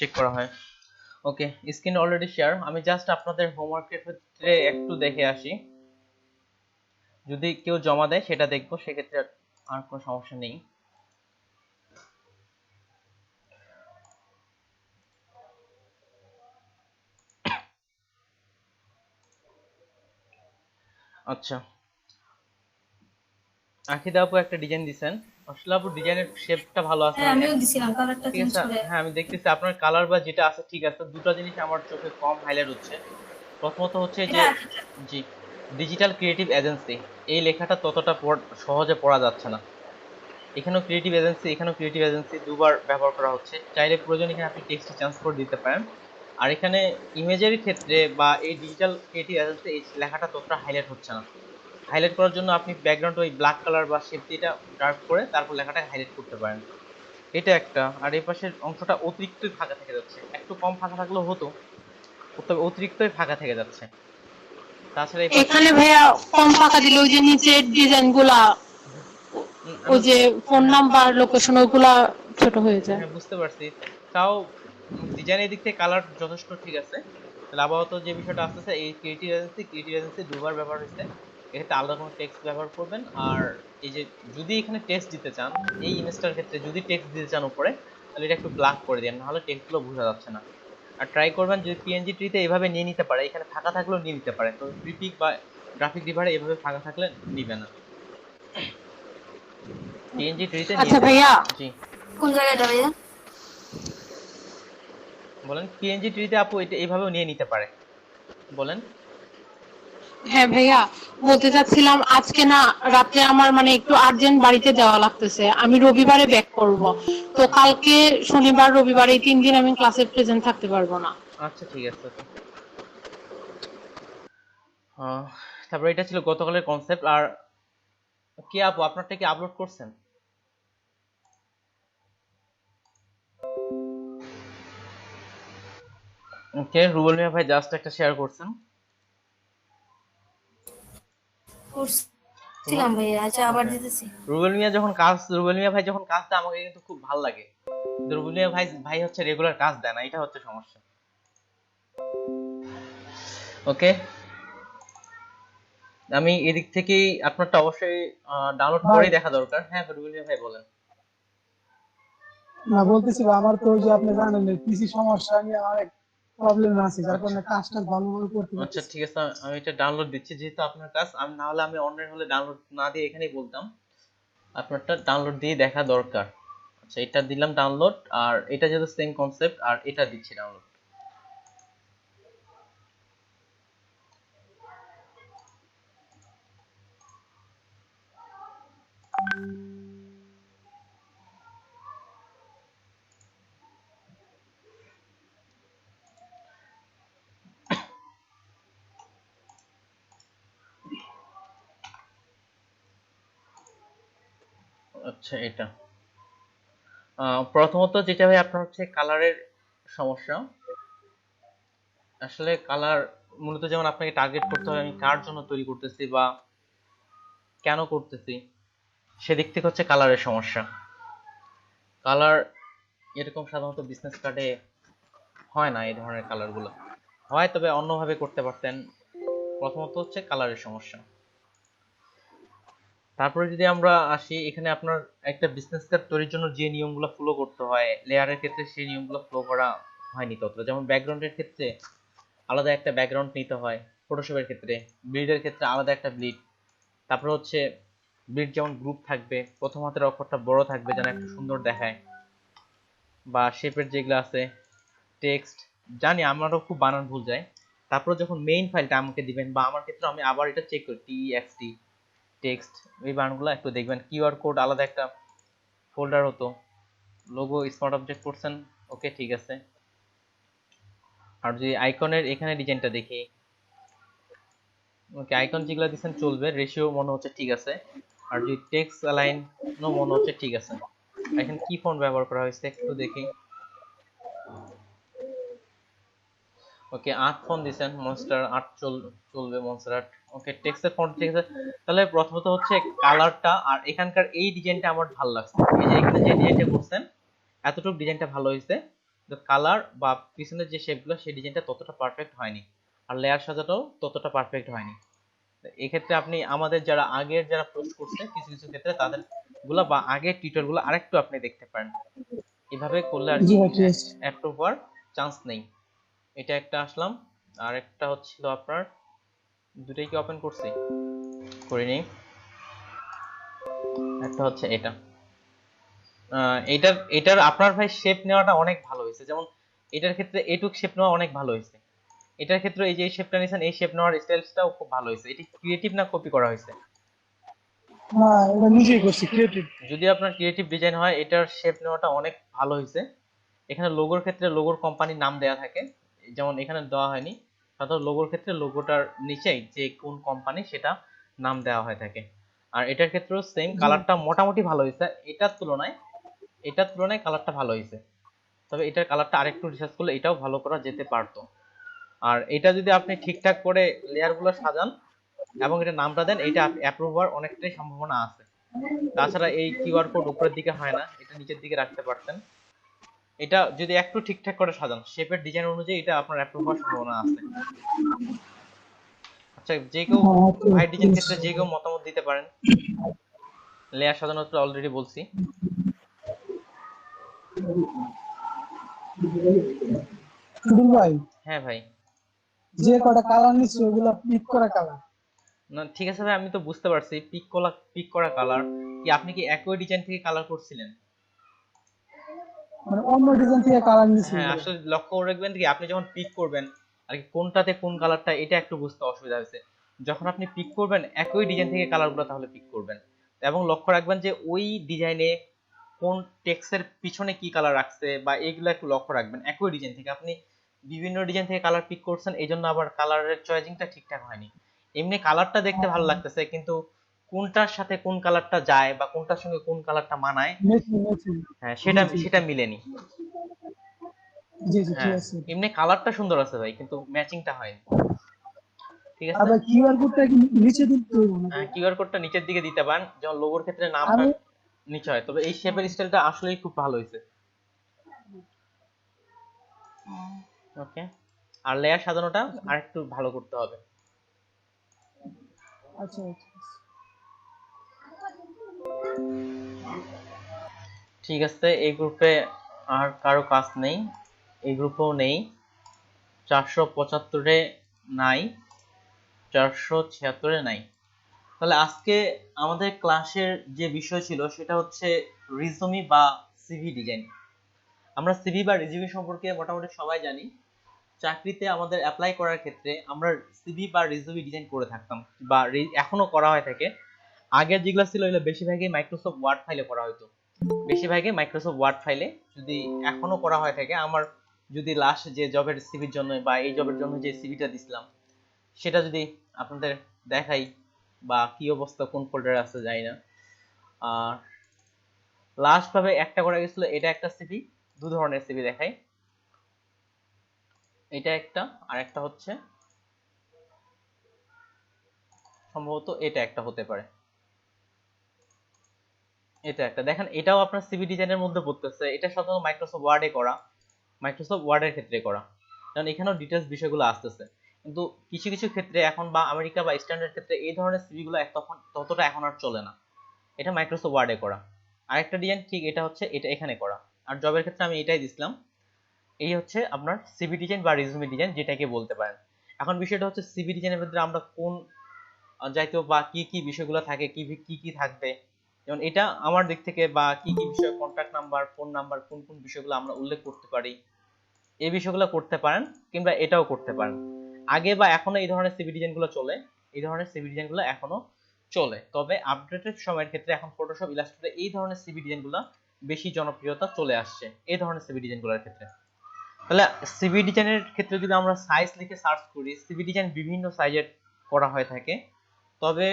Check করা হয়। ওকে, screen already share. আমি জাস্ট আপনাদের হোমওয়ার্কের ক্ষেত্রে একটু দেখে আসি, যদি কেউ জমা দেয় সেটা দেখবো, সেক্ষেত্রে আর কোনো সমস্যা নেই। আচ্ছা, আখিদা আপু একটা ডিজাইন দিছেন, আসলে আপু ডিজাইনের শেপটা ভালো আছে, হ্যাঁ আমিও দিছিলাম, কালারটা ঠিক চেঞ্জ আছে। করে। হ্যাঁ আমি দেখতেছি আপনার কালার বা যেটা আছে ঠিক আছে, দুটো জিনিস আমার চোখে কম হাইলাইট হচ্ছে। প্রথমত হচ্ছে এটা যে, আঁকিটা। জি, ডিজিটাল ক্রিয়েটিভ এজেন্সি, এই লেখাটা ততটা সহজে পড়া যাচ্ছে না। এখানেও ক্রিয়েটিভ এজেন্সি, এখানেও ক্রিয়েটিভ এজেন্সি, দুবার ব্যবহার করা হচ্ছে। চাইলে প্রয়োজন এখানে আপনি টেক্সটে চেঞ্জ করে দিতে পারেন। আর এখানে ইমেজের ক্ষেত্রে বা এই ডিজিটাল ক্রিয়েটিভ এজেন্সি এই লেখাটা ততটা হাইলাইট হচ্ছে না। হাইলাইট করার জন্য আপনি ব্যাকগ্রাউন্ড ওই ব্ল্যাক কালার বা শেপটিটা ডার্ক করে তারপর লেখাটা হাইলাইট করতে পারেন। এটা একটা। আর এই পাশের অংশটা অতিরিক্তই ফাঁকা থেকে যাচ্ছে, একটু কম ফাঁকা থাকলেও হতো, তবে অতিরিক্তই ফাঁকা থেকে যাচ্ছে। তাছাড়া এই পাশে এখানে ভাইয়া কম ফাঁকা দিলে ওই যে নিচের ডিজাইন গুলা, আমি, ওই যে ফোন হ্যাঁ নাম্বার লোকেশন ওগুলা ছোট হয়ে যায়। হ্যাঁ বুঝতে পারছি। তাও ডিজাইনের দিক থেকে কালার যথেষ্ট ঠিক আছে। তাহলে আপাতত যে বিষয়টা আসতেছে, এই ক্রিয়েটিভ এজেন্সি দুবার ব্যবহার হয়েছে, এক্ষেত্রে আলাদা কোনো টেক্সট ব্যবহার করবেন। আর এই যে যদি এখানে টেক্সট দিতে চান, এই ইমেজটার ক্ষেত্রে যদি টেক্সট দিতে চান উপরে, তাহলে এটা একটু ব্ল্যাক করে দেন, নাহলে টেক্সটগুলো বোঝা যাচ্ছে না। আর ট্রাই করবেন যদি পিএনজি ট্রিতে এভাবে নিয়ে নিতে পারে, এখানে ফাঁকা থাকলেও নিয়ে নিতে পারে, তো প্রিপিক বা গ্রাফিক রিভারে এভাবে ফাঁকা থাকলে নিবে না, পিএনজি ট্রিতে নিয়ে আচ্ছা নেবে। ভাইয়া, জি কোন জায়গাটা ভাইয়া? বলেন। পিএনজি ট্রিতে আপু এটা এইভাবেও নিয়ে নিতে পারে, বলেন। হ্যাঁ ভাইয়া, বলতে চাচ্ছিলাম আজকে না রাতে আমার মানে একটু আর্জেন্ট বাড়িতে যাওয়া লাগতেছে, আমি রবিবারে ব্যাক করব। তো কালকে শনিবার রবিবার এই 3 দিন আমি ক্লাসে প্রেজেন্ট থাকতে পারবো না। আচ্ছা ঠিক আছে, ওকে। তারপর এটা ছিল গতকালের কনসেপ্ট। আর কি আপু আপনারটা কি আপলোড করছেন? ওকে, রুবেল মিয়া ভাই জাস্ট একটা শেয়ার করছেন। করছিলাম ভাইয়া, আচ্ছা আবার ওকে, দিতেছি। রুবেল মিয়া ভাই যখন কাজ দেয় আমাকে কিন্তু খুব ভালো লাগে। কিন্তু রুবেল মিয়া ভাই ভাই হচ্ছে রেগুলার কাজ দেয় না, এটা হচ্ছে সমস্যা। ওকে, আমি এদিক থেকেই আপনারটা অবশ্যই ডাউনলোড ভাই করেই দেখা দরকার। হ্যাঁ রুবেল মিয়া ভাই বলেন। না বলতেছি ভাই, আমার তো ওই যে আপনি জানেন পিসি সমস্যা নিয়ে অনেক প্রবলেম আছে, যার আচ্ছা কারণে কাজটা ভালোভাবে করতে আচ্ছা পারতেছি ঠিক আছে, আমি এটা ডাউনলোড দিচ্ছি, যেহেতু আপনার কাজ, আমি না হলে আমি অন্যের হলে ডাউনলোড না দিয়ে এখানেই বলতাম। আপনারটা ডাউনলোড দিয়ে দেখা দরকার। আচ্ছা এটা দিলাম ডাউনলোড, আর এটা যেহেতু সেম কনসেপ্ট, আর এটা দিচ্ছি ডাউনলোড। আচ্ছা এটা প্রথমত যেটা ভাই আপনার হচ্ছে কালারের সমস্যা। আসলে কালার মূলত যেমন আপনাকে টার্গেট করতে হবে আমি কার জন্য তৈরি করতেছি বা কেন করতেছি, সেদিক থেকে হচ্ছে কালারের সমস্যা। কালার এরকম সাধারণত বিজনেস কার্ডে হয় না, এই ধরনের কালারগুলো হয়, তবে অন্যভাবে করতে পারতেন। প্রথমত হচ্ছে কালারের সমস্যা। তারপরে যদি আমরা আসি, এখানে আপনার একটা বিজনেস কার্ড তৈরির জন্য যে নিয়মগুলো ফলো করতে হয় লেয়ারের ক্ষেত্রে, সেই নিয়মগুলো ফলো করা হয়নি ততটা। যেমন ব্যাকগ্রাউন্ডের ক্ষেত্রে আলাদা একটা ব্যাকগ্রাউন্ড নিতে হয়, ফটোশপের ক্ষেত্রে ব্লিডের ক্ষেত্রে আলাদা একটা ব্লিড। তারপর হচ্ছে ব্লিড যেমন গ্রুপ থাকবে, প্রথম হাতের অক্ষরটা বড় থাকবে যেন একটু সুন্দর দেখায়, বা শেপের যেগুলো আছে টেক্সট, জানি আমারও খুব বানান ভুল যায়। তারপর যখন মেইন ফাইলটা আমাকে দিবেন, বা আমার ক্ষেত্রে আমি আবার এটা চেক করি, টিএক্সটি টেক্সট, এই বানানগুলো একটু দেখবেন। কিউআর কোড আলাদা একটা ফোল্ডার হতো, লোগো স্মার্ট অবজেক্ট করছেন, ওকে ঠিক আছে। আর যদি আইকনের এখানে ডিজাইনটা দেখি, ওকে আইকন যেগুলো দিচ্ছেন চলবে, রেশিও মনে হচ্ছে ঠিক আছে। আর যদি টেক্সট অ্যালাইন মনে হচ্ছে ঠিক আছে। এখানে কি ফন্ট ব্যবহার করা হয়েছে একটু দেখি। ওকে 8 ফন্ট দিবেন, মনস্টার 8 চলবে, মনস্টার 8। ওকে টেক্সটের ফন্ট ঠিক আছে। তাহলে প্রথমত হচ্ছে কালারটা, আর এখানকার এই ডিজাইনটা আমার ভালো লাগছে, এই যে এখানে যে ডিজাইনটা করছেন এতটুকু ডিজাইনটা ভালো হয়েছে। কালার বা পিছনের যে শেপগুলো সেই ডিজাইনটা ততটা পারফেক্ট হয়নি, আর লেয়ার সাজাটাও ততটা পারফেক্ট হয়নি। এই ক্ষেত্রে আপনি আমাদের যারা আগের যারা পোস্ট করছে কিছু কিছু ক্ষেত্রে তাদের গুলা বা আগের টিউটোরিয়াল গুলো আরেকটু আপনি দেখতে পারেন। এভাবে করলে আর জি কি ভাই ঠিক আছে। অ্যাপ্রুভ হওয়ার চান্স নেই। এটা একটা আসলাম, আর একটা হচ্ছিল আপনার, দুটোই কি ওপেন করছি? করিনি। একটা হচ্ছে এটা, এটার আপনার ভাই শেপ নেওয়াটা অনেক ভালো হয়েছে। যেমন এটার ক্ষেত্রে এটুক শেপ নেওয়া অনেক ভালো হয়েছে। এটার ক্ষেত্রে এই যে শেপটা নিয়েছেন, এই শেপ নেওয়ার স্টাইলটাও খুব ভালো হয়েছে। এটি ক্রিয়েটিভ না কপি করা হয়েছে? না, এটা নিজেই করছি, ক্রিয়েটিভ। যদি আপনার ক্রিয়েটিভ ডিজাইন হয়, এটার শেপ নেওয়াটা অনেক ভালো হয়েছে। এখানে লোগোর ক্ষেত্রে লোগোর কোম্পানির নাম দেওয়া থাকে, যেমন এখানে দেওয়া হয়নি। সাধারণত লোগোর ক্ষেত্রে লোগোটার নিচেই যে কোন কোম্পানি সেটা নাম দেওয়া হয়ে থাকে। আর এটার ক্ষেত্রেও সেম, কালারটা মোটামুটি ভালো হয়েছে। এটার তুলনায় কালারটা ভালো হয়েছে, তবে এটার কালারটা আরেকটু রিসার্চ করলে এটাও ভালো করা যেতে পারতো। আর এটা যদি আপনি ঠিকঠাক করে লেয়ারগুলো সাজান এবং এটা নামটা দেন, এটা অ্যাপ্রুভ হওয়ার অনেকটাই সম্ভাবনা আছে। তাছাড়া এই কিউআর কোড উপরের দিকে হয় না, এটা নিচের দিকে রাখতে পারতেন। এটা যদি একটু ঠিকঠাক করে সাজান শেপের ডিজাইন অনুযায়ী, এটা আপনার অ্যাপ্রুভ হওয়ার সম্ভাবনা আছে। আচ্ছা, যে কেউ ভাই ডিজাইন ক্ষেত্রে যে কেউ মতামত দিতে পারেন। লেয়ার সাজানো তো অলরেডি বলছি। টুটুল ভাই, হ্যাঁ ভাই। যে কটা কালার নিচ্ছে ওগুলা পিক করা কালার। না ঠিক আছে ভাই, আমি তো বুঝতে পারছি পিক করা কালার। কি আপনি কি একই ডিজাইন থেকে কালার করছিলেন? মানে অন্য ডিজাইন থেকে কালার নিচ্ছে হ্যাঁ, এগুলো। আসলে লক্ষ্য করে রাখবেন কি, আপনি যখন পিক করবেন আর কি কোনটাতে কোন কালারটা, এটা একটু বুঝতে অসুবিধা হয়েছে। যখন আপনি পিক করবেন একই ডিজাইন থেকে কালারগুলো তাহলে পিক করবেন, এবং লক্ষ্য রাখবেন যে ওই ডিজাইনে কোন টেক্সটের পিছনে কি কালার রাখছে বা এইগুলো একটু লক্ষ্য রাখবেন। একই ডিজাইন থেকে আপনি বিভিন্ন ডিজাইন থেকে কালার পিক করছেন, এই জন্য আবার কালারের চয়েজিংটা ঠিকঠাক হয়নি। এমনি কালারটা দেখতে ভালো লাগতেছে, কিন্তু কোনটার সাথে কোন কালারটা যায় বা কোনটার সঙ্গে কোন কালারটা মানায়, ম্যাচিং ম্যাচিং। হ্যাঁ জি সেটা জি সেটা মিলেনি। জি জি, ঠিক হ্যাঁ, আছে। এমনি কালারটা সুন্দর আছে ভাই, কিন্তু ম্যাচিংটা হয়নি। ঠিক আছে, আবার কিউআর কোডটা কি নিচে দিতে হইব না? কিউআর কোডটা নিচের দিকে দিতে পারেন, যেমন লোগোর ক্ষেত্রে নামটা আমি নিচে হয়। তবে এই শেপের স্টাইলটা আসলেই খুব ভালো হয়েছে। ওকে, আর লেয়ার সাজানোটা আরেকটু ভালো করতে হবে। আচ্ছা আচ্ছা। ঠিক আছে, এই গ্রুপে আর কারো কাজ নেই, এই গ্রুপেও নেই। 475-এ নাই, 476-এ নাই। তাহলে আজকে আমাদের ক্লাসের যে বিষয় ছিল সেটা হচ্ছে রিজুমি বা সিভি ডিজাইন। আমরা সিভি বা রিজুমি সম্পর্কে মোটামুটি সবাই জানি। চাকরিতে আমাদের অ্যাপ্লাই করার ক্ষেত্রে আমরা সিভি বা রিজুমি ডিজাইন করে থাকতাম, বা এখনো করা হয়ে থাকে। আগের যেগুলো ছিল এগুলো বেশিরভাগই মাইক্রোসফট ওয়ার্ড ফাইলে করা হতো, বেশিরভাগই মাইক্রোসফট ওয়ার্ড ফাইলে। যদি এখনো করা হয়ে থাকে, আমার যদি লাস্ট যে জবের সিভির জন্য বা এই জবের জন্য যে সিভিটা দিছিলাম সেটা যদি আপনাদের দেখাই, বা কি অবস্থা কোন ফোল্ডারে আছে জানি না। আর লাস্ট ভাবে একটা করা গেছিল, এটা একটা সিভি, দু ধরনের সিভি দেখাই। এটা একটা, আর একটা হচ্ছে সম্ভবত এটা একটা হতে পারে। এটা একটা দেখেন, এটাও আপনার সিভি ডিজাইনের মধ্যে পড়তেছে। এটা সাধারণত মাইক্রোসফট ওয়ার্ডে করা, মাইক্রোসফট ওয়ার্ডের ক্ষেত্রে করা, কারণ এখানেও ডিটেলস বিষয়গুলো আসতেছে। কিন্তু কিছু কিছু ক্ষেত্রে এখন বা আমেরিকা বা স্ট্যান্ডার্ড ক্ষেত্রে এই ধরনের সিভি গুলো তখন ততটা এখন আর চলে না। এটা মাইক্রোসফট ওয়ার্ডে করা। আরেকটা ডিজাইন ঠিক এটা হচ্ছে, এটা এখানে করা। আর জবের ক্ষেত্রে আমি এটাই দিছিলাম। এই হচ্ছে আপনার সিভি ডিজাইন বা রিজুমি ডিজাইন যেটাকে বলতে পারেন। এখন বিষয়টা হচ্ছে সিভি ডিজাইনের মধ্যে আমরা কোন জাতীয় বা কি কি বিষয়গুলো থাকে, কি কি কি থাকবে, যেমন এটা আমার দিক থেকে, বা কি কি বিষয়, কন্ট্যাক্ট নাম্বার, ফোন নাম্বার, কোন কোন বিষয়গুলো আমরা উল্লেখ করতে পারি, এই বিষয়গুলো করতে পারেন, কিংবা এটাও করতে পারেন। আগে বা এখনো এই ধরনের সিভি ডিজাইনগুলো চলে, এই ধরনের সিভি ডিজাইনগুলো এখনো চলে। তবে আপডেটেড সময়ের ক্ষেত্রে এখন ফটোশপ, ইলাস্ট্রেটর এই ধরনের সিভি ডিজাইনগুলো বেশি জনপ্রিয়তা চলে আসছে এই ধরনের সিভি ডিজাইনগুলোর ক্ষেত্রে। তাহলে সিভি ডিজাইনের ক্ষেত্রে যদি আমরা সাইজ লিখে সার্চ করি, সিভি ডিজাইন বিভিন্ন সাইজের করা হয়ে থাকে। তবে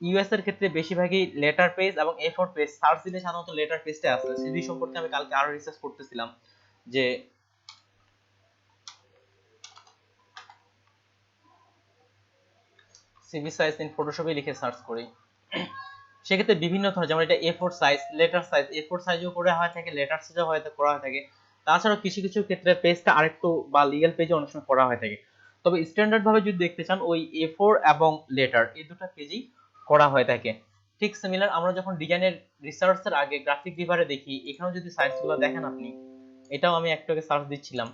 ইউএস এর ক্ষেত্রে বেশিরভাগই লেটার পেজ এবং A4 পেজ, সার্চ দিলে সাধারণত লেটার পেজটা আসে। সিভি সম্পর্কে আমি কালকে আরো রিসার্চ করতেছিলাম, যে সিভি সাইজ ইন ফটোশপে লিখে সার্চ করি, সেক্ষেত্রে বিভিন্ন ধরনের, যেমন এটা A4 size, letter size, A4 সাইজও করে হয়ে থাকে, লেটার সাইজও করা হয়ে থাকে। তাছাড়াও কিছু কিছু ক্ষেত্রে পেজটা আরেকটু বা লিগ্যাল পেজে অনেক সময় করা হয়ে থাকে, তবে স্ট্যান্ডার্ড ভাবে যদি দেখতে চান ওই A4 এবং লেটার এই দুটো পেজেই করা হয়ে থাকে। ঠিক সিমিলার আমরা যখন ডিজাইনের রিসার্চের আগে গ্রাফিক ডিভারে দেখি, এখানেও যদি সাইজগুলো দেখেন আপনি, এটাও আমি একটু আগে সার্চ দিচ্ছিলাম,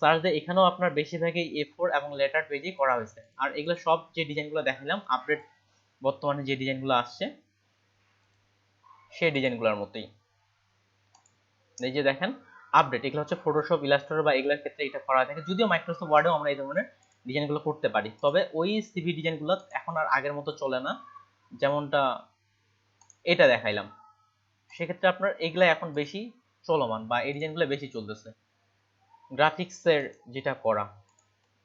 সার্চ দিয়ে এখানেও আপনার বেশিরভাগই A4 এবং লেটার পেজেই করা হয়েছে। আর এগুলো সব যে ডিজাইনগুলো দেখালাম আপডেট বর্তমানে যে ডিজাইনগুলো আসছে সেই ডিজাইনগুলোর মতোই। এই যে দেখেন আপডেট, এগুলো হচ্ছে ফটোশপ, ইলাস্ট্রেটর বা এগুলোর ক্ষেত্রে এটা করা থাকে। যদিও মাইক্রোসফট ওয়ার্ডেও আমরা এই ধরনের ডিজাইনগুলো করতে পারি, তবে ওই সিভি ডিজাইনগুলো এখন আর আগের মতো চলে না, যেমনটা এটা দেখাইলাম। সেক্ষেত্রে আপনার এগুলা এখন বেশি চলমান বা এই ডিজাইনগুলো বেশি চলতেছে, গ্রাফিক্সের যেটা করা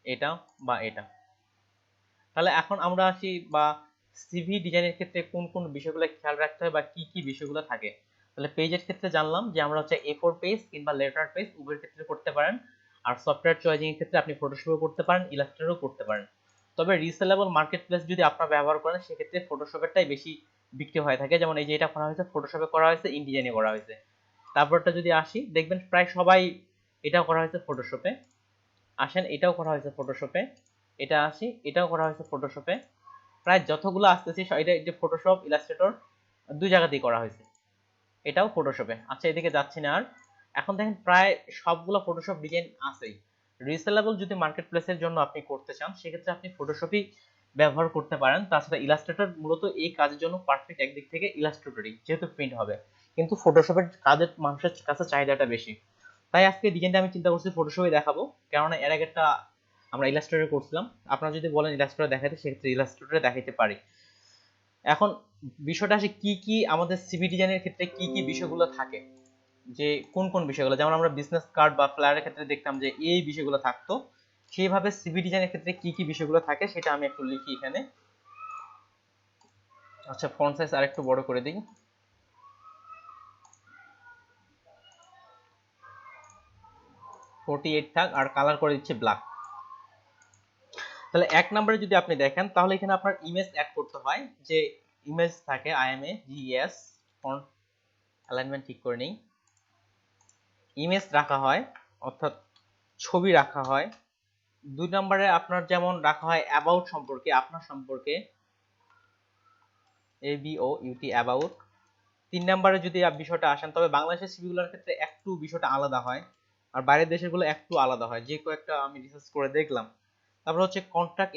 এটা বা এটা। তাহলে এখন আমরা আসি বা সিভি ডিজাইনের ক্ষেত্রে কোন কোন বিষয়গুলো খেয়াল রাখতে হয় বা কি কি বিষয়গুলো থাকে। তাহলে পেজের ক্ষেত্রে জানলাম যে আমরা হচ্ছে A4 পেজ কিংবা লেটার পেজ উভয়ের ক্ষেত্রে করতে পারেন। আর সফটওয়্যার চয়েসিং এর ক্ষেত্রে আপনি ফটোশপও করতে পারেন, ইলাস্ট্রেটরও করতে পারেন। তবে রিসেলেবল মার্কেট প্লেস যদি আপনারা ব্যবহার করেন সেক্ষেত্রে ফটোশপেরটাই বেশি বিক্রি হয়ে থাকে। যেমন এই যে এটা করা হয়েছে ফটোশপে করা হয়েছে, ইনডিজাইনে করা হয়েছে। তারপরটা যদি আসি দেখবেন প্রায় সবাই এটাও করা হয়েছে ফটোশপে। আসেন এটাও করা হয়েছে ফটোশপে, এটা আসি এটাও করা হয়েছে ফটোশপে। প্রায় যতগুলো আসতেছি এটা ফটোশপ ইলাস্ট্রেটর দুই জায়গাতেই করা হয়েছে, এটাও ফটোশপে। আচ্ছা এদিকে যাচ্ছি না আর। এখন দেখেন প্রায় সবগুলো ফটোশপ ডিজাইন আছেই। রিসেলেবল যদি মার্কেট প্লেসের জন্য আপনি করতে চান সেক্ষেত্রে আপনি ফটোশপই ব্যবহার করতে পারেন। তাছাড়া ইলাস্ট্রেটর মূলত এই কাজের জন্য পারফেক্ট একদিক থেকে ইলাস্ট্রেটরই, যেহেতু প্রিন্ট হবে, কিন্তু ফটোশপের কাজের মানুষের কাছে চাহিদাটা বেশি। তাই আজকে ডিজাইনটা আমি চিন্তা করছি ফটোশপে দেখাবো, কেননা এর আগেরটা আমরা ইলাস্ট্রেটরে করছিলাম। আপনারা যদি বলেন ইলাস্ট্রেটরে দেখাতে সেক্ষেত্রে ইলাস্ট্রেটরে দেখাইতে পারি। এখন বিষয়টা আসে কি কি আমাদের সিভি ডিজাইনের ক্ষেত্রে কি কি বিষয়গুলো থাকে, যে কোন কোন বিষয়গুলো, যেমন আমরা বিজনেস কার্ড বা ফ্লায়ারের ক্ষেত্রে দেখতাম যে এই বিষয়গুলো থাকতো, সেইভাবে সিভি ডিজাইনের ক্ষেত্রে কি কি বিষয়গুলো থাকে সেটা আমি একটু লিখি এখানে। আচ্ছা ফন্ট সাইজ আরেকটু বড় করে দিই, 48 থাক, আর কালার করে দিচ্ছি ব্ল্যাক। তাহলে এক নম্বরে যদি আপনি দেখেন তাহলে এখানে আপনার ইমেজ অ্যাড করতে হয়, যে ইমেজ থাকে IMA GES ফন্ট অ্যালাইনমেন্ট ঠিক করে নেই, ইমেজ রাখা হয় অর্থাৎ ছবি রাখা হয়। দুই নম্বরে আপনার যেমন রাখা হয় অ্যাবাউট সম্পর্কে, আপনার সম্পর্কে, ABOUT অ্যাবাউট। তিন নম্বরে যদি বিষয়টা আসেন, তবে বাংলাদেশের সিভিগুলোর ক্ষেত্রে একটু বিষয়টা আলাদা হয় আর বাইরের দেশের গুলো একটু আলাদা হয়, যে কয়েকটা আমি রিসার্চ করে দেখলাম। তারপর হচ্ছে কন্ট্যাক্ট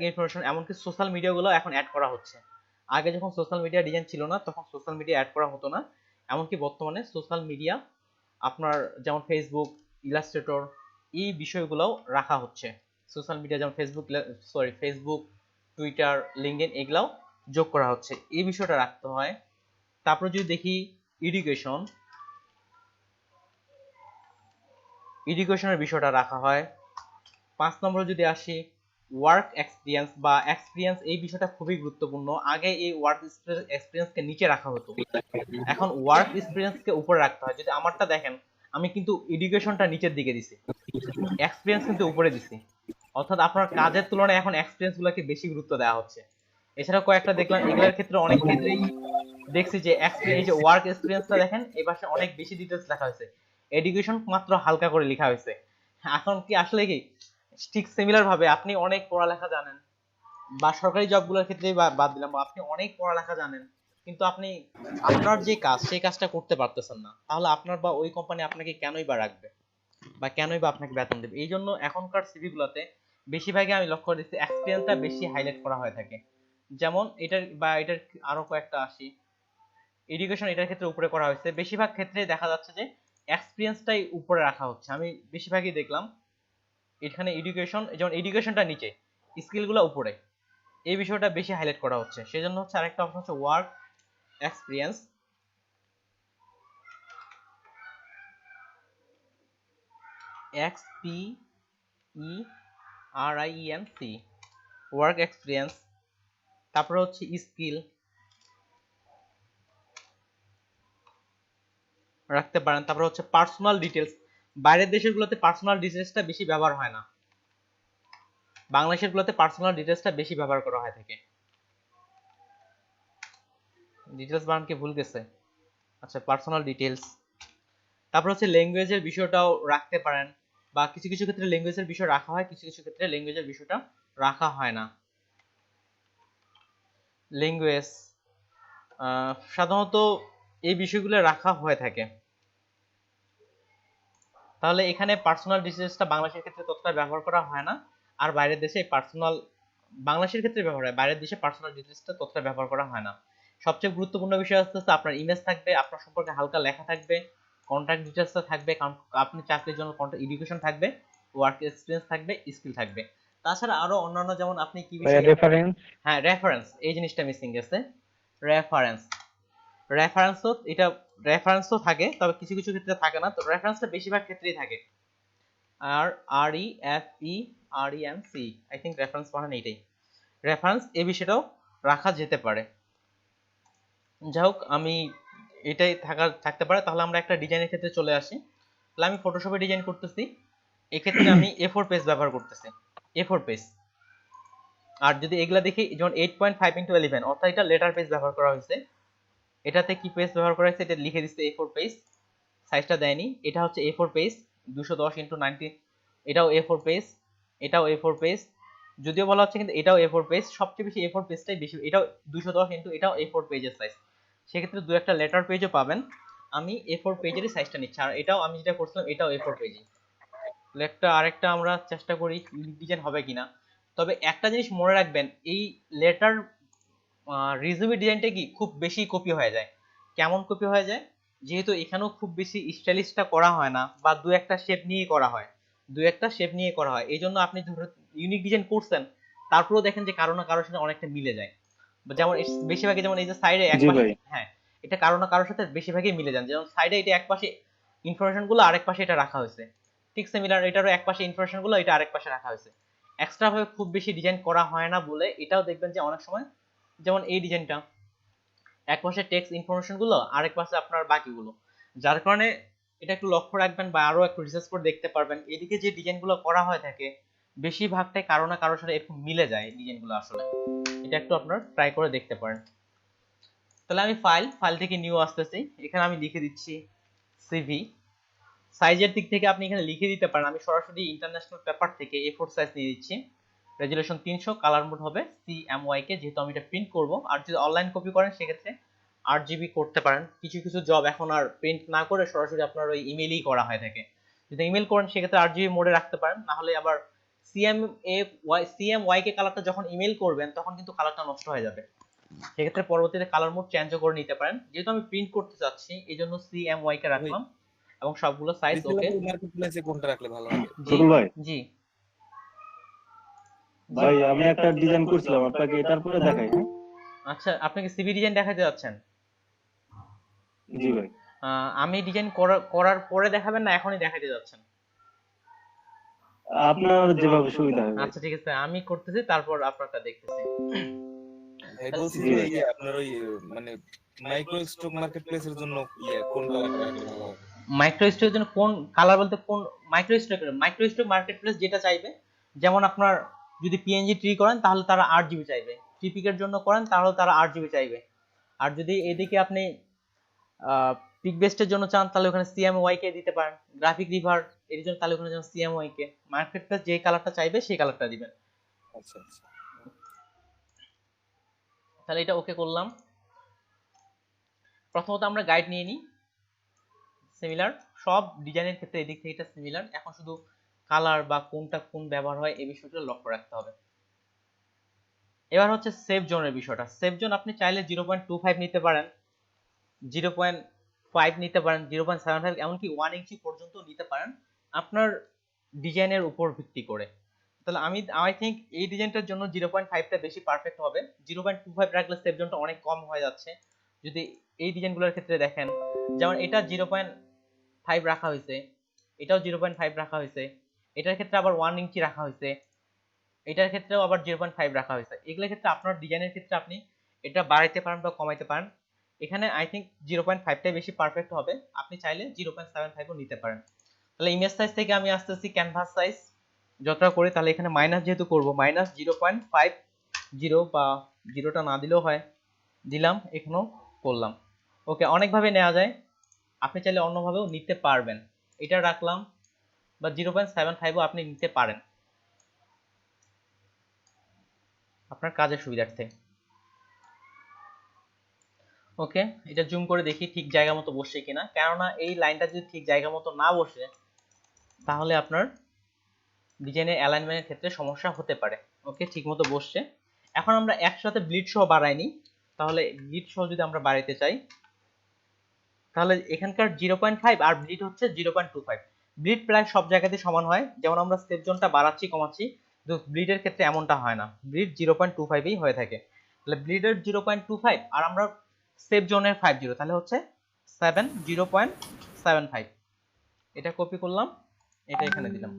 ইনফরমেশন, এমনকি সোশ্যাল মিডিয়া গুলো এখন অ্যাড করা হচ্ছে। আগে যখন সোশ্যাল মিডিয়া ডিজাইন ছিল না তখন সোশ্যাল মিডিয়া অ্যাড করা হতো না, এমনকি বর্তমানে সোশ্যাল মিডিয়া আপনার যেমন ফেসবুক, ইলাস্ট্রেটর এই বিষয়গুলোও রাখা হচ্ছে। সোশ্যাল মিডিয়া যেমন ফেসবুক, টুইটার, লিঙ্কডইন এগুলাও যোগ করা হচ্ছে, এই বিষয়টা রাখতে হয়। তারপর যদি দেখি এডুকেশনের বিষয়টা রাখা হয়। 5 নম্বরে যদি আসি ওয়ার্ক এক্সপিরিয়েন্স বা এক্সপিরিয়েন্স, এই বিষয়টা খুবই গুরুত্বপূর্ণ। আগে এই ওয়ার্ক এক্সপিরিয়েন্সকে নিচে রাখা হতো, এখন ওয়ার্ক এক্সপিরিয়েন্সকে উপরে রাখতে হয়। যদি আমারটা দেখেন আমি কিন্তু এডুকেশনটা নিচের দিকে দিছি, এক্সপিরিয়েন্স কিন্তু উপরে দিছি, অর্থাৎ আপনার কাজের তুলনায় এখন এক্সপিরিয়েন্স গুলোকে বেশি গুরুত্ব দেওয়া হচ্ছে। এছাড়াও কয়েকটা দেখলাম এগুলোর ক্ষেত্রে অনেক ক্ষেত্রেই দেখছি যে এই যে ওয়ার্ক এক্সপিরিয়েন্সটা দেখেন এই পাশে অনেক বেশি ডিটেইলস লেখা হয়েছে, এডুকেশন মাত্র হালকা করে লেখা হয়েছে। এখন কি আসলে কি ঠিক সিমিলার ভাবে আপনি অনেক পড়ালেখা জানেন, বা সরকারি জবগুলোর ক্ষেত্রে বাদ দিলাম, আপনি অনেক পড়ালেখা জানেন কিন্তু আপনি আপনার যে কাজ সেই কাজটা করতে পারতেছেন না, তাহলে আপনার বা ওই কোম্পানি আপনাকে কেনই বা রাখবে বা কেনই বা আপনাকে বেতন দেবে? এই জন্য এখনকার সিভি গুলোতে বেশিরভাগই আমি লক্ষ্য করেছি এক্সপিরিয়েন্সটা বেশি হাইলাইট করা হয়ে থাকে। যেমন এটার আরো কয়েকটা আসি, এডুকেশন এটার ক্ষেত্রে উপরে করা হয়েছে, বেশিরভাগ ক্ষেত্রে দেখা যাচ্ছে যে এক্সপিরিয়েন্সটাই উপরে রাখা হচ্ছে। আমি বেশিরভাগই দেখলাম এখানে এডুকেশন, যেমন এডুকেশনটা নিচে, স্কিলগুলো উপরে, এই বিষয়টা বেশি হাইলাইট করা হচ্ছে। সেজন্য হচ্ছে আরেকটা অপশন হচ্ছে work experience, XPERIENC, work experience. তারপরে হচ্ছে স্কিল রাখতে পারেন। তারপরে হচ্ছে পার্সোনাল ডিটেলস, বাইরের দেশের গুলোতে পার্সোনাল ডিটেলসটা বেশি ব্যবহার হয় না, বাংলাদেশের গুলোতে পার্সোনাল ডিটেলসটা বেশি ব্যবহার করা হয় থাকে। ডিটেলস বানান কি ভুল গেছে? আচ্ছা পার্সোনাল ডিটেলস, তারপর হচ্ছে ল্যাঙ্গুয়েজের বিষয়টাও রাখতে পারেন, বা কিছু কিছু ক্ষেত্রে ল্যাঙ্গুয়েজের বিষয় রাখা হয়, কিছু কিছু ক্ষেত্রে ল্যাঙ্গুয়েজের বিষয়টা রাখা হয় না। ল্যাঙ্গুয়েজ সাধারণত এই বিষয়গুলো রাখা হয়ে থাকে। তাহলে এখানে পার্সোনাল ডিটেইলসটা বাংলাদেশের ক্ষেত্রে ততটা ব্যবহার করা হয় না, আর বাইরের দেশে পার্সোনাল, বাংলাদেশের ক্ষেত্রে ব্যবহার হয়, বাইরের দেশে পার্সোনাল ডিটেইলসটা ততটা ব্যবহার করা হয় না। সবচেয়ে গুরুত্বপূর্ণ বিষয় হচ্ছে আপনার ইমেজ থাকবে, আপনার সম্পর্কে হালকা লেখা থাকবে, কন্ট্যাক্ট ডিটেইলসটা থাকবে, কারণ আপনি চাকরির জন্য কন্ট্যাক্ট এডুকেশন থাকবে, ওয়ার্ক এক্সপেরিয়েন্স থাকবে, স্কিল থাকবে। তাছাড়া আরো অন্যান্য যেমন আপনি কি বিষয়ে, রেফারেন্স। হ্যাঁ রেফারেন্স, এই জিনিসটা মিসিং গেছে। রেফারেন্স, রেফারেন্সও থাকে, তবে কিছু কিছু ক্ষেত্রে থাকে না। তো রেফারেন্সটা বেশিরভাগ ক্ষেত্রেই থাকে। আর R E F E R E N C, I think reference মানে এটাই। রেফারেন্স এই বিষয়টাও রাখা যেতে পারে। যাই হোক, আমি এটাই থাকতে পারে। তাহলে আমরা একটা ডিজাইনের ক্ষেত্রে চলে আসি। তাহলে আমি ফটোশপে ডিজাইন করতেছি, এক্ষেত্রে আমি A4 পেজ ব্যবহার করতেছি, A4 পেজ। আর যদি এগুলা দেখি, যেমন 8.5x11, অর্থাৎ এটা লেটার পেজ ব্যবহার করা হয়েছে। এটাতে কি পেজ ব্যবহার করা হয়েছে, এটা লিখে দিচ্ছে A4 পেজ, সাইজটা দেয়নি। এটা হচ্ছে A4 পেজ 210x90, এটাও A4 পেজ, এটাও A4 পেজ, যদিও বলা হচ্ছে কিন্তু এটাও A4 পেজ। সবচেয়ে বেশি A4 পেজটাই বেশি, এটাও 210 এটাও A4 পেজের সাইজ। সেক্ষেত্রে দু একটা লেটার পেজও পাবেন। আমি A4 পেজেরই সাইজটা নিচ্ছি। আর এটাও আমি যেটা করছিলাম, এটাও A4 পেজই। আরেকটা আমরা চেষ্টা করি ইউনিক ডিজাইন হবে কিনা। তবে একটা জিনিস মনে রাখবেন, এই লেটার রিজুমি ডিজাইনটা কি খুব বেশি কপি হয়ে যায়। কেমন কপি হয়ে যায়, যেহেতু এখানেও খুব বেশি স্টাইলিশটা করা হয় না, বা দু একটা শেপ নিয়ে করা হয়, এই জন্য আপনি ধরুন ইউনিক ডিজাইন করছেন, তারপরেও দেখেন যে কারো না কারোর সাথে অনেকটা মিলে যায়। যেমন বেশিরভাগই, যেমন এই যে সাইডে এক পাশে, হ্যাঁ এটা কারো না কারোর সাথে বেশিরভাগই মিলে যান। যেমন সাইডে এটা এক পাশে ইনফরমেশন গুলো, আরেক পাশে এটা রাখা হয়েছে, ঠিক সিমিলার এটারও এক পাশে ইনফরমেশন গুলো, এটা আরেক পাশে রাখা হয়েছে। এক্সট্রা ভাবে খুব বেশি ডিজাইন করা হয় না বলে এটাও দেখবেন যে অনেক সময়, যেমন এই ডিজাইনটা এক পাশে টেক্সট ইনফরমেশন গুলো, আরেক পাশে আপনার বাকিগুলো, যার কারণে এটা একটু লক্ষ্য রাখবেন, বা আরো একটু রিসার্চ করে দেখতে পারবেন। এদিকে যে ডিজাইনগুলো করা হয়ে থাকে বেশিরভাগটাই কারো না কারোর সাথে এরকম মিলে যায় ডিজাইনগুলো আসলে। এটা একটু আপনারা ট্রাই করে দেখতে পারেন। তাহলে আমি ফাইল থেকে নিউ আসতেছি, এখানে আমি লিখে দিচ্ছি সিভি। সাইজের দিক থেকে আপনি এখানে লিখে দিতে পারেন, আমি সরাসরি ইন্টারন্যাশনাল পেপার থেকে A4 সাইজ নিয়ে দিচ্ছি। রেজুলেশন 300, কালার মোড হবে CMYK, যেহেতু আমি এটা প্রিন্ট করব। আর যদি অনলাইন কপি করেন সেক্ষেত্রে RGB করতে পারেন। কিছু কিছু জব এখন আর প্রিন্ট না করে সরাসরি আপনার ওই ইমেইলেই করা হয় থাকে। যদি ইমেল করেন সেক্ষেত্রে RGB মোডে রাখতে পারেন, না হলে আবার CMYK কালারটা যখন ইমেল করবেন তখন কিন্তু কালারটা নষ্ট হয়ে যাবে। সেক্ষেত্রে পরবর্তীতে কালার মোড চেঞ্জও করে নিতে পারেন। যেহেতু আমি প্রিন্ট করতে চাচ্ছি এই জন্য CMYK রাখলাম, এবং সবগুলো সাইজ ওকে। মার্কেটপ্লেসে কোনটা রাখলে ভালো হবে? ভাই, জি ভাই আমি একটা ডিজাইন করছিলাম, আপনাকে এটার পরে দেখাই। হ্যাঁ আচ্ছা, আপনি কি সিভি ডিজাইন দেখাতে যাচ্ছেন? জি ভাই। আমি ডিজাইন করার পরে দেখাবেন না এখনই দেখাতে যাচ্ছেন? আপনার যেভাবে সুবিধা হয়। আচ্ছা ঠিক আছে, আমি করতেছি, তারপর আপনারটা দেখতেছি। ভাই বলছি যে আপনার ওই মানে মাইক্রো স্টক মার্কেটপ্লেসের জন্য কোনটা রাখলে ভালো হবে? মাইক্রো স্টকের জন্য কোন কালার বলতে কোন মাইক্রো স্টক মার্কেটপ্লেস যেটা চাইবে, যেমন আপনার যদি পিএনজি ট্রি করেন তাহলে তারা 8GB চাইবে, ট্রিপিকের জন্য করেন তাহলে তারা 8GB চাইবে। আর যদি এদিকে আপনি পিক বেস্টের জন্য চান তাহলে ওখানে CMYK দিতে পারেন, গ্রাফিক রিভার এর জন্য তাহলে ওখানে যেমন CMYK। মার্কেটপ্লেস যে কালারটা চাইবে সেই কালারটা দিবেন। আচ্ছা আচ্ছা, তাহলে এটা ওকে করলাম। প্রথমত আমরা গাইড নিয়ে নিই, সিমিলার সব ডিজাইনের ক্ষেত্রে এদিক থেকে এটা সিমিলার। এখন শুধু কালার বা কোনটা কোন ব্যবহার হয় এই বিষয়টা লক্ষ্য রাখতে হবে। এবার হচ্ছে সেভ জোনের বিষয়টা। সেভ জোন আপনি চাইলে 0.25 নিতে পারেন, 0.5 নিতে পারেন, 0.75, এমনকি 1 ইঞ্চি পর্যন্ত নিতে পারেন আপনার ডিজাইনের উপর ভিত্তি করে। তাহলে আই থিঙ্ক এই ডিজাইনটার জন্য 0.5টা বেশি পারফেক্ট হবে। 0.25 রাখলে সেভ জোনটা অনেক কম হয়ে যাচ্ছে। যদি এই ডিজাইনগুলোর ক্ষেত্রে দেখেন, যেমন এটা 0.5 রাখা হয়েছে, এটাও 0.5 রাখা হয়েছে, এটার ক্ষেত্রে আবার 1 ইঞ্চি রাখা হয়েছে, এটার ক্ষেত্রেও আবার 0.5 রাখা হয়েছে। এগুলোর ক্ষেত্রে আপনার ডিজাইনের ক্ষেত্রে আপনি এটা বাড়াইতে পারেন বা কমাইতে পারেন। এখানে আই থিঙ্ক 0.5টাই বেশি পারফেক্ট হবে, আপনি চাইলে 0.75ও নিতে পারেন। তাহলে ইমেজ সাইজ থেকে আমি আসতেছি ক্যানভাস সাইজ যতটা করে, তাহলে এখানে মাইনাস যেহেতু করব, -0.50 বা 0টা না দিলেও হয়, দিলাম, এখানেও করলাম। ওকে, অনেকভাবে নেওয়া যায়। আপনি চাইলে অন্যভাবেও নিতে পারবেন। এটা রাখলাম, বা 0.75ও আপনি নিতে পারেন আপনার কাজের সুবিধার্থে। ওকে, এটা জুম করে দেখি ঠিক জায়গা মতো বসছে কিনা, কেননা এই লাইনটা যদি ঠিক জায়গা মতো না বসে তাহলে আপনার ডিজাইনের অ্যালাইনমেন্টের ক্ষেত্রে সমস্যা হতে পারে। ওকে, ঠিক মতো বসছে। এখন আমরা একসাথে ব্লিড সহ বাড়াইনি, তাহলে ব্লিড সহ যদি আমরা বাড়াইতে চাই তাহলে এখানকার 0.5 আর ব্লিড হচ্ছে 0.25। ব্লিড প্রায় সব জায়গাতে সমান হয়, যেমন আমরা স্টেপ জোনটা বাড়াচ্ছি কমাচ্ছি, কিন্তু ব্লিডের ক্ষেত্রে এমনটা হয় না, ব্লিড 0.25ই হয়ে থাকে। তাহলে ব্লিডের 0.25 আর আমরা স্টেপ জোনের 50, তাহলে হচ্ছে 0.75। এটা কপি করলাম, এটা এখানে দিলাম।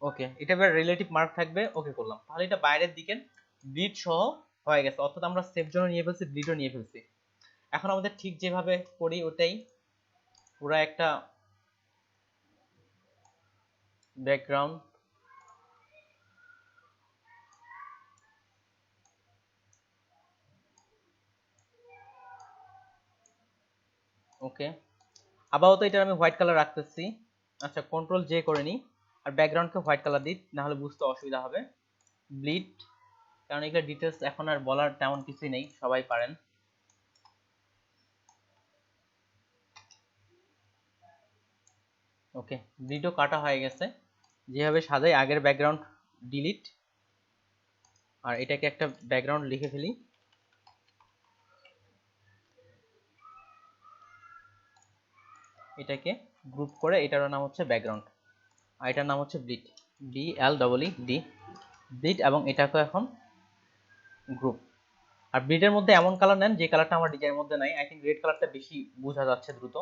ওকে, এটা এবার রিলেটিভ মার্ক থাকবে, ওকে করলাম। তাহলে এটা বাইরের দিকে ব্লিড সহ হয়ে গেছে, অর্থাৎ আমরা স্টেপ জোনও নিয়ে ফেলছি, ব্লিডও নিয়ে ফেলছি। এখন আমাদের ঠিক যেভাবে করি ওটাই, পুরো একটা ব্যাকগ্রাউন্ড ওকে। আপাতত এটা আমি হোয়াইট কালার রাখতেছি। আচ্ছা, কন্ট্রোল জে করে নিই আর ব্যাকগ্রাউন্ডকে হোয়াইট কালার দিই, না হলে বুঝতে অসুবিধা হবে। ব্লিড, কারণ এগুলো ডিটেলস এখন আর বলার তেমন কিছুই নেই, সবাই পারেন। ওকে, ব্লিডও কাটা হয়ে গেছে। যেভাবে সাজাই, আগের ব্যাকগ্রাউন্ড ডিলিট, আর এটাকে একটা ব্যাকগ্রাউন্ড লিখে ফেলি। এটাকে গ্রুপ করে, এটার নাম হচ্ছে ব্যাকগ্রাউন্ড আর এটার নাম হচ্ছে ব্লিড, BLEED ব্লিড, এবং এটাকে এখন গ্রুপ। আর ব্লিডের মধ্যে এমন কালার নেন যে কালারটা আমার ডিজাইনের মধ্যে নাই। আই থিঙ্ক রেড কালারটা বেশি বোঝা যাচ্ছে দ্রুত।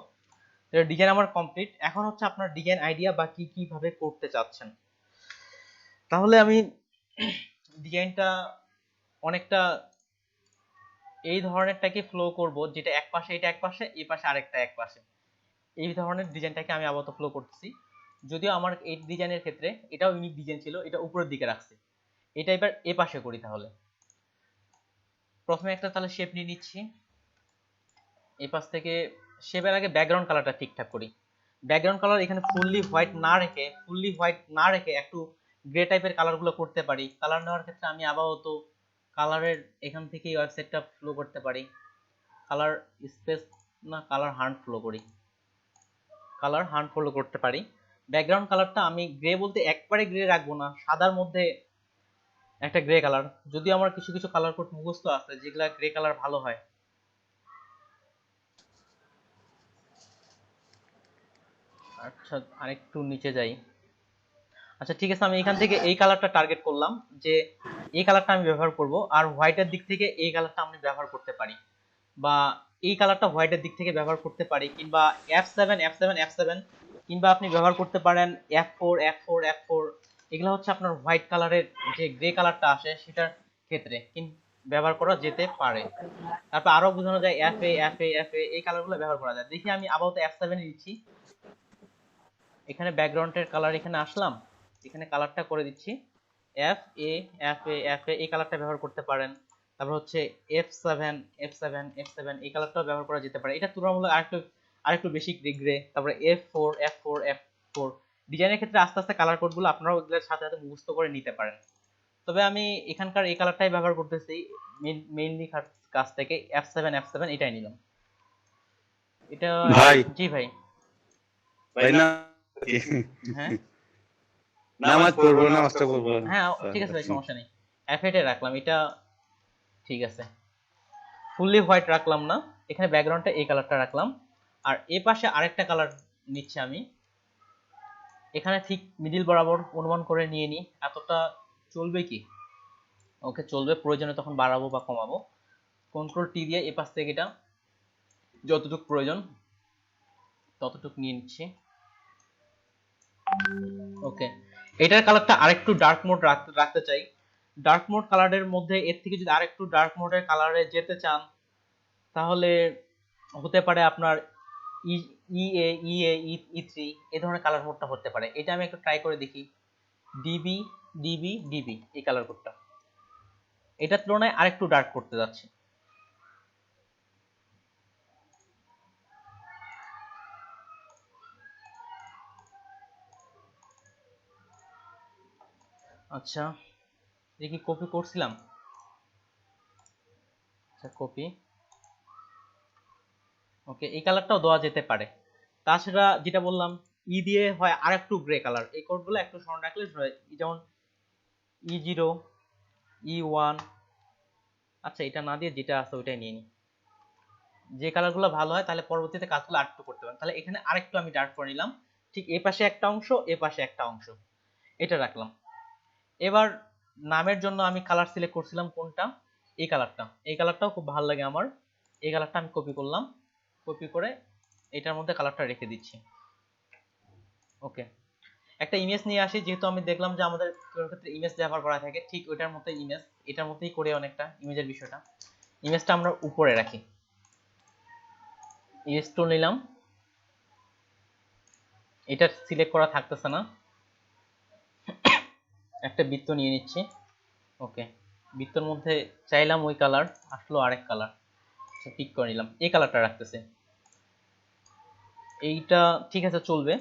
তো ডিজাইন আমার কমপ্লিট। এখন হচ্ছে আপনার ডিজাইন আইডিয়া বা কি কিভাবে করতে চাচ্ছেন। তাহলে আমি ডিজাইনটা অনেকটা এই ধরনেরটাকে ফ্লো করব, যেটা এক পাশে এটা এক পাশে, এই পাশে আরেকটা এক পাশে, এই ধরনের ডিজাইনটাকে আমি আপাতত ফ্লো করতেছি। যদিও আমার এই ডিজাইনের ক্ষেত্রে এটাও ইউনিক ডিজাইন ছিল, এটা উপরের দিকে রাখছি, এটা এবার এ পাশে করি। তাহলে প্রথমে একটা তাহলে শেপ নিয়ে নিচ্ছি এই পাশ থেকে। শেপের আগে ব্যাকগ্রাউন্ড কালারটা ঠিকঠাক করি। ব্যাকগ্রাউন্ড কালার এখানে ফুললি হোয়াইট না রেখে একটু গ্রে টাইপের কালারগুলো করতে পারি। কালার নেওয়ার ক্ষেত্রে আমি আপাতত কালারের এখান থেকে ওয়েবসাইটটা ফ্লো করতে পারি। কালার স্পেস না, কালার হান্ট ফ্লো করি, কালার হান্ট ফলো করতে পারি। ব্যাকগ্রাউন্ড কালারটা আমি গ্রে বলতে একবারে গ্রে রাখবো না, সাদার মধ্যে একটা গ্রে কালার। যদিও আমার কিছু কিছু কালার কোড মুখস্থ আছে যেগুলা গ্রে কালার ভালো হয়। আচ্ছা, আরেকটু নিচে যাই। আচ্ছা ঠিক আছে, আমি এখান থেকে এই কালারটা টার্গেট করলাম যে এই কালারটা আমি ব্যবহার করব, আর হোয়াইটের দিক থেকে এই কালারটা আমি ব্যবহার করতে পারি, বা এই কালারটা হোয়াইটের দিক থেকে ব্যবহার করতে পারি, কিংবা F7 কিংবা আপনি ব্যবহার করতে পারেন F4 এগুলো হচ্ছে আপনার হোয়াইট কালারের যে গ্রে কালারটা আসে সেটার ক্ষেত্রে ব্যবহার করা যেতে পারে। তারপর আরো বোঝানো যায় FA এই কালারগুলো ব্যবহার করা যায়। দেখি আমি আপাতত F7 দিচ্ছি। এখানে ব্যাকগ্রাউন্ডের কালার এখানে আসলাম, এখানে কালারটা করে দিচ্ছি FA এই কালারটা ব্যবহার করতে পারেন। তারপর হচ্ছে F7 এই কালারটাও ব্যবহার করা যেতে পারে, এটা তুলনামূলক আরেকটু বেশি গ্রে। তারপরে F4 ডিজাইনের ক্ষেত্রে আস্তে আস্তে কালার কোডগুলো আপনারাও এগুলোর সাথে সাথে মুখস্থ করে নিতে পারেন। তবে আমি এখানকার এই কালারটাই ব্যবহার করতেছি মেইনলি কাজ থেকে F7 এটাই নিলাম। এটা ভাই, জি ভাই। ভাই না, হ্যাঁ নামাজটা পড়বো। হ্যাঁ ঠিক আছে ভাই, সমস্যা নেই। F8 রাখলাম, এটা ঠিক আছে। ফুললি হোয়াইট রাখলাম না, এখানে ব্যাকগ্রাউন্ডটা এই কালারটা রাখলাম। আর এই পাশে আরেকটা কালার নিচ্ছি আমি, এখানে ঠিক মিডিল বরাবর অনুমান করে নিয়ে নিই। এতটা চলবে কি? ওকে চলবে, প্রয়োজনে তখন বাড়াবো বা কমাবো। কন্ট্রোল টি দিয়ে এই পাশ থেকে এটা যতটুকু প্রয়োজন ততটুকু নিয়ে নিচ্ছি। ওকে, এটার কালারটা আরেকটু ডার্ক মোড রাখতে চাই। ডার্ক মোড কালারের মধ্যে এর থেকে যদি আরেকটু ডার্ক মোডের কালারে যেতে চান তাহলে হতে পারে আপনার E3 এই ধরনের কালার মোডটা হতে পারে। এটা আমি একটু ট্রাই করে দেখি। DB এই কালার কোডটা এটার তুলনায় আরেকটু ডার্ক করতে যাচ্ছি। আচ্ছা, এটা কি কপি করছিলাম? আচ্ছা কপি, ওকে, এই কালারটাও দেওয়া যেতে পারে। তাছাড়া যেটা বললাম ই দিয়ে হয় আর একটু গ্রে কালার, এই কোডগুলো একটু স্মরণ রাখলে হয়, যেমন E0, E1। আচ্ছা এটা না দিয়ে যেটা আছে ওইটাই নিয়ে নিই, যে কালারগুলো ভালো হয় তাহলে পরবর্তীতে কাজগুলো আরেকটু করতে পারেন। তাহলে এখানে আরেকটু আমি ডার্ক করে নিলাম, ঠিক এই পাশে একটা অংশ, এ পাশে একটা অংশ, এটা রাখলাম। এবার নামের জন্য আমি কালার সিলেক্ট করছিলাম কোনটা, এই কালারটা, এই কালারটাও খুব ভালো লাগে আমার। এই কালারটা আমি কপি করলাম, কপি করে এটার মধ্যে কালারটা রেখে দিচ্ছি। ওকে, একটা ইমেজ নিয়ে আসি, যেহেতু আমি দেখলাম যে আমাদের ক্ষেত্রে ইমেজ ব্যবহার করা থাকে, ঠিক ওইটার মতো ইমেজ, এটার মতোই করে অনেকটা ইমেজের বিষয়টা। ইমেজটা আমরা উপরে রাখি, ইমেজ টুল নিলাম, এটা সিলেক্ট করা থাকতেছে না, একটা বৃত্ত নিয়ে নিচ্ছি। ওকে, বৃত্তর মধ্যে চাইলাম ওই কালার, আসলো আরেক কালার, টিক করে নিলাম, এই কালারটা রাখতেছে, এইটা ঠিক আছে চলবে।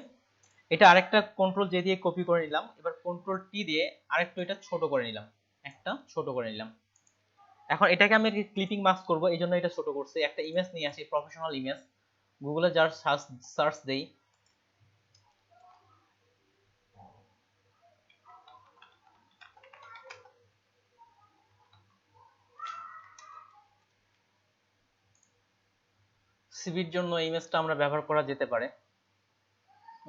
এটা আরেকটা কন্ট্রোল জে দিয়ে কপি করে নিলাম, এবার কন্ট্রোল টি দিয়ে আরেকটু এটা ছোট করে নিলাম, একটা ছোট করে নিলাম। এখন এটাকে আমি ক্লিপিং মাস্ক করব, এই জন্য এটা ছোট করছি। একটা ইমেজ নিয়ে আসি, প্রফেশনাল ইমেজ, গুগলে যার সার্চ দেই, সিভির জন্য ইমেজটা আমরা ব্যবহার করা যেতে পারে।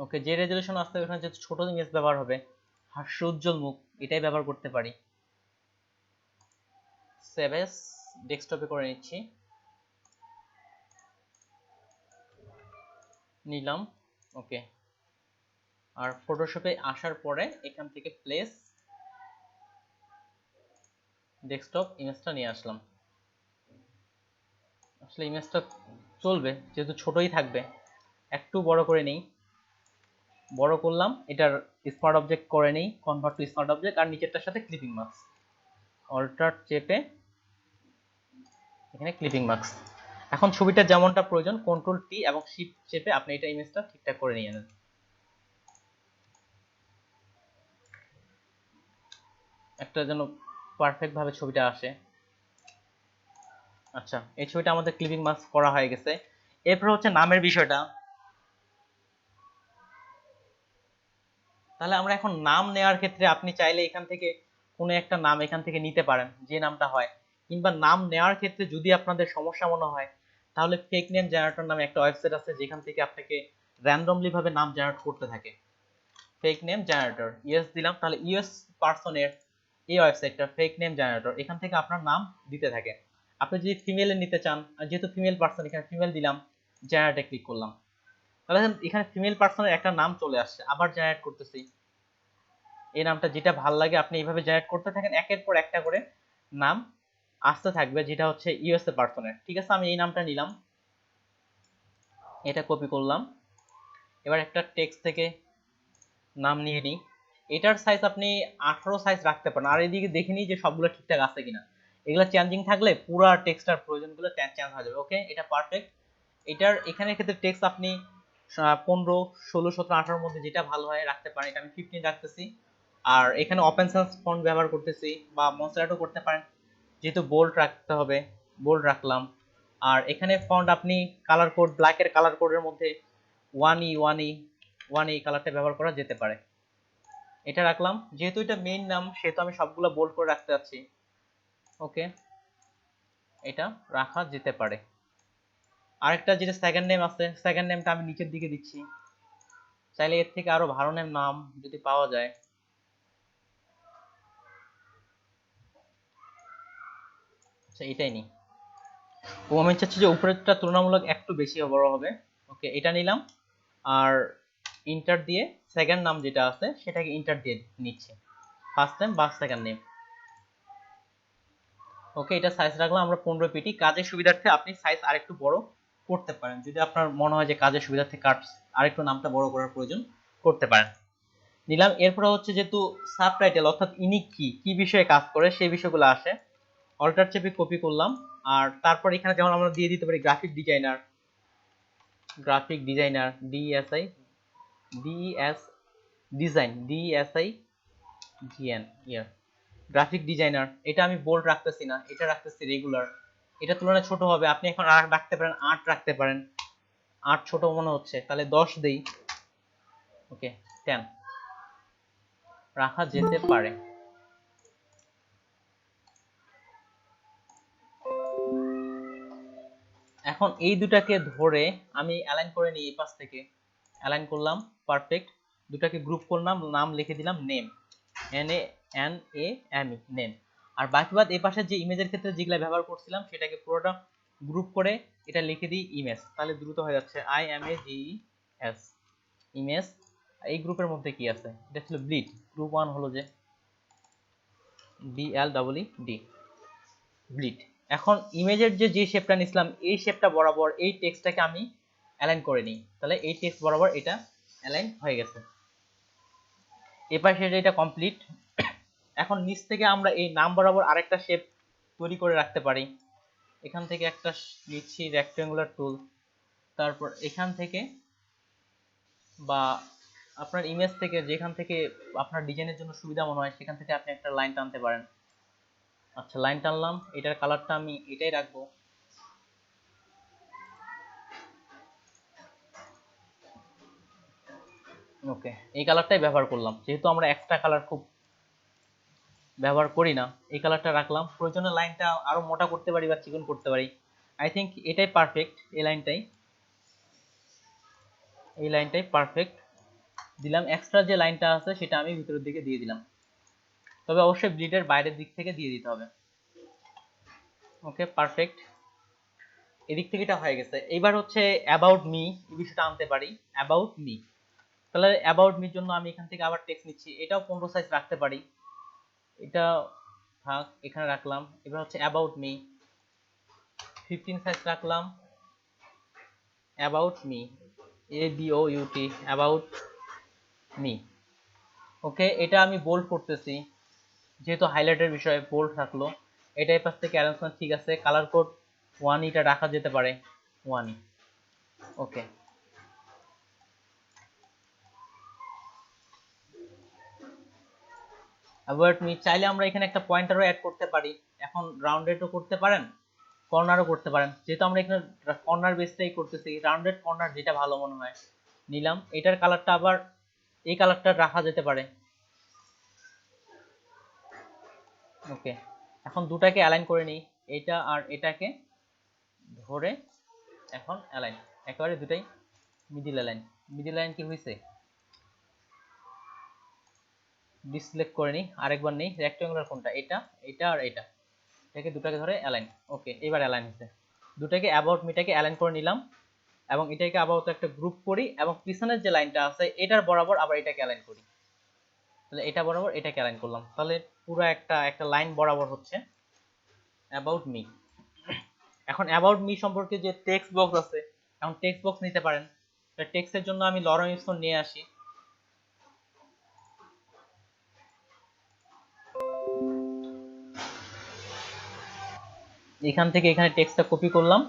ওকে, যে রেজলিউশন আসতে ওখানে যে ছোট ইমেজ ব্যবহার হবে, হাস্য উজ্জ্বল মুখ, এটাই ব্যবহার করতে পারি। সেভ এস ডেস্কটপে করে নিচ্ছি, নিলাম। ওকে, আর ফটোশপে আসার পরে এখান থেকে প্লেস ডেস্কটপ ইমেজটা নিয়ে আসলাম। আসলে ইমেজটা চলবে যেহেতু ছোটই থাকবে, একটু বড় করে নেই, বড় করলাম, এটার স্মার্ট অবজেক্ট করে নেই, কনভার্ট টু স্মার্ট অবজেক্ট, আর নিচেরটার সাথে ক্লিপিং মার্কস, অল্টার চেপে এখানে ক্লিপিং মার্কস। এখন ছবিটা যেমনটা প্রয়োজন কন্ট্রোল টি এবং শিফট চেপে আপনি এটা ইমেজটা ঠিকঠাক করে নিয়ে নেন, একটা যেন পারফেক্ট ভাবে ছবিটা আসে। আচ্ছা, এই ছবিটা আমাদের ক্লিপিং মার্কস করা হয়ে গেছে। এরপর হচ্ছে নামের বিষয়টা। তাহলে আমরা এখন নাম নেওয়ার ক্ষেত্রে আপনি চাইলে এখান থেকে কোনো একটা নাম এখান থেকে নিতে পারেন, যে নামটা হয়। কিংবা নাম নেওয়ার ক্ষেত্রে যদি আপনাদের সমস্যা মনে হয়, তাহলে ফেক নেম জেনারেটর নামে একটা ওয়েবসাইট আছে, যেখান থেকে আপনাকে র্যান্ডমলি ভাবে নাম জেনারেট করতে থাকে। ফেক নেম জেনারেটর, ইয়েস দিলাম, তাহলে ইউএস পারসনের এই ওয়েবসাইটটা ফেক নেম জেনারেটর, এখান থেকে আপনার নাম দিতে থাকে। আপনি যদি ফিমেলে নিতে চান, যেহেতু ফিমেল পারসন, এখানে ফিমেল দিলাম, জেনারেটে ক্লিক করলাম, তাহলে এখানে ফিমেল পারসনের একটা নাম চলে আসছে। আবার জেনারেট করতেছি, এই নামটা যেটা ভাল লাগে আপনি এইভাবে জেনারেট করতে থাকেন, একের পর একটা করে নাম আসতে থাকবে, যেটা হচ্ছে ইউএসএ পারসনের। ঠিক আছে, আমি এই নামটা নিলাম, এটা কপি করলাম। এবার একটা টেক্সট থেকে নাম নিয়ে নিই, এটার সাইজ আপনি 18 সাইজ রাখতে পারেন। আর এদিকে দেখে নিই যে সবগুলো ঠিকঠাক আছে কিনা, এগুলো চেঞ্জিং থাকলে পুরো টেক্সটার প্রয়োজনগুলো চেঞ্জ হয়ে যাবে। ওকে, এটা পারফেক্ট। এটার এখানে ক্ষেত্রে টেক্সট আপনি 15, 16, 17, 18 মধ্যে যেটা ভালো হয় রাখতে পারেন। এটা আমি 15 রাখতেছি। আর এখানে ওপেন সেন্স ফন্ট ব্যবহার করতেছি, বা মনস্টারও করতে পারেন, যেহেতু বোল্ড রাখতে হবে বোল্ড রাখলাম। আর এখানে ফন্ট আপনি কালার কোড, ব্ল্যাকের কালার কোডের মধ্যে 1E কালারটা ব্যবহার করা যেতে পারে, এটা রাখলাম। যেহেতু এটা মেইন নাম সেহেতু আমি সবগুলো বোল্ড করে রাখতে যাচ্ছি। ওকে, এটা রাখা যেতে পারে। আরেকটা যেটা সেকেন্ড নেম আছে, সেকেন্ড নেমটা আমি নিচের দিকে দিচ্ছি, চাইলে এর থেকে আরো ভালো নাম যদি পাওয়া যায়। আচ্ছা, এটাই নি, ও আমি চাচ্ছি যে উপরেরটা তুলনামূলক একটু বেশি বড় হবে। ওকে, এটা নিলাম, আর ইন্টার দিয়ে সেকেন্ড নাম যেটা আছে সেটাকে ইন্টার দিয়ে নিচ্ছে, ফার্স্ট নেম বা সেকেন্ড নেম। ওকে, এটা সাইজ রাখলাম আমরা 15 পিটি। কাজের সুবিধার্থে আপনি সাইজ আরেকটু বড় করতে পারেন, যদি আপনার মনে হয় যে কাজের সুবিধার্থে আরেকটু নামটা বড় করার প্রয়োজন, করতে পারেন। নিলাম। এরপরে হচ্ছে যেহেতু সাবটাইটেল অর্থাৎ ইনি কি বিষয়ে কাজ করে সেই বিষয়গুলো আসে, অল্টার চেপে কপি করলাম। আর তারপর এখানে যেমন আমরা দিয়ে দিতে পারি graphic designer, D S I, D S I G N E R. Graphic designer, এটা আমি বোল্ড রাখতেছি না, এটা রাখতেছি রেগুলার। এটা তুলনায় ছোট হবে, আপনি এখন আর রাখতে পারেন 8 রাখতে পারেন, 8 ছোট মনে হচ্ছে, তাহলে 10 দেই। ওকে 10 রাখা যেতে পারে। এখন এই দুটাকে ধরে আমি অ্যালাইন করে নিই, এই পাশ থেকে অ্যালাইন করলাম, পারফেক্ট। দুটাকে গ্রুপ করলাম, নাম লিখে দিলাম নেম, NAME নেম। আর বাকি বাদ এই পাশে যে ইমেজের ক্ষেত্রে যেগুলা ব্যবহার করছিলাম সেটাকে পুরোটা গ্রুপ করে এটা লিখে দিই ইমেজ, তাহলে দ্রুত হয়ে যাচ্ছে। IMAGES image. এই গ্রুপের মধ্যে কি আছে, এটা ছিল ব্লিড, গ্রুপ 1 হলো যে BLEED ব্লিড। এখন ইমেজের যে শেপটা নিছিলাম এই শেপটা বরাবর এই টেক্সটটাকে আমি অ্যালাইন করে নিই, তাহলে এই টেক্সট বরাবর এটা অ্যালাইন হয়ে গেছে। এবার সেটা এটা কমপ্লিট। এখন নিচ থেকে আমরা এই নাম বরাবর আরেকটা শেপ তৈরি করে রাখতে পারি। এখান থেকে একটা নিচ্ছি রেক্ট্যাঙ্গুলার টুল, তারপর এখান থেকে বা আপনার ইমেজ থেকে যেখান থেকে আপনার ডিজাইনের জন্য সুবিধা মনে হয় সেখান থেকে আপনি একটা লাইন টানতে পারেন। আচ্ছা লাইন টানলাম, এটার কালারটা আমি এটাই রাখবো। ওকে এই কালারটাই ব্যবহার করলাম, যেহেতু আমরা এক্সট্রা কালার খুব ব্যবহার করি না, এই কালারটা রাখলাম। প্রয়োজনে লাইনটা আরো মোটা করতে পারি বা চিকন করতে পারি। আই থিঙ্ক এটাই পারফেক্ট, এই লাইনটাই পারফেক্ট দিলাম। এক্সট্রা যে লাইনটা আছে সেটা আমি ভিতরের দিকে দিয়ে দিলাম, তবে অবশ্যই ব্লিডের বাইরের দিক থেকে দিয়ে দিতে হবে। ওকে পারফেক্ট, এদিক থেকে এটা হয়ে গেছে। এইবার হচ্ছে অ্যাবাউট মি এই বিষয়টা আনতে পারি। অ্যাবাউট মি, তাহলে অ্যাবাউট মির জন্য আমি এখান থেকে আবার টেক্সট নিচ্ছি, এটাও 15 সাইজ রাখতে পারি, এটা থাক এখানে রাখলাম। এবার হচ্ছে অ্যাবাউট মি 15 সাইজ রাখলাম। About me ABOUT about me. Okay এটা আমি বোল্ড করতেছি, যেহেতু হাইলাইটের বিষয়ে বোল্ড থাকলো। এটাই পাশ থেকে অ্যারেঞ্জমেন্ট ঠিক আছে। কালার কোড 1 এটা রাখা যেতে পারে 1। ওকে অ্যাবাউট মি চাইলে আমরা এখানে একটা পয়েন্টারও অ্যাড করতে পারি। এখন রাউন্ডেডও করতে পারেন, কর্নারও করতে পারেন। যেহেতু আমরা এখানে কর্নার বেসটাই করতেছি, রাউন্ডেড কর্নার যেটা ভালো মনে হয় নিলাম। এটার কালারটা আবার এই কালারটা রাখা যেতে পারে। ওকে এখন দুটাকে অ্যালাইন করে নিই, এটা আর এটাকে ধরে এখন অ্যালাইন, একেবারে দুটাই মিডিল অ্যালাইন। মিডিল অ্যালাইন কি হয়েছে ডিসলেক্ট করে নিই, আরেকবার নেই। রেক্ট্যাঙ্গুলার কোনটা, এটা আর এটা, এটাকে দুটাকে ধরে অ্যালাইন। ওকে এবার অ্যালাইন হয়েছে। দুটাকে অ্যাবাউট মিটাকে অ্যালাইন করে নিলাম এবং এটাকে আপাতত একটা গ্রুপ করি এবং পিছনের যে লাইনটা আছে এটার বরাবর আবার এটাকে অ্যালাইন করি। তাহলে এটা বরাবর এটাকে অ্যালাইন করলাম, তাহলে পুরো একটা লাইন বরাবর হচ্ছে অ্যাবাউট মি। এখন অ্যাবাউট মি সম্পর্কে যে টেক্সট বক্স আছে, এখন টেক্সট বক্স নিতে পারেন। টেক্সটের জন্য আমি লরেন উইলসন নিয়ে আসি। এখান থেকে এখানে টেক্সটটা কপি করলাম।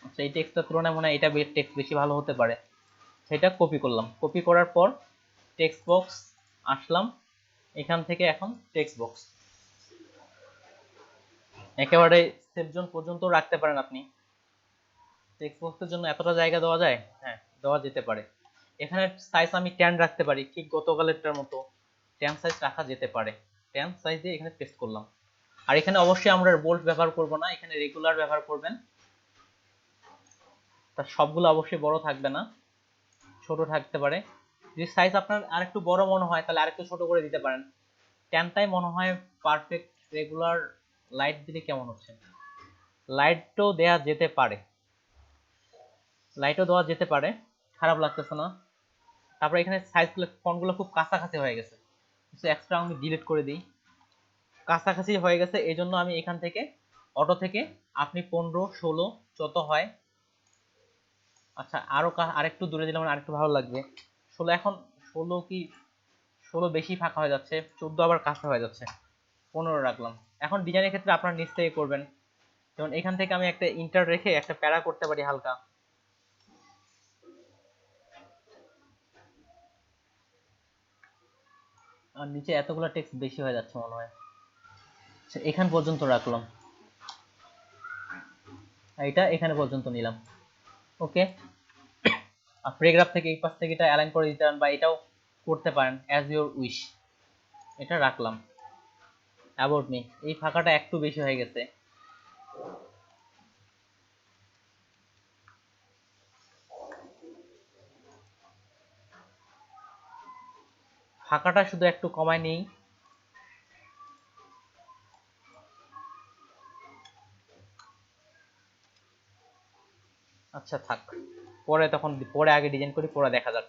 আচ্ছা এই টেক্সটটার তুলনায় মনে হয় এটা টেক্সট বেশি ভালো হতে পারে, সেটা কপি করলাম। কপি করার পর টেক্সট বক্স আসলাম, এখান থেকে এখন টেক্সট বক্স একেবারে সেভ জোন পর্যন্ত রাখতে পারেন আপনি। টেক্সট বক্সের জন্য এতটা জায়গা দেওয়া যায়, হ্যাঁ দেওয়া যেতে পারে। এখানে সাইজ আমি 10 রাখতে পারি, ঠিক গতকালেরটার মতো 10 সাইজ রাখা যেতে পারে। 10 সাইজ দিয়ে এখানে পেস্ট করলাম। আর এখানে অবশ্যই আমরা বোল্ড ব্যবহার করব না, এখানে রেগুলার ব্যবহার করবেন। তার সবগুলো অবশ্যই বড় থাকবে না, ছোট থাকতে পারে। যদি সাইজ আপনার আরেকটু বড় মনে হয় তাহলে আরেকটু ছোট করে দিতে পারেন। 10টাই মনে হয় পারফেক্ট। রেগুলার লাইট দিলে কেমন হচ্ছে, লাইটও দেওয়া যেতে পারে, খারাপ লাগতেছে না। তারপর এখানে সাইজগুলো ফন্টগুলো খুব কাছাকাছি হয়ে গেছে, কিছু এক্সট্রা আমি ডিলিট করে দিই। কাছাকাছি হয়ে গেছে এই জন্য আমি এখান থেকে অটো থেকে আপনি 15 16 যত হয়, আচ্ছা আরেকটু দূরে দিলে আমার আরেকটু ভালো লাগবে। 16 এখন 16 কি 16 বেশি ফাঁকা হয়ে যাচ্ছে, 14 আবার কাছে হয়ে যাচ্ছে, 15 রাখলাম। এখন ডিজাইনের ক্ষেত্রে আপনার নিচ থেকে করবেন, যেমন এখান থেকে আমি একটা ইন্টার রেখে একটা প্যারা করতে পারি হালকা। আর নিচে এতগুলো টেক্সট বেশি হয়ে যাচ্ছে মনে হয়। আচ্ছা, এখান পর্যন্ত রাখলাম, এটা এখানে পর্যন্ত নিলাম। ওকে, আর প্যারাগ্রাফ থেকে এই পাশ থেকে এটা অ্যালাইন করে দিতে পারেন বা এটাও করতে পারেন অ্যাজ ইউর উইশ। এটা রাখলাম। অ্যাবাউট মি, এই ফাঁকাটা একটু বেশি হয়ে গেছে। ফাঁকাটা শুধু একটু কমায় নেই। আচ্ছা থাক, পরে তখন পরে আগে ডিজাইন করি, পরে দেখা যাক,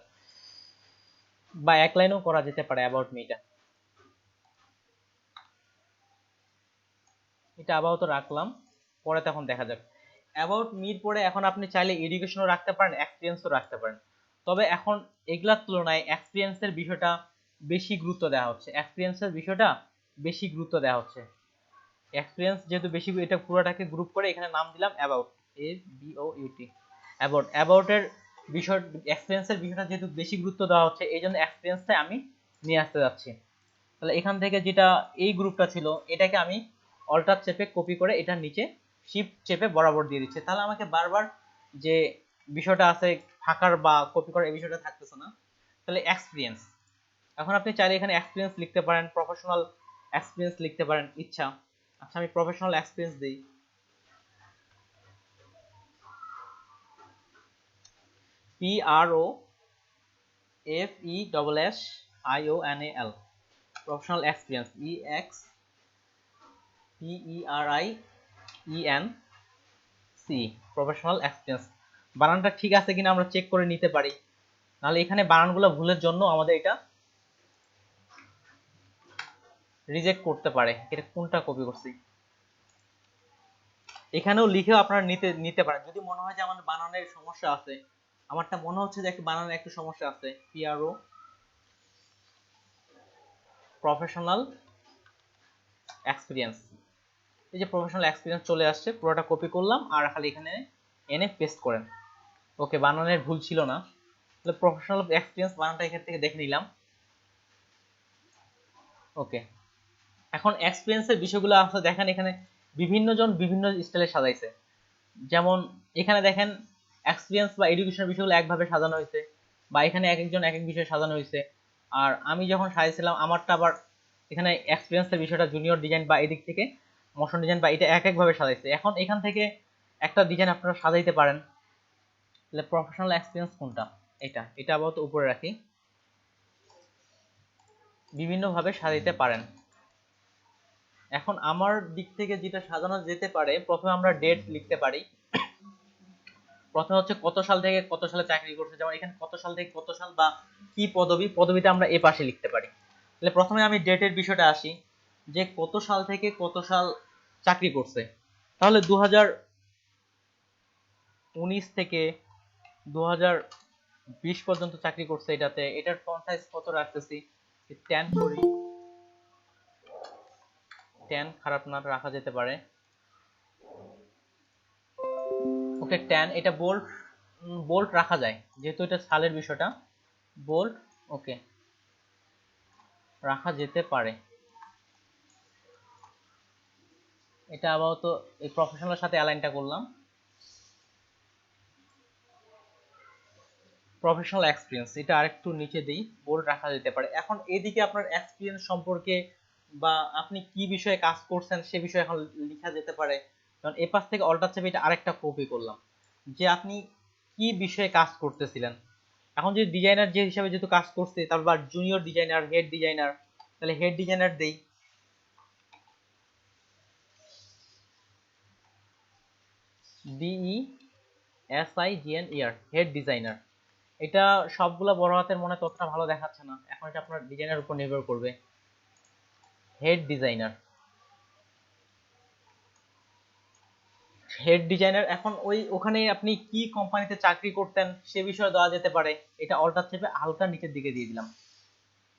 বা এক লাইনও করা যেতে পারে অ্যাবাউট মিটা। এটা আপাতত রাখলাম, পরে তখন দেখা যাক। অ্যাবাউট মির পরে এখন আপনি চাইলে এডুকেশনও রাখতে পারেন, এক্সপিরিয়েন্সও রাখতে পারেন। তবে এখন এগুলার তুলনায় এক্সপিরিয়েন্সের বিষয়টা বেশি গুরুত্ব দেওয়া হচ্ছে, এক্সপিরিয়েন্সের বিষয়টা বেশি গুরুত্ব দেওয়া হচ্ছে। এক্সপিরিয়েন্স যেহেতু বেশি, এটা পুরোটাকে গ্রুপ করে এখানে নাম দিলাম অ্যাবাউট, ABOUT, অ্যাবাউট। অ্যাবাউটের বিষয়, এক্সপিরিয়েন্সের বিষয়টা যেহেতু বেশি গুরুত্ব দেওয়া হচ্ছে, এই জন্য এক্সপিরিয়েন্সটা আমি নিয়ে আসতে যাচ্ছি। তাহলে এখান থেকে যেটা এই গ্রুপটা ছিল, এটাকে আমি অল্টার চেপে কপি করে এটার নিচে শিফট চেপে বরাবর দিয়ে দিচ্ছি। তাহলে আমাকে বারবার যে বিষয়টা আছে ফাঁকার বা কপি করার, এই বিষয়টা থাকতেছে না। তাহলে এক্সপিরিয়েন্স, এখন আপনি চাইলে এখানে এক্সপিরিয়েন্স লিখতে পারেন, প্রফেশনাল এক্সপিরিয়েন্স লিখতে পারেন ইচ্ছা। আচ্ছা, আমি প্রফেশনাল এক্সপিরিয়েন্স দিই। PROFESSIONAL, professional experience, EXPERIENC, professional experience. বানানটা ঠিক আছে কিনা আমরা চেক করে নিতে পারি, নাহলে এখানে বানানগুলো ভুলের জন্য আমাদের এটা রিজেক্ট করতে পারে। এটা কোনটা কপি করছি, এখানেও লিখেও আপনারা নিতে পারেন যদি মনে হয় যে আমার বানানের সমস্যা আছে। আমারটা মনে হচ্ছে যে একটু বানানের একটু সমস্যা আছে। PRO প্রফেশনাল এক্সপিরিয়েন্স, এই যে প্রফেশনাল এক্সপিরিয়েন্স চলে আসছে, পুরোটা কপি করলাম আর খালি এখানে এনে পেস্ট করেন। ওকে, বানানের ভুল ছিল না। তাহলে প্রফেশনাল এক্সপিরিয়েন্স বানানটা এখান থেকে দেখে নিলাম। ওকে, এখন এক্সপিরিয়েন্সের বিষয়গুলো আছে দেখেন, এখানে বিভিন্ন জন বিভিন্ন স্টাইলে সাজাইছে। যেমন এখানে দেখেন এক্সপিরিয়েন্স বা এডুকেশনের বিষয়গুলো একভাবে সাজানো হয়েছে, বা এখানে এক একজন এক এক বিষয়ে সাজানো হয়েছে। আর আমি যখন সাজাইছিলাম আমারটা আবার এখানে এক্সপিরিয়েন্সের বিষয়টা জুনিয়র ডিজাইন বা এদিক থেকে মোশন ডিজাইন বা এটা এক একভাবে সাজাইছে। এখন এখান থেকে একটা ডিজাইন আপনারা সাজাইতে পারেন। তাহলে প্রফেশনাল এক্সপিরিয়েন্স কোনটা, এটা আপাতত উপরে রাখি। বিভিন্নভাবে সাজাইতে পারেন। এখন আমার দিক থেকে যেটা সাজানো যেতে পারে, প্রথমে আমরা ডেট লিখতে পারি। প্রথমে হচ্ছে কত সাল থেকে কত সালে চাকরি করছে, যেমন এখানে কত সাল থেকে কত সাল বা কি পদবি, পদবিটা আমরা এ পাশে লিখতে পারি। তাহলে প্রথমে আমি ডেটের বিষয়টা আসি, যে কত সাল থেকে কত সাল চাকরি করছে। তাহলে 2019 থেকে 2020 পর্যন্ত চাকরি করছে এটাতে। এটার ফন্ট সাইজ কত রাখতেছি, 10 করি। 10 খারাপ না, রাখা যেতে পারে। ওকে 10, এটা বোল্ড রাখা যায় যেহেতু এটা সালের বিষয়টা, বোল্ড ওকে রাখা যেতে পারে। এটা আপাতত এই প্রফেশনালের সাথে অ্যালাইনটা করলাম। প্রফেশনাল এক্সপিরিয়েন্স এটা আরেকটু নিচে দেই, বোল্ড রাখা যেতে পারে। এখন এদিকে আপনার এক্সপিরিয়েন্স সম্পর্কে বা আপনি কি বিষয়ে কাজ করছেন সে বিষয়ে এখন লেখা যেতে পারে। কারণ এই পাশ থেকে অল্টার চেপে এটা আরেকটা কপি করলাম, যে আপনি কি বিষয়ে কাজ করতেছিলেন। এখন যদি ডিজাইনার যে হিসাবে যেহেতু কাজ করছে, তারপর জুনিয়র ডিজাইনার, হেড ডিজাইনার, তাহলে হেড ডিজাইনার দেই। DESIGNER, head designer. এটা সবগুলা বড় হাতের মনে ততটা ভালো দেখাচ্ছে না, এখন এটা আপনার ডিজাইনের উপর নির্ভর করবে। Head designer, head designer. এখন ওখানে আপনি কি কোম্পানিতে চাকরি করতেন সে বিষয়ে দেওয়া যেতে পারে। এটা অল্টার চেপে হালকা নিচের দিকে দিয়ে দিলাম,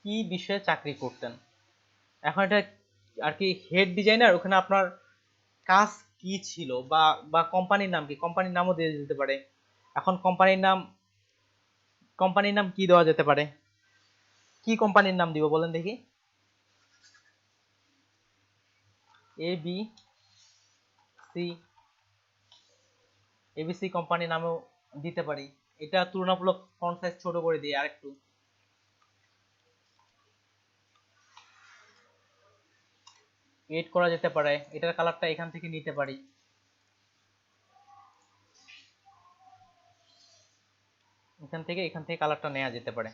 কি বিষয়ে চাকরি করতেন। এখন এটা আর কি হেড ডিজাইনার, ওখানে আপনার কাজ কি ছিল বা বা কোম্পানির নাম কি, কোম্পানির নামও দিয়ে দিতে পারে। এখন কোম্পানির নাম কি দেওয়া যেতে পারে, কি কোম্পানির নাম দিব বলেন দেখি। ABC ABC কোম্পানি নামেও দিতে পারি। এটা তুলনামূলক ফন্ট সাইজ ছোট করে দিই আরেকটু। এড করা যেতে পারে, এটার কালারটা এখান থেকে নিতে পারি। এখান থেকে কালারটা নেওয়া যেতে পারে।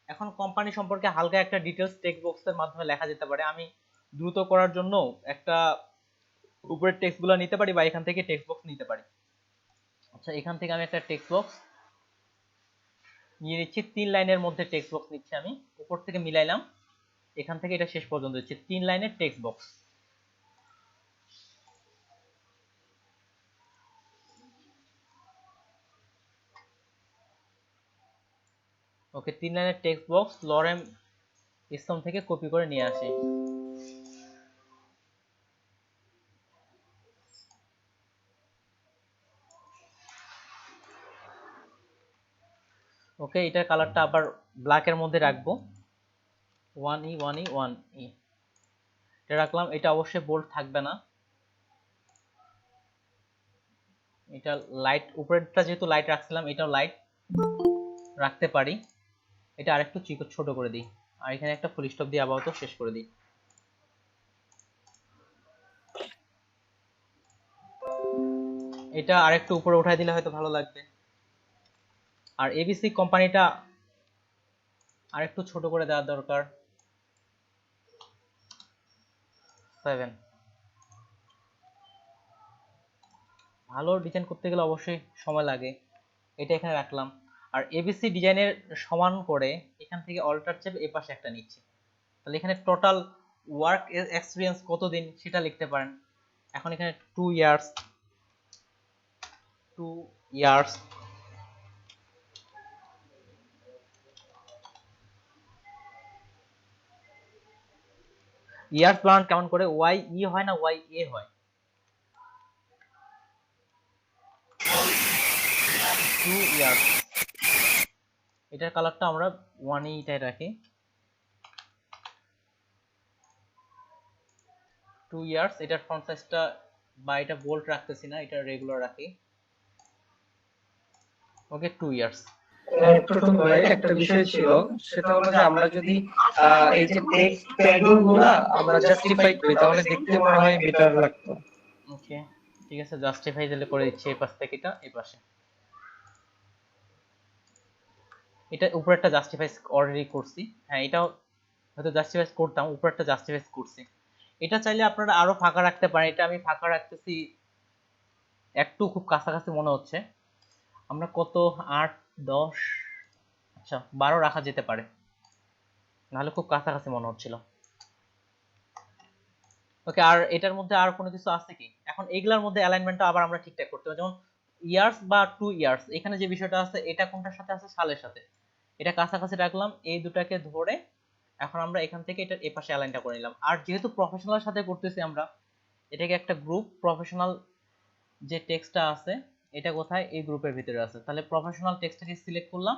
এখন কোম্পানি সম্পর্কে হালকা একটা ডিটেলস টেক্সট বক্সের মাধ্যমে লেখা যেতে পারে। আমি দ্রুত করার জন্য একটা উপরের টেক্সটগুলো নিতে পারি বা এখান থেকে টেক্সট বক্স নিতে পারি। আচ্ছা, এখান থেকে আমি একটা টেক্সট বক্স নিয়ে নিচ্ছি, 3 লাইনের মধ্যে টেক্সট বক্স নিচ্ছি আমি। উপর থেকে মিলাইলাম, এখান থেকে এটা শেষ পর্যন্ত হচ্ছে 3 লাইনের টেক্সট বক্স। ওকে, 3 লাইনের টেক্সট বক্স লরেম ইসলাম থেকে কপি করে নিয়ে আসি। ওকে, এটার কালারটা আবার ব্ল্যাকের মধ্যে রাখবো, 1E 1E 1E এটা রাখলাম। এটা অবশ্যই বোল্ড থাকবে না, এটা লাইট, উপরেরটা যেহেতু লাইট রাখছিলাম এটাও লাইট রাখতে পারি। এটা আরেকটু ছোট করে দিই, আর এখানে একটা ফুল স্টপ দিয়ে আপাতত শেষ করে দিই। এটা আরেকটু উপরে উঠাই দিলে হয়তো ভালো লাগবে। আর এবিসি কোম্পানিটা আরেকটু ছোট করে দেওয়ার দরকার, 7। ভালো ডিজাইন করতে গেলে অবশ্যই সময় লাগে, এটা এখানে রাখলাম। আর এবিসি ডিজাইনের সমান করে এখান থেকে অল্টার চেপে এই পাশে একটা নিচ্ছি, তাহলে এখানে টোটাল ওয়ার্ক এক্সপিরিয়েন্স কতদিন সেটা লিখতে পারেন। এখন এখানে 2 ইয়ার্স, 2 ইয়ার্স। ইয়ার্স প্ল্যান কেমন করে, ওয়াই ই হয় না ওয়াই এ হয়? 2 ইয়ার্স। এটার কালারটা আমরা 1E টাই রাখি, 2 ইয়ার্স। এটার ফন্ট সাইজটা বা এটা বোল্ড রাখতেছি না, এটা রেগুলার রাখি। ওকে, 2 ইয়ার্স। প্রথম ভাই একটা বিষয় ছিল, সেটা হলো যে আমরা যদি এই যে টেক্সট প্যাডিং গুলা আমরা জাস্টিফাই করি তাহলে দেখতে মনে হয় বেটার লাগতো। ওকে, ঠিক আছে, জাস্টিফাই দিলে করে দিচ্ছি। এই পাশ থেকে এটা এই পাশে, এটা উপরেরটা জাস্টিফাই অলরেডি করছি। হ্যাঁ, এটাও হয়তো জাস্টিফাই করতাম, উপরেরটা জাস্টিফাই করছি। এটা চাইলে আপনারা আরো ফাঁকা রাখতে পারেন, এটা আমি ফাঁকা রাখতেছি একটু খুব কাছাকাছি মনে হচ্ছে। আমরা কত 8 10, আচ্ছা 12 রাখা যেতে পারে, নাহলে খুব কাছাকাছি মনে হচ্ছিল। ওকে, আর এটার মধ্যে আর কোনো কিছু আছে কি? এখন এইগুলার মধ্যে অ্যালাইনমেন্টটা আবার আমরা ঠিকঠাক করতে হবে। যেমন ইয়ার্স বা 2 ইয়ার্স, এখানে যে বিষয়টা আছে এটা কোনটার সাথে আছে, সালের সাথে। এটা কাছাকাছি রাখলাম, এই দুটাকে ধরে এখন আমরা এখান থেকে এটা এই পাশে অ্যালাইনটা করে নিলাম। আর যেহেতু প্রফেশনাল সাথে করতেছি আমরা, এটাকে একটা গ্রুপ, প্রফেশনাল যে টেক্সটটা আছে এটা কোথায়, এই গ্রুপের ভিতরে আছে। তাহলে প্রফেশনাল টেক্সটটাকে সিলেক্ট করলাম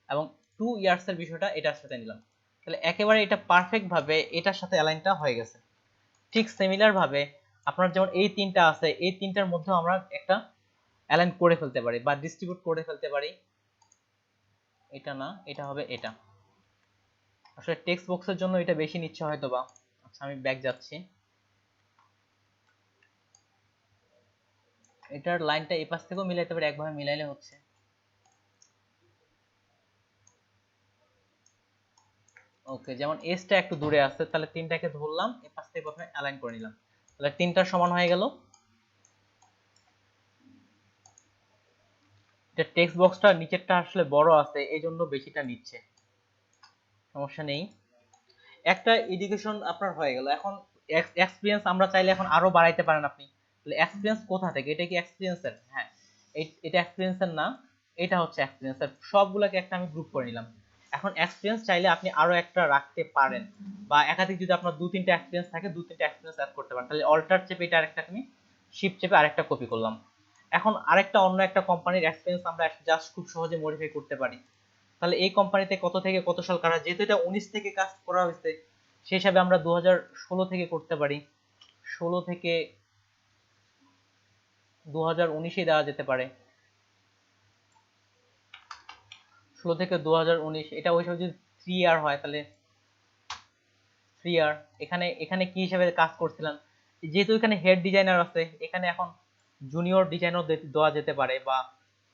এবং 2 ইয়ার্স এর বিষয়টা এটার সাথে নিলাম। তাহলে একেবারে এটা পারফেক্ট ভাবে এটার সাথে অ্যালাইনটা হয়ে গেছে। ঠিক সিমিলার ভাবে আপনার যেমন এই তিনটা আছে, এই তিনটার মধ্যেও আমরা একটা অ্যালাইন করে ফেলতে পারি বা ডিস্ট্রিবিউট করে ফেলতে পারি। এটা না, এটা হবে এটা। আসলে টেক্সট বক্সের জন্য এটা বেশি নিচ্ছে হয়তো বা। আচ্ছা, আমি ব্যাক যাচ্ছি, এটার লাইনটা এই পাশ থেকেও মিলাইতে পারি, একভাবে মিলাইলে হচ্ছে। ওকে, যেমন এসটা একটু দূরে আছে, তাহলে তিনটাকে ধরলাম, এই পাশ থেকে প্রথমে অ্যালাইন করে নিলাম, তাহলে তিনটার সমান হয়ে গেল। এটা টেক্সট বক্সটা নিচেরটা আসলে বড় আছে, এই জন্য বেশিটা নিচ্ছে, সমস্যা নেই। একটা এডুকেশন আপনার হয়ে গেল। এখন এক্সপিরিয়েন্স আমরা চাইলে এখন আরো বাড়াইতে পারেন আপনি। তাহলে এক্সপিরিয়েন্স কোথা থেকে, এটা কি এক্সপিরিয়েন্সের? হ্যাঁ, এটা এক্সপিরিয়েন্সের না, এটা হচ্ছে এক্সপিরিয়েন্সের। সবগুলোকে একটা আমি গ্রুপ করে নিলাম। এখন এক্সপিরিয়েন্স চাইলে আপনি আরো একটা রাখতে পারেন, বা একাধিক যদি আপনার 2-3টা এক্সপিরিয়েন্স থাকে 2-3টা এক্সপিরিয়েন্স অ্যাড করতে পারেন। তাহলে অল্টার চেপে এটা আরেকটা আমি শিফট চেপে আরেকটা কপি করলাম। এখন আরেকটা অন্য একটা কোম্পানির এক্সপিরিয়েন্স আমরা জাস্ট খুব সহজে মডিফাই করতে পারি। তাহলে এই কোম্পানিতে কত থেকে কত সাল কারা, যেহেতু এটা 19 থেকে কাজ করা হয়েছে, সেই হিসাবে আমরা 2016 থেকে করতে পারি। 2016 থেকে 2019 দেওয়া যেতে পারে। 16 থেকে 2019 এটা ওই সময় যদি 3 ইয়ার হয় তাহলে 3 ইয়ার। এখানে এখানে কি হিসেবে কাজ করছিলেন, যেহেতু এখানে হেড ডিজাইনার আছে, এখানে এখন জুনিয়র ডিজাইনার দেওয়া যেতে পারে, বা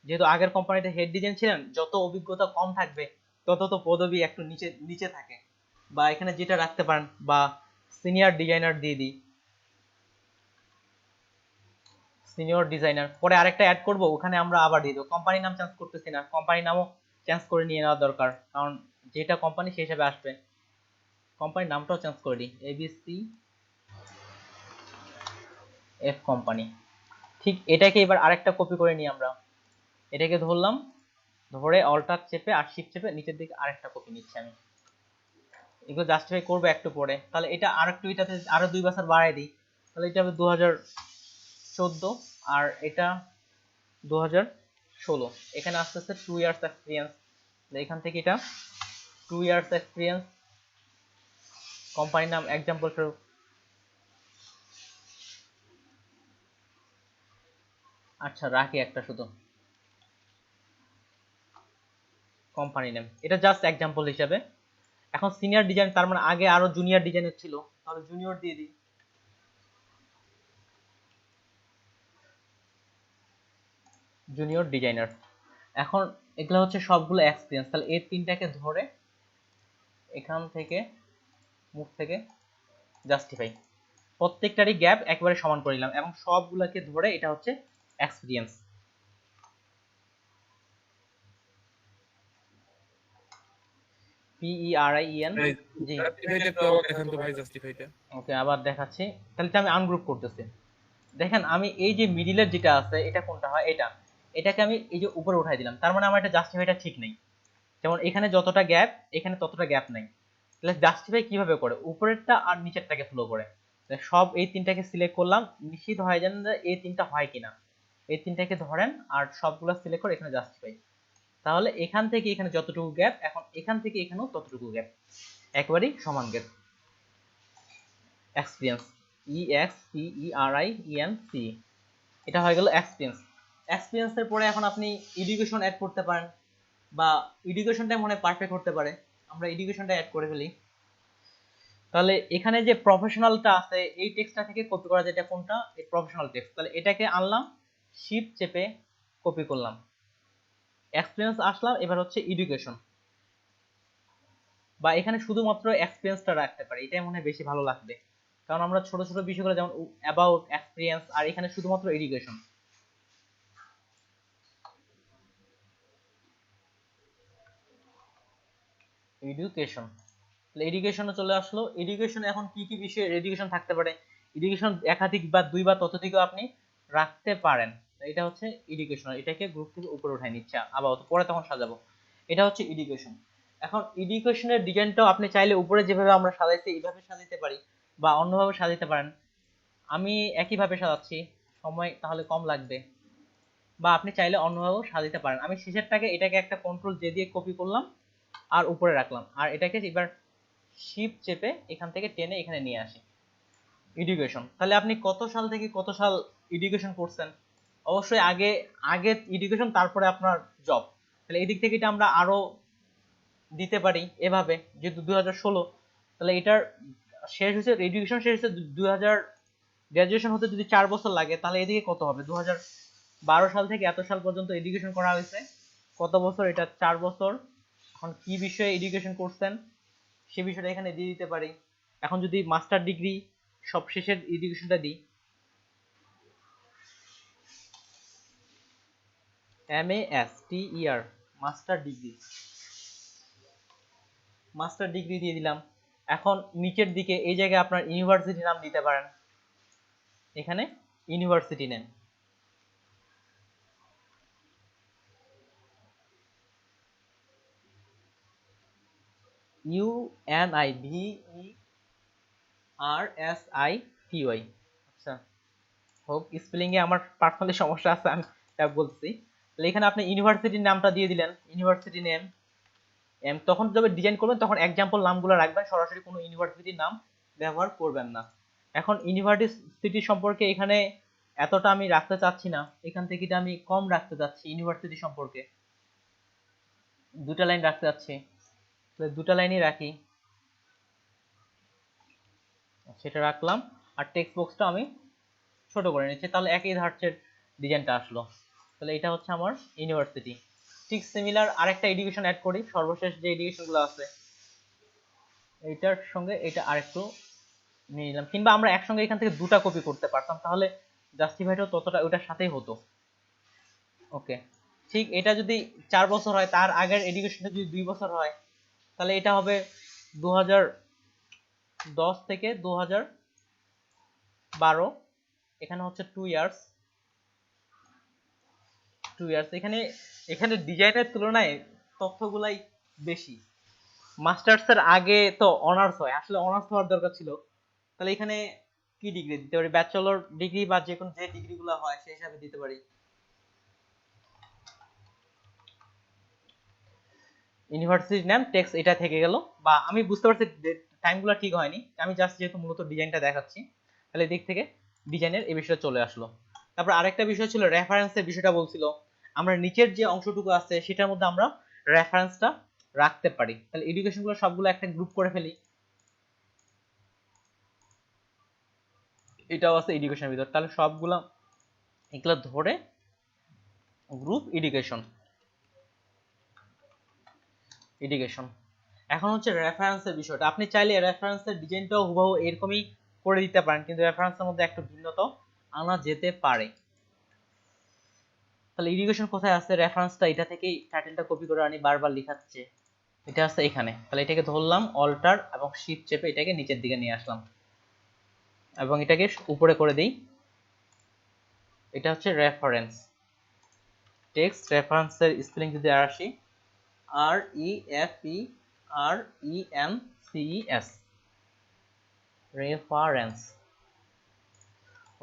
যেহেতু আগের কোম্পানিতে হেড ডিজাইন ছিলেন, যত অভিজ্ঞতা কম থাকবে তত তো পদবি একটু নিচে নিচে থাকে, বা এখানে যেটা রাখতে পারেন, বা সিনিয়র ডিজাইনার দিয়ে দিই, সিনিয়র ডিজাইনার। পরে আরেকটা অ্যাড করব, ওখানে আমরা আবার দিয়ে দেবো। কোম্পানির নাম চেঞ্জ করতেছি না, কোম্পানির নামও চেঞ্জ করে নিয়ে নেওয়া দরকার, কারণ যেটা কোম্পানি সেই হিসাবে আসবে। কোম্পানির নামটাও চেঞ্জ করে দিই, এবিসি এফ কোম্পানি। ঠিক এটাকে এবার আরেকটা কপি করে নিই আমরা, এটাকে ধরলাম, ধরে অল্টার চেপে আর শিফট চেপে নিচের দিকে আরেকটা কপি নিচ্ছি আমি। এগুলো জাস্টিফাই করবো একটু পরে। তাহলে এটা আরেকটু, এটাতে আরো 2 বছর বাড়াই দিই, তাহলে এটা হবে 2014 আর এটা 2016। এখানে আস্তে আস্তে 2 ইয়ার্স এক্সপিরিয়েন্স, এখান থেকে এটা 2 ইয়ার্স এক্সপিরিয়েন্স। কোম্পানির নাম এক্সাম্পল স্বরূপ আচ্ছা রাখি একটা শুধু, কোম্পানি নেম, এটা জাস্ট এক্সাম্পল হিসাবে। এখন সিনিয়র ডিজাইন, তার মানে আগে আরো জুনিয়র ডিজাইনের ছিল, তাহলে জুনিয়র দিয়ে দিই। Junior designer. এখন এগুলো হচ্ছে সবগুলো এক্সপিরিয়েন্স, তাহলে এই তিনটাকে ধরে এখান থেকে মুখ থেকে জাস্টিফাই, প্রত্যেকটারই গ্যাপ একবারে সমান করে নিলাম, এবং সবগুলোকে ধরে এটা হচ্ছে এক্সপিরিয়েন্স। PERIEN। জি জাস্টিফাইটা তো আবার দেখান তো ভাই, জাস্টিফাইটা। ওকে, আবার দেখাচ্ছি। তাহলে এটা আমি আনগ্রুপ করতেছি। দেখেন আমি এই যে মিডিলের যেটা আছে, এটা কোনটা হয়, এটাকে আমি এই যে উপরে উঠাই দিলাম, তার মানে আমার এটা জাস্টিফাইটা ঠিক নেই। যেমন এখানে যতটা গ্যাপ, এখানে ততটা গ্যাপ নাই। তাহলে জাস্টিফাই কিভাবে করে, উপরেরটা আর নিচেরটাকে ফ্লো করে। সব এই তিনটাকে সিলেক্ট করলাম, নিশ্চিত হয়ে যান যে এই তিনটা হয় কিনা, এই তিনটাকে ধরেন আর সবগুলো সিলেক্ট করে এখানে জাস্টিফাই। তাহলে এখান থেকে এখানে যতটুকু গ্যাপ, এখন এখান থেকে এখানেও ততটুকু গ্যাপ, একবারই সমান গ্যাপ। এক্সপিরিয়েন্স, EXPERIENC, এটা হয়ে গেল এক্সপিরিয়েন্স। এক্সপিরিয়েন্সের পরে এখন আপনি এডুকেশন অ্যাড করতে পারেন, বা এডুকেশনটা মনে হয় পারফেক্ট হতে পারে, আমরা এডুকেশনটা অ্যাড করে ফেলি। তাহলে এখানে যে প্রফেশনালটা আছে, এই টেক্সটটা থেকে কপি করা যায়, এটা কোনটা, এই প্রফেশনাল টেক্সট। তাহলে এটাকে আনলাম, শিফট চেপে কপি করলাম, এক্সপিরিয়েন্স আসলাম, এবার হচ্ছে এডুকেশন, বা এখানে শুধুমাত্র এক্সপিরিয়েন্সটা রাখতে পারি, এটাই মনে হয় বেশি ভালো লাগবে, কারণ আমরা ছোট ছোট বিষয়গুলো যেমন অ্যাবাউট, এক্সপিরিয়েন্স, আর এখানে শুধুমাত্র এডুকেশন। এডুকেশন, তাহলে এডুকেশনে চলে আসলো। এডুকেশন এখন কি কি বিষয়ে এডুকেশন থাকতে পারে, এডুকেশন একাধিক বা 2 বা ততোধিকও আপনি রাখতে পারেন। এটা হচ্ছে এডুকেশন, এটাকে গ্রুপ থেকে উপরে উঠাই নিচ্ছে, আবার পরে তখন সাজাবো। এটা হচ্ছে এডুকেশন। এখন এডুকেশনের ডিজাইনটাও আপনি চাইলে উপরে যেভাবে আমরা সাজাইছি এইভাবে সাজাতে পারি, বা অন্যভাবে সাজাতে পারেন। আমি একইভাবে সাজাচ্ছি, সময় তাহলে কম লাগবে, বা আপনি চাইলে অন্যভাবেও সাজাতে পারেন। আমি শেষেরটাকে এটাকে একটা কন্ট্রোল জে দিয়ে কপি করলাম আর উপরে রাখলাম, আর এটাকে এবার শিফট চেপে এখান থেকে টেনে এখানে নিয়ে আসি, এডুকেশন। তাহলে আপনি কত সাল থেকে কত সাল এডুকেশন করছেন, অবশ্যই আগে আগে এডুকেশন, তারপরে আপনার জব। তাহলে এই দিক থেকে এটা আমরা আরো দিতে পারি এভাবে, যেহেতু 2016, তাহলে এটার শেষ হয়েছে, এডুকেশন শেষ হয়েছে 2000, গ্রাজুয়েশন হতে যদি 4 বছর লাগে, তাহলে এদিকে কত হবে, 2012 সাল থেকে এত সাল পর্যন্ত এডুকেশন করা হয়েছে, কত বছর, এটা 4 বছর। এখন কি বিষয়ে এডুকেশন করছেন সে বিষয়টা এখানে দিয়ে দিতে পারি। এখন যদি মাস্টার ডিগ্রি সব শেষের এডুকেশনটা দিই, MASTER, master degree, master degree দিয়ে দিলাম। এখন নিচের দিকে এই জায়গায় আপনার ইউনিভার্সিটি নাম দিতে পারেন, এখানে ইউনিভার্সিটি নেন। UNIVERSITY। আচ্ছা, হোক স্পেলিং এ আমার পার্সোনালি সমস্যা আছে, আমি তা বলছি। তাহলে এখানে আপনি ইউনিভার্সিটির নামটা দিয়ে দিলেন, ইউনিভার্সিটি নেম। তখন যখন ডিজাইন করবেন তখন এক্সাম্পল নামগুলো রাখবেন, সরাসরি কোনো ইউনিভার্সিটির নাম ব্যবহার করবেন না। এখন ইউনিভার্সিটি সম্পর্কে এখানে এতটা আমি রাখতে চাচ্ছি না, এখান থেকে এটা আমি কম রাখতে চাচ্ছি। ইউনিভার্সিটি সম্পর্কে 2টা লাইন রাখতে চাচ্ছি, তো 2টা লাইনই রাখি, সেটা রাখলাম। আর টেক্সট বক্সটা আমি ছোট করে নিচ্ছি, তাহলে একই ধাঁচের ডিজাইনটা আসলো। তাহলে এটা হচ্ছে আমার ইউনিভার্সিটি। ঠিক সিমিলার আরেকটা এডুকেশন অ্যাড করি, সর্বশেষ যে এডুকেশনগুলো আছে এইটার সঙ্গে এটা আরেকটু নিয়ে নিলাম, কিংবা আমরা একসঙ্গে এখান থেকে 2টা কপি করতে পারতাম, তাহলে জাস্টিফাইডও ততটা ওটার সাথেই হতো। ওকে, ঠিক এটা যদি 4 বছর হয়, তার আগের এডুকেশনটা যদি 2 বছর হয়, তাহলে এটা হবে 2010 থেকে 2012, এখানে হচ্ছে 2 ইয়ার্স। এখানে এখানে ডিজাইনের তুলনায় তথ্যগুলাই বেশি। মাস্টার্সের আগে তো অনার্স হয়, আসলে অনার্স হওয়ার দরকার ছিল, তাহলে এখানে কি ডিগ্রি দিতে পারি, ব্যাচেলর ডিগ্রি বা যে কোনো যে ডিগ্রিগুলো হয় সেই হিসাবে দিতে পারি। ইউনিভার্সিটি নেম টেক্সট এটা থেকে গেল, বা আমি বুঝতে পারছি টাইমগুলো ঠিক হয়নি, আমি জাস্ট যেহেতু মূলত ডিজাইনটা দেখাচ্ছি, তাহলে দিক থেকে ডিজাইনের এই বিষয়টা চলে আসলো। তারপর আরেকটা বিষয় ছিল রেফারেন্সের বিষয়টা, বলছিল আমরা নিচের যে অংশটুকু আছে সেটার মধ্যে আমরা রেফারেন্সটা রাখতে পারি। তাহলে এডুকেশনগুলো সবগুলো একটা গ্রুপ করে ফেলি, এটাও আছে এডুকেশনের ভিতর, তাহলে সবগুলো এগুলো ধরে গ্রুপ এডুকেশন। এখন হচ্ছে রেফারেন্সের বিষয়টা, আপনি চাইলে রেফারেন্সের ডিজাইনটাও হুবহু এরকমই করে দিতে পারেন, কিন্তু রেফারেন্সের মধ্যে একটু ভিন্নতা আনা যেতে পারে। তাহলে এডুকেশন কোথায় আছে, রেফারেন্সটা এটা থেকেই টাইটেলটা কপি করে আনি, বারবার লেখাচ্ছে, এটা আছে এখানে। তাহলে এটাকে ধরলাম অল্টার এবং শিফট চেপে এটাকে নিচের দিকে নিয়ে আসলাম এবং এটাকে উপরে করে দেই। এটা হচ্ছে রেফারেন্স টেক্সট। রেফারেন্সের স্পেলিং যদি আসি, REFERENCES, রেফারেন্স।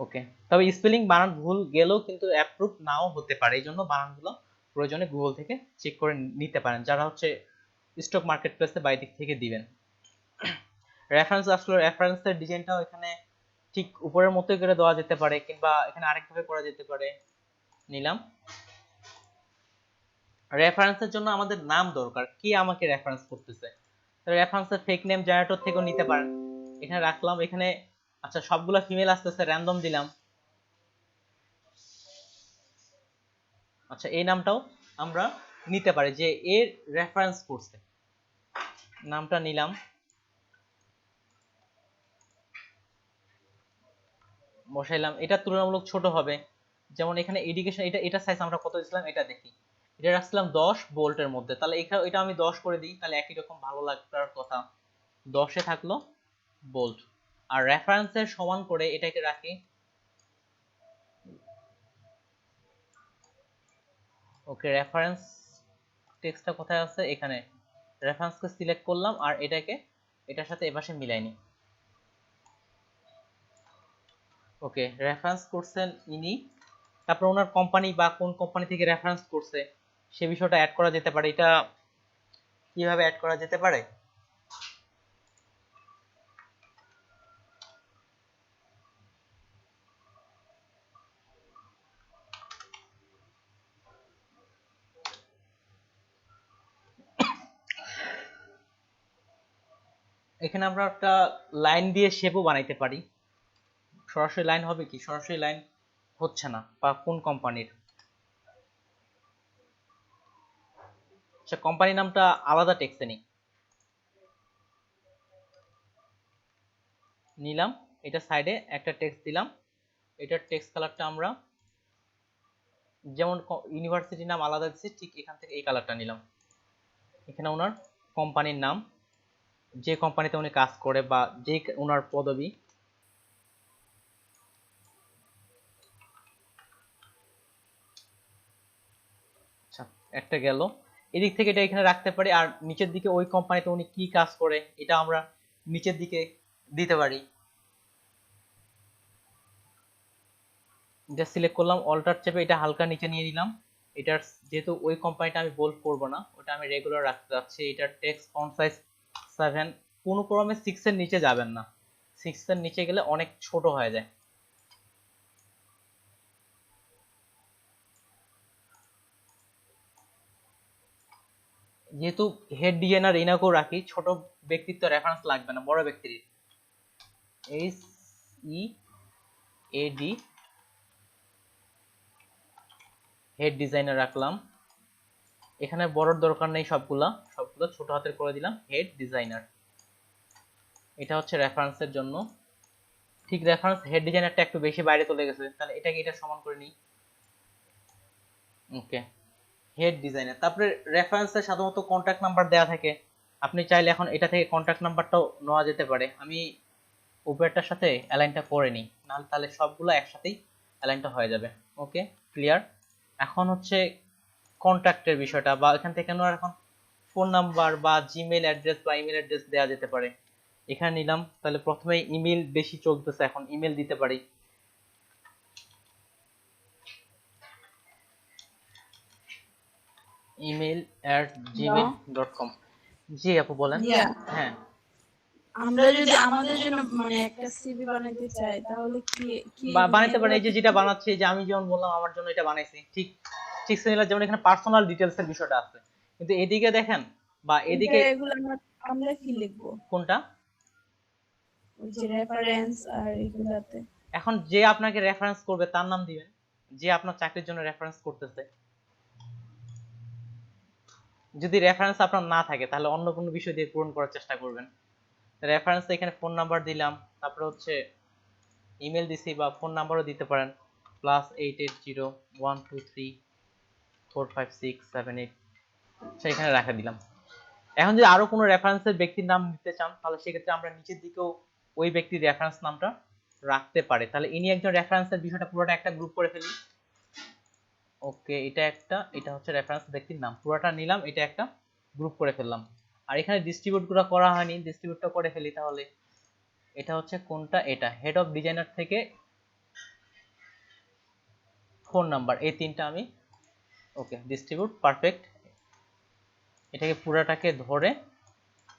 ওকে, তবে স্পেলিং বানান ভুল গেলেও কিন্তু অ্যাপ্রুভ নাও হতে পারে, এই জন্য বানানগুলো প্রয়োজনে গুগল থেকে চেক করে নিতে পারেন, যারা হচ্ছে স্টক মার্কেট প্লেসে বাই দিক থেকে দিবেন। রেফারেন্স আসলে রেফারেন্সের ডিজাইনটাও এখানে ঠিক উপরের মতোই করে দেওয়া যেতে পারে, কিংবা এখানে আরেকভাবে করা যেতে পারে। নিলাম। রেফারেন্সের জন্য আমাদের নাম দরকার, কি আমাকে রেফারেন্স করতেছে, রেফারেন্সের ফেক নেম জেনারেটর থেকেও নিতে পারেন, এখানে রাখলাম। এখানে আচ্ছা সবগুলা ফিমেল আসতেছে, র্যান্ডম দিলাম। আচ্ছা এই নামটাও আমরা নিতে পারি যে এর রেফারেন্স করছে, নামটা নিলাম, বসাইলাম। এটা তুলনামূলক ছোট হবে, যেমন এখানে এডুকেশন, এটা সাইজ আমরা কত দিছিলাম এটা দেখি, এটা রাখছিলাম 10 ভোল্টের মধ্যে, তাহলে এটা আমি 10 করে দিই, তাহলে একই রকম ভালো লাগার কথা, 10-এ থাকলো ভোল্ট। আর রেফারেন্সের সমান করে এটাকে রাখি, ওকে। রেফারেন্স টেক্সটটা কোথায় আছে, এখানে। রেফারেন্সকে সিলেক্ট করলাম আর এটাকে এটার সাথে এপাশে মিলাই নি। ওকে, রেফারেন্স করছেন ইনি, তারপর ওনার কোম্পানি বা কোন কোম্পানি থেকে রেফারেন্স করছে সে বিষয়টা অ্যাড করা যেতে পারে। এটা কিভাবে অ্যাড করা যেতে পারে, এখানে আমরা একটা লাইন দিয়ে শেপও বানাইতে পারি। সরাসরি লাইন হবে কি, সরাসরি লাইন হচ্ছে না, বা কোন কোম্পানির, আচ্ছা কোম্পানি নামটা আলাদা টেক্সটে নিলাম। এটা সাইডে একটা টেক্সট দিলাম, এটার টেক্সট কালারটা আমরা যেমন ইউনিভার্সিটি নাম আলাদা দিচ্ছি, ঠিক এখান থেকে এই কালারটা নিলাম। এখানে ওনার কোম্পানির নাম, যে কোম্পানিতে উনি কাজ করে বা যে ওনার পদবি, আচ্ছা একটা গেল। এদিক থেকে এটা এখানে রাখতে পারি, আর নিচের দিকে ওই কোম্পানিতে উনি কি কাজ করে এটা আমরা নিচের দিকে দিতে পারি। এটা সিলেক্ট করলাম, অল্টার চেপে এটা হালকা নিচে নিয়ে নিলাম। এটার যেহেতু ওই কোম্পানিটা আমি বোল্ড করব না, ওটা আমি রেগুলার রাখতে যাচ্ছি। এটার টেক্সট ফন্ট সাইজ 7, কোনো ক্রমে 6 এর নিচে যাবেন না, 6 এর নিচে গেলে অনেক ছোট হয়ে যায়। যেহেতু হেড ডিজাইনার ইনাকেও রাখি, ছোট ব্যক্তিত্ব রেফারেন্স লাগবে না, বড় ব্যক্তির HEAD হেড ডিজাইনার রাখলাম। এখানে বড়র দরকার নেই, সবগুলো ছোট হাতের করে দিলাম, হেড ডিজাইনার। এটা হচ্ছে রেফারেন্সের জন্য। ঠিক রেফারেন্স হেড ডিজাইনারটা একটু বেশি বাইরে চলে গেছে, তাহলে এটাকে এটা সমান করে নিই। ওকে, হেড ডিজাইনার। তারপরে রেফারেন্সে সাধারণত কন্ট্যাক্ট নাম্বার দেওয়া থাকে, আপনি চাইলে এখন এটা থেকে কন্ট্যাক্ট নাম্বারটাও নেওয়া যেতে পারে। আমি উপরেরটার সাথে অ্যালাইনটা করে নিই, নাহলে তাহলে সবগুলো একসাথেই অ্যালাইনটা হয়ে যাবে। ওকে, ক্লিয়ার। এখন হচ্ছে কন্ট্যাক্টের বিষয়টা, বা এখান থেকে এখন ফোন নাম্বার বা জিমেল অ্যাড্রেস বা ইমেল অ্যাড্রেস দেওয়া যেতে পারে। এখানে নিলাম, তাহলে প্রথমে ইমেল বেশি চলতেছে, এখন ইমেল দিতে পারি। email@gmail.com। জি আপু বলেন। হ্যাঁ, আমরা যদি আমাদের জন্য মানে একটা সিভি বানাইতে চাই তাহলে কি কি বানাইতে পারেন। এই যে যেটা বানাচ্ছি, যে আমি যেমন বললাম আমার জন্য এটা বানাইছি, ঠিক ঠিক সিমিলার। যেমন এখানে পার্সোনাল ডিটেইলস এর বিষয়টা আছে, কিন্তু এদিকে দেখেন বা এদিকে এগুলো আমরা কি লিখবো? কোনটা? ওই যে রেফারেন্স আর এগুলাতে। এখন যে আপনাকে রেফারেন্স করবে তার নাম দিবেন, যে আপনার চাকরির জন্য রেফারেন্স করতেছে। যদি রেফারেন্স আপনার না থাকে তাহলে অন্য কোনো বিষয় দিয়ে পূরণ করার চেষ্টা করবেন। রেফারেন্স এখানে ফোন নাম্বার দিলাম, তারপরে হচ্ছে ইমেল দিছি, বা ফোন নাম্বারও দিতে পারেন, +8801234567 সেখানে রাখা দিলাম। এখন যদি আরো কোনো রেফারেন্সের ব্যক্তির নাম দিতে চান, তাহলে সেক্ষেত্রে আমরা নিচের দিকেও ওই ব্যক্তির রেফারেন্স নামটা রাখতে পারে। তাহলে ইনি একজন রেফারেন্সের বিষয়টা পুরোটা একটা গ্রুপ করে ফেলি। ওকে, এটা হচ্ছে রেফারেন্স ব্যক্তির নাম, পুরোটা নিলাম, এটা একটা গ্রুপ করে ফেললাম। আর এখানে ডিস্ট্রিবিউট গুলো করা হয়নি, ডিস্ট্রিবিউটটা করে ফেলি। তাহলে এটা হচ্ছে কোনটা, এটা হেড অফ ডিজাইনার থেকে ফোন নাম্বার, এই তিনটা আমি ওকে ডিস্ট্রিবিউট, পারফেক্ট। এটাকে পুরাটাকে ধরে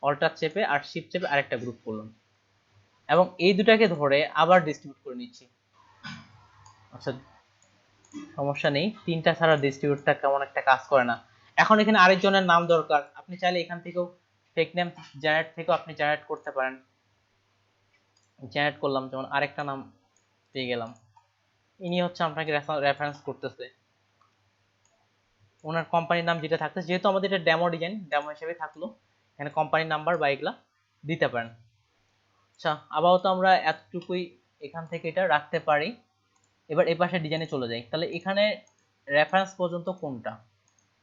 অল্টার চেপে আর শিফট চেপে আরেকটা গ্রুপ করলাম, এবং এই দুটাকে ধরে আবার ডিস্ট্রিবিউট করে নিচ্ছি। আচ্ছা, সমস্যা নেই, তিনটা ছাড়া ডিস্ট্রিবিউটটা কেমন একটা কাজ করে না। এখন এখানে আরেকজনের নাম দরকার, আপনি চাইলে এখান থেকেও ফেক নেম জেনারেট থেকেও আপনি জেনারেট করতে পারেন। জেনারেট করলাম, যেমন আরেকটা নাম পেয়ে গেলাম, ইনি হচ্ছে আপনাকে রেফারেন্স করতেছে, ওনার কোম্পানির নাম যেটা থাকতেছে, যেহেতু আমাদের এটা ডেমো ডিজাইন, ডেমো হিসেবে থাকলো, এখানে কোম্পানির নাম্বার বা এগুলা দিতে পারেন। আচ্ছা, আপাতত আমরা এতটুকুই এখান থেকে এটা রাখতে পারি। এবার এই পাশে ডিজাইনে চলে যাই। তাহলে এখানে রেফারেন্স পর্যন্ত কোনটা,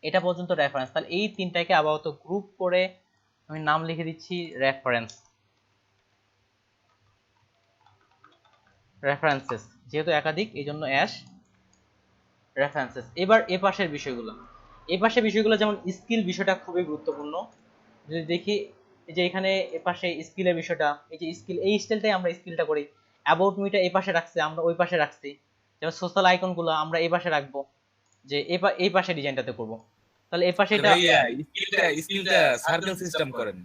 এটা পর্যন্ত রেফারেন্স। তাহলে এই তিনটাকে আপাতত গ্রুপ করে আমি নাম লিখে দিচ্ছি রেফারেন্সেস, যেহেতু একাধিক এই জন্য অ্যাশ রেফারেন্সেস। এবার এ পাশের বিষয়গুলো, এই পাশের বিষয়গুলো যেমন স্কিল বিষয়টা খুবই গুরুত্বপূর্ণ। যদি দেখি এই যে এখানে এ পাশে স্কিলের বিষয়টা, এই যে স্কিল, এই স্টাইলটাই আমরা স্কিলটা করি। অ্যাবাউট মিটা এই পাশে রাখছি, আমরা ওই পাশে রাখছি। যেমন সোশ্যাল আইকনগুলো আমরা এই পাশে রাখবো, যে এই পাশে ডিজাইনটাতে করব। তাহলে এই পাশে এটা স্কিলটা সার্কেল সিস্টেম করেন।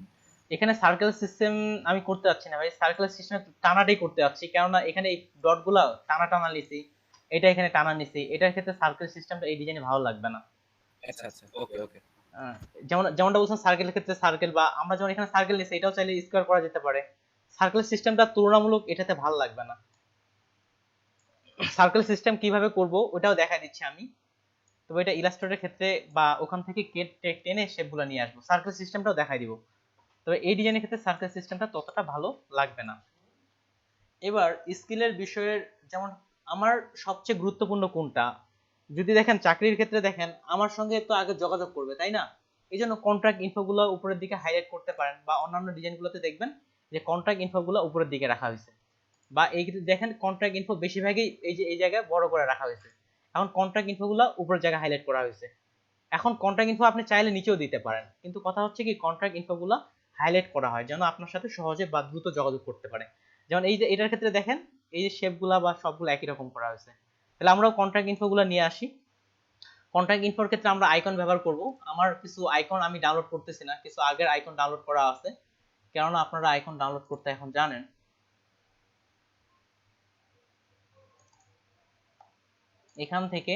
এখানে সার্কেল সিস্টেম আমি করতে যাচ্ছি না ভাই, সার্কেল সিস্টেম টানাটাই করতে যাচ্ছি, কেননা এখানে এই ডটগুলো টানা টানা নিছি, এটা এখানে টানা নিছি, এটার ক্ষেত্রে সার্কেল সিস্টেমটা এই ডিজাইনে ভালো লাগবে না। আচ্ছা আচ্ছা, ওকে ওকে। যেমনটা বলছেন সার্কেলের ক্ষেত্রে সার্কেল, বা আমরা যেমন এখানে সার্কেল নিছি, এটাও চাইলে স্কয়ার করা যেতে পারে। সার্কেল সিস্টেমটা তুলনামূলক এটাতে ভালো লাগবে না। সার্কেল সিস্টেম কিভাবে করব ওটাও দেখাই দিচ্ছি আমি, তবে এটা ইলাস্ট্রেটরের ক্ষেত্রে বা ওখান থেকে টেনে শেপগুলো নিয়ে আসবো, সার্কেল সিস্টেমটাও দেখাই দিব। তবে এই ডিজাইনের ক্ষেত্রে সার্কেল সিস্টেমটা ততটা ভালো লাগবে না। এবার স্কিলের বিষয়ের, যেমন আমার সবচেয়ে গুরুত্বপূর্ণ কোনটা, যদি দেখেন চাকরির ক্ষেত্রে দেখেন আমার সঙ্গে তো আগে যোগাযোগ করবে, তাই না? এই জন্য কন্ট্রাক্ট ইনফোগুলো উপরের দিকে হাইলাইট করতে পারেন, বা অন্যান্য ডিজাইনগুলোতে দেখবেন যে কন্ট্রাক্ট ইনফোগুলো উপরের দিকে রাখা হয়েছে, বা এই দেখেন কন্ট্রাক্ট ইনফো বেশিরভাগই এই যে এই জায়গায় বড় করে রাখা হয়েছে। এখন কন্ট্রাক্ট ইনফোগুলো উপরের জায়গায় হাইলাইট করা হয়েছে। এখন কন্ট্রাক্ট ইনফো আপনি চাইলে নিচেও দিতে পারেন, কিন্তু কথা হচ্ছে কি কন্ট্রাক্ট ইনফোগুলো হাইলাইট করা হয় যেন আপনার সাথে সহজে বা দ্রুত যোগাযোগ করতে পারে। যেমন এই যে এটার ক্ষেত্রে দেখেন এই যে শেপগুলা বা সবগুলো একই রকম করা হয়েছে। তাহলে আমরাও কন্ট্রাক্ট ইনফোগুলো নিয়ে আসি। কন্ট্রাক্ট ইনফোর ক্ষেত্রে আমরা আইকন ব্যবহার করব। আমার কিছু আইকন আমি ডাউনলোড করতেছি না, কিছু আগের আইকন ডাউনলোড করা আছে, কেননা আপনারা আইকন ডাউনলোড করতে এখন জানেন। এখান থেকে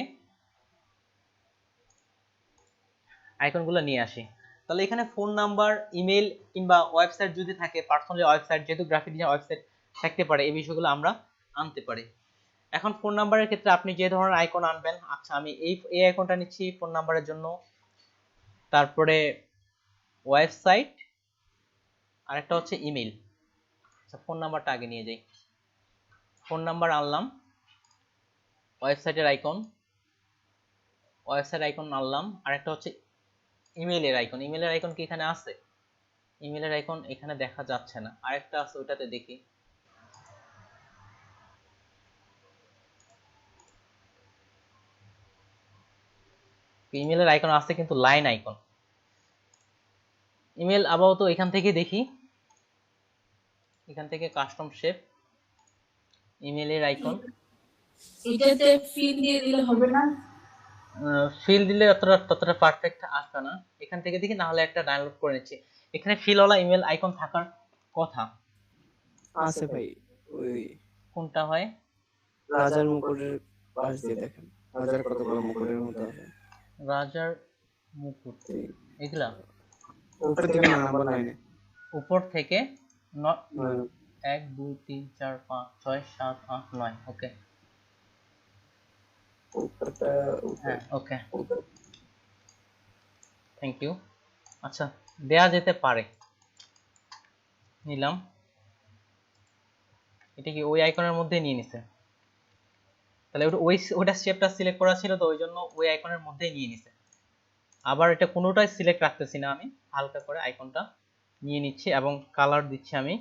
আইকনগুলো নিয়ে আসি। তাহলে এখানে ফোন নাম্বার, ইমেল কিংবা ওয়েবসাইট যদি থাকে, পার্সোনালি ওয়েবসাইট, যেহেতু গ্রাফিক ডিজাইন ওয়েবসাইট থাকতে পারে, এই বিষয়গুলো আমরা আনতে পারি। এখন ফোন নাম্বারের ক্ষেত্রে আপনি যে ধরনের আইকন আনবেন, আচ্ছা আমি এই আইকনটা নিচ্ছি ফোন নাম্বারের জন্য, তারপরে ওয়েবসাইট, আর একটা হচ্ছে ইমেল। আচ্ছা ফোন নাম্বারটা আগে নিয়ে যাই, ফোন নাম্বার আনলাম, ওয়েবসাইটের আইকন, ওয়েবসাইট আইকন আনলাম, আর একটা হচ্ছে ইমেলের আইকন। ইমেলের আইকন কি এখানে আছে? ইমেলের আইকন এখানে দেখা যাচ্ছে না, আরেকটা আছে ওইটাতে দেখি। ইমেলের আইকন আছে কিন্তু লাইন আইকন। ইমেল আপাতত এখান থেকে দেখি, এখান থেকে কাস্টম শেপ, ইমেলের আইকন। এটাতে ফিল দিয়ে দিলে হবে না? ফিল দিলে ততটা পারফেক্ট আসবে না। এখান থেকে দেখি, না হলে একটা ডাউনলোড করে নিচ্ছি। এখানে ফিলওয়ালা ইমেল আইকন থাকার কথা। আছে ভাই, ওই কোনটা হয়? রাজার মুকুটের পাশ দিয়ে দেখেন, রাজার কতগুলো মুকুটের মতো আছে। রাজার মুকুট, এগুলা উপর থেকে নাম্বার লাইনে, উপর থেকে 1 2 3 4 5 6 7 8 9। ওকে, উপরটা হ্যাঁ ওকে, থ্যাংক ইউ। আচ্ছা দেয়া যেতে পারে, নিলাম। এটা কি ওই আইকনের মধ্যে নিয়ে নিছে? তাহলে ওইটা শেপটা সিলেক্ট করা ছিল, তো ওই জন্য ওই আইকনের মধ্যেই নিয়ে নিছে। আবার এটা কোনোটাই সিলেক্ট রাখতেছি না আমি, হালকা করে আইকনটা নিয়ে নিচ্ছি এবং কালার দিচ্ছি আমি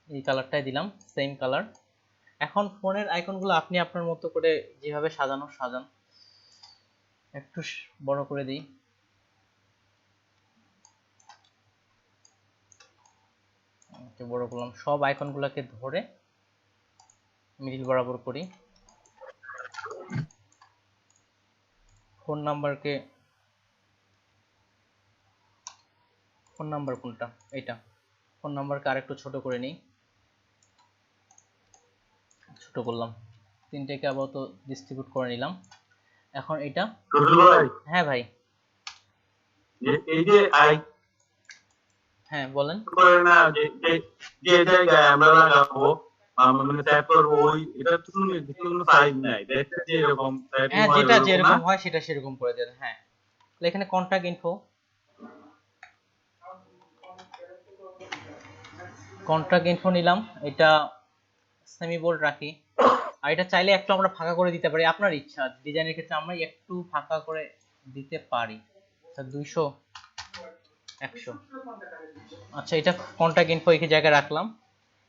এই কালারটাই দিলাম, সেম কালার। এখন ফোনের আইকনগুলো আপনি আপনার মতো করে যেভাবে সাজানো সাজান। একটু বড় করে দিই, একটু বড় করলাম। সব আইকনগুলোকে ধরে মিডিল বরাবর করি। ফোন নাম্বারকে, ফোন নাম্বার কোনটা? এটা। ফোন নাম্বারকে আরেকটু ছোট করে নিই, ছোট করলাম। তিনটাকে আপাতত ডিস্ট্রিবিউট করে নিলাম। এখন এটা, হ্যাঁ ভাই, এই যে হ্যাঁ বলেন। করে না যে জায়গায় আমরা লাগাবো, মানে সেট করব, ওই এটা তো কোনো সাইজ নাই, দেখতে যে এরকম সেট হ্যাঁ যেটা যেরকম হয় সেটা সেরকম করে দেন। হ্যাঁ, এখানে কন্টাক্ট ইনফো, কন্ট্রাক্ট ইনফো নিলাম, এটা সেমি বোল্ড রাখি। আর এটা চাইলে একটু আমরা ফাঁকা করে দিতে পারি, আপনার ইচ্ছা। ডিজাইনের ক্ষেত্রে আমরা একটু ফাঁকা করে দিতে পারি। আচ্ছা 200 100। আচ্ছা এটা কন্ট্রাক্ট ইনফো এই জায়গায় রাখলাম।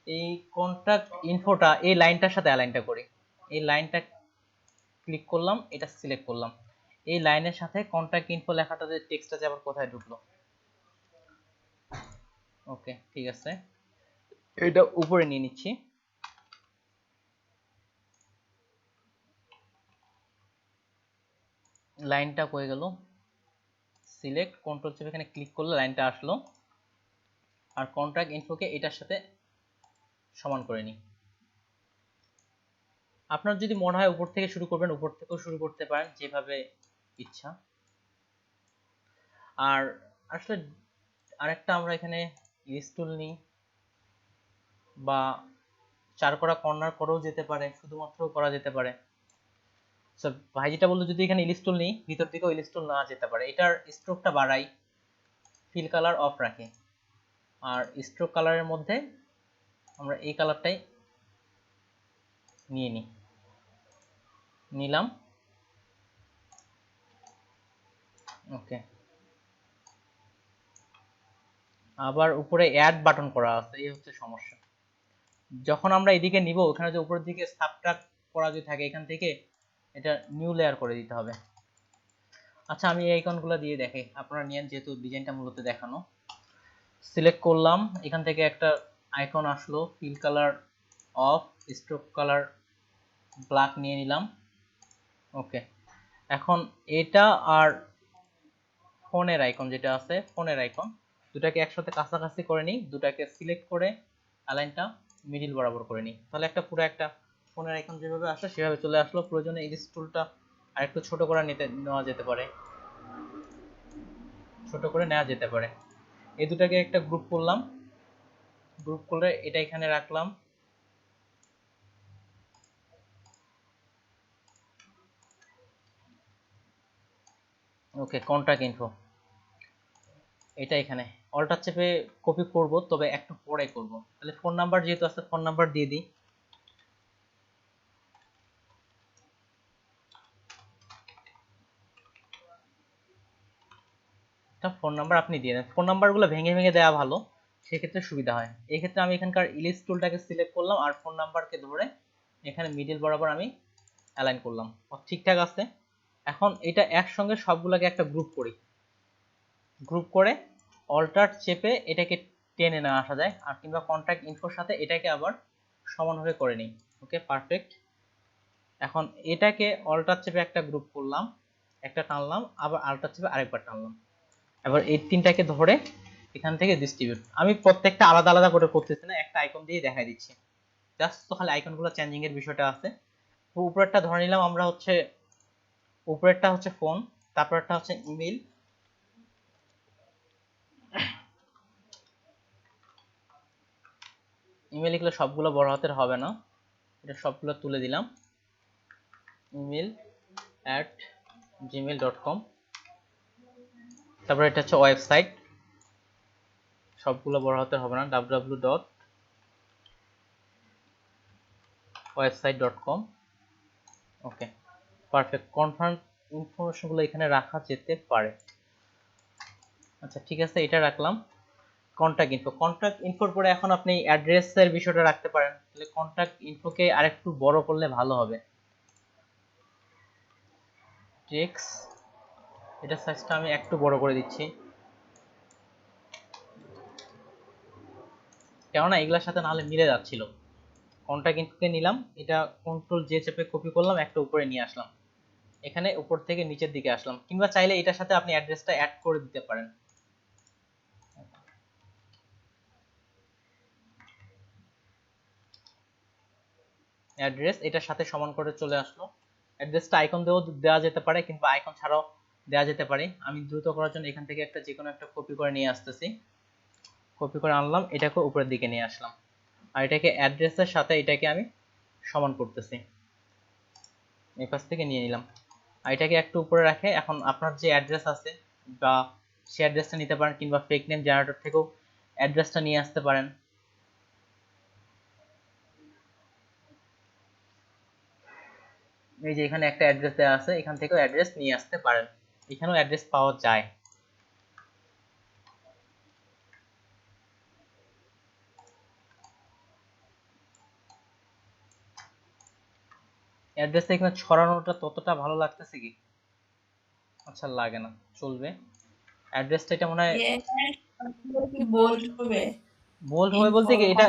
এই কন্ট্রাক্ট ইনফোটা এই লাইনটার সাথে অ্যালাইনটা করি। এই লাইনটা ক্লিক করলাম, এটা সিলেক্ট করলাম। এই লাইনের সাথে কন্ট্রাক্ট ইনফো লেখাটাতে টেক্সটটা যে আবার কোথায় ঢুকলো? ওকে ঠিক আছে, এটা উপরে নিয়ে নিচ্ছি। লাইনটা কই গেল? সিলেক্ট, কন্ট্রোল চেপে এখানে ক্লিক করলে লাইনটা আসলো। আর কন্ট্রাক্ট ইনফোকে এটার সাথে সমান করে নিই। আপনার যদি মনে হয় উপর থেকে শুরু করবেন, উপর থেকেও শুরু করতে পারেন, যেভাবে ইচ্ছা। আর আসলে আরেকটা আমরা এখানে ইলিশ টুল নিই, বা চার করা কর্নার করেও যেতে পারে, শুধুমাত্র করা যেতে পারে। ভাই যেটা বললো, যদি এখানে ইলিশ টুল নিই, ভিতর থেকেও ইলিশ টুল না যেতে পারে। এটার স্ট্রোকটা বাড়াই, ফিল কালার অফ রাখি, আর স্ট্রোক কালারের মধ্যে আমরা এই কালারটাই নিয়ে নিলাম। ওকে, আবার উপরে অ্যাড বাটন করা আছে, এই হচ্ছে সমস্যা। যখন আমরা এদিকে নিব, ওখানে যে উপরের দিকে সাবট্রাক্ট করা যদি থাকে, এখান থেকে এটা নিউ লেয়ার করে দিতে হবে। আচ্ছা আমি এই আইকনগুলো দিয়ে দেখাই, আপনারা নিয়েন, যেহেতু ডিজাইনটা মূলত দেখানো। সিলেক্ট করলাম, এখান থেকে একটা আইকন আসলো, fill colour of, stroke colour black নিয়ে নিলাম। ওকে, এখন এটা আর ফোনের আইকন যেটা আছে, ফোনের আইকন দুটাকে একসাথে কাছাকাছি করে নিই। দুটাকে সিলেক্ট করে অ্যালাইনটা মিডিল বরাবর করে নিই, তাহলে একটা পুরো একটা ফোনের আইকন যেভাবে আসে সেভাবে চলে আসলো। প্রয়োজনে এই টুলটা আর একটু ছোট করে নেওয়া যেতে পারে, ছোট করে নেওয়া যেতে পারে। এই দুটাকে একটা গ্রুপ করলাম, গ্রুপ করে এটা এখানে রাখলাম। ওকে, কন্টাক্ট ইনফো এটা এখানে অল্টার চেপে কপি করব, তবে একটু পরে করব। তাহলে ফোন নাম্বার যেহেতু আছে ফোন নাম্বার দিয়ে দিই। এটা ফোন নাম্বার আপনি দিয়ে দেন, ফোন নাম্বারগুলো ভেঙে ভেঙে দেওয়া ভালো, সেক্ষেত্রে সুবিধা হয়। এই ক্ষেত্রে আমি এখানকার ইলিশ টুলটাকে সিলেক্ট করলাম আর ফোন নাম্বারকে ধরে এখানে মিডিল বরাবর আমি অ্যালাইন করলাম, ঠিকঠাক আছে। এখন এটা একসঙ্গে সবগুলোকে একটা গ্রুপ করি, গ্রুপ করে অল্টার চেপে এটাকে টেনে নেওয়া আসা যায়, আর কিংবা কন্ট্যাক্ট ইনফোর সাথে এটাকে আবার সমানভাবে করে নিই। ওকে, পারফেক্ট। এখন এটাকে অল্টার চেপে একটা গ্রুপ করলাম, একটা টানলাম, আবার আল্টার চেপে আরেকবার টানলাম। এবার এই তিনটাকে ধরে এখান থেকে ডিস্ট্রিবিউট, আমি প্রত্যেকটা আলাদা আলাদা করে করতেছি না, একটা আইকন দিয়ে দেখাই দিচ্ছি জাস্ট, তো খালি আইকনগুলো চেঞ্জিং এর বিষয়টা আছে। উপরেরটা ধরে নিলাম আমরা হচ্ছে, উপরেরটা হচ্ছে ফোন, তারপরটা হচ্ছে ইমেল, ইমেল এগুলো সবগুলো বড় হাতের হবে না, এটা সবগুলো তুলে দিলাম। email@gmail.com, তারপর এটা হচ্ছে ওয়েবসাইট, সবগুলো বড় হাতের হবে না, www.website.com। ওকে, পারফেক্ট। কনফার্ম ইনফরমেশনগুলো এখানে রাখা যেতে পারে। আচ্ছা ঠিক আছে, এটা রাখলাম। কন্টাক্ট ইনফো, কন্টাক্ট ইনফোর পরে এখন আপনি অ্যাড্রেসের বিষয়টা রাখতে পারেন, তাহলে কন্টাক্ট ইনফোকে আরেকটু বড় করলে ভালো হবে। টেক্সট, এটা সাইজটা আমি একটু বড় করে দিচ্ছি, কেননা এগুলোর সাথে নাহলে মিলে যাচ্ছিল। কন্টাক্ট ইনফোকে নিলাম, এটা কন্ট্রোল জে চেপে কপি করলাম, একটা উপরে নিয়ে আসলাম, এখানে উপর থেকে নিচের দিকে আসলাম, কিংবা চাইলে এটার সাথে আপনি অ্যাড্রেসটা অ্যাড করে দিতে পারেন। অ্যাড্রেস এটার সাথে সমান করে চলে আসলো। অ্যাড্রেসটা আইকন দিয়েও দেওয়া যেতে পারে, কিন্তু আইকন ছাড়াও দেওয়া যেতে পারে। আমি দ্রুত করার জন্য এখান থেকে একটা যে কোনো একটা কপি করে নিয়ে আসতেছি, কপি করে আনলাম, এটাকে উপরের দিকে নিয়ে আসলাম, আর এটাকে অ্যাড্রেসের সাথে এটাকে আমি সমান করতেছি, এই পাশ থেকে নিয়ে নিলাম, আর এটাকে একটু উপরে রাখে। এখন আপনার যে অ্যাড্রেস আছে বা সে অ্যাড্রেসটা নিতে পারেন, কিংবা ফেক নেম জেনারেটর থেকেও অ্যাড্রেসটা নিয়ে আসতে পারেন। এই যে এখানে একটা অ্যাড্রেস দেওয়া আছে, এখান থেকেও অ্যাড্রেস নিয়ে আসতে পারেন, এখানেও অ্যাড্রেস পাওয়া যায়। অ্যাড্রেসটা এখানে ছড়ানোটা ততটা ভালো লাগতেছে কি? আচ্ছা লাগে না, চলবে। অ্যাড্রেসটা এটা মনে হয় কি বোল্ড হবে? বোল্ড হবে বলতে কি, এটা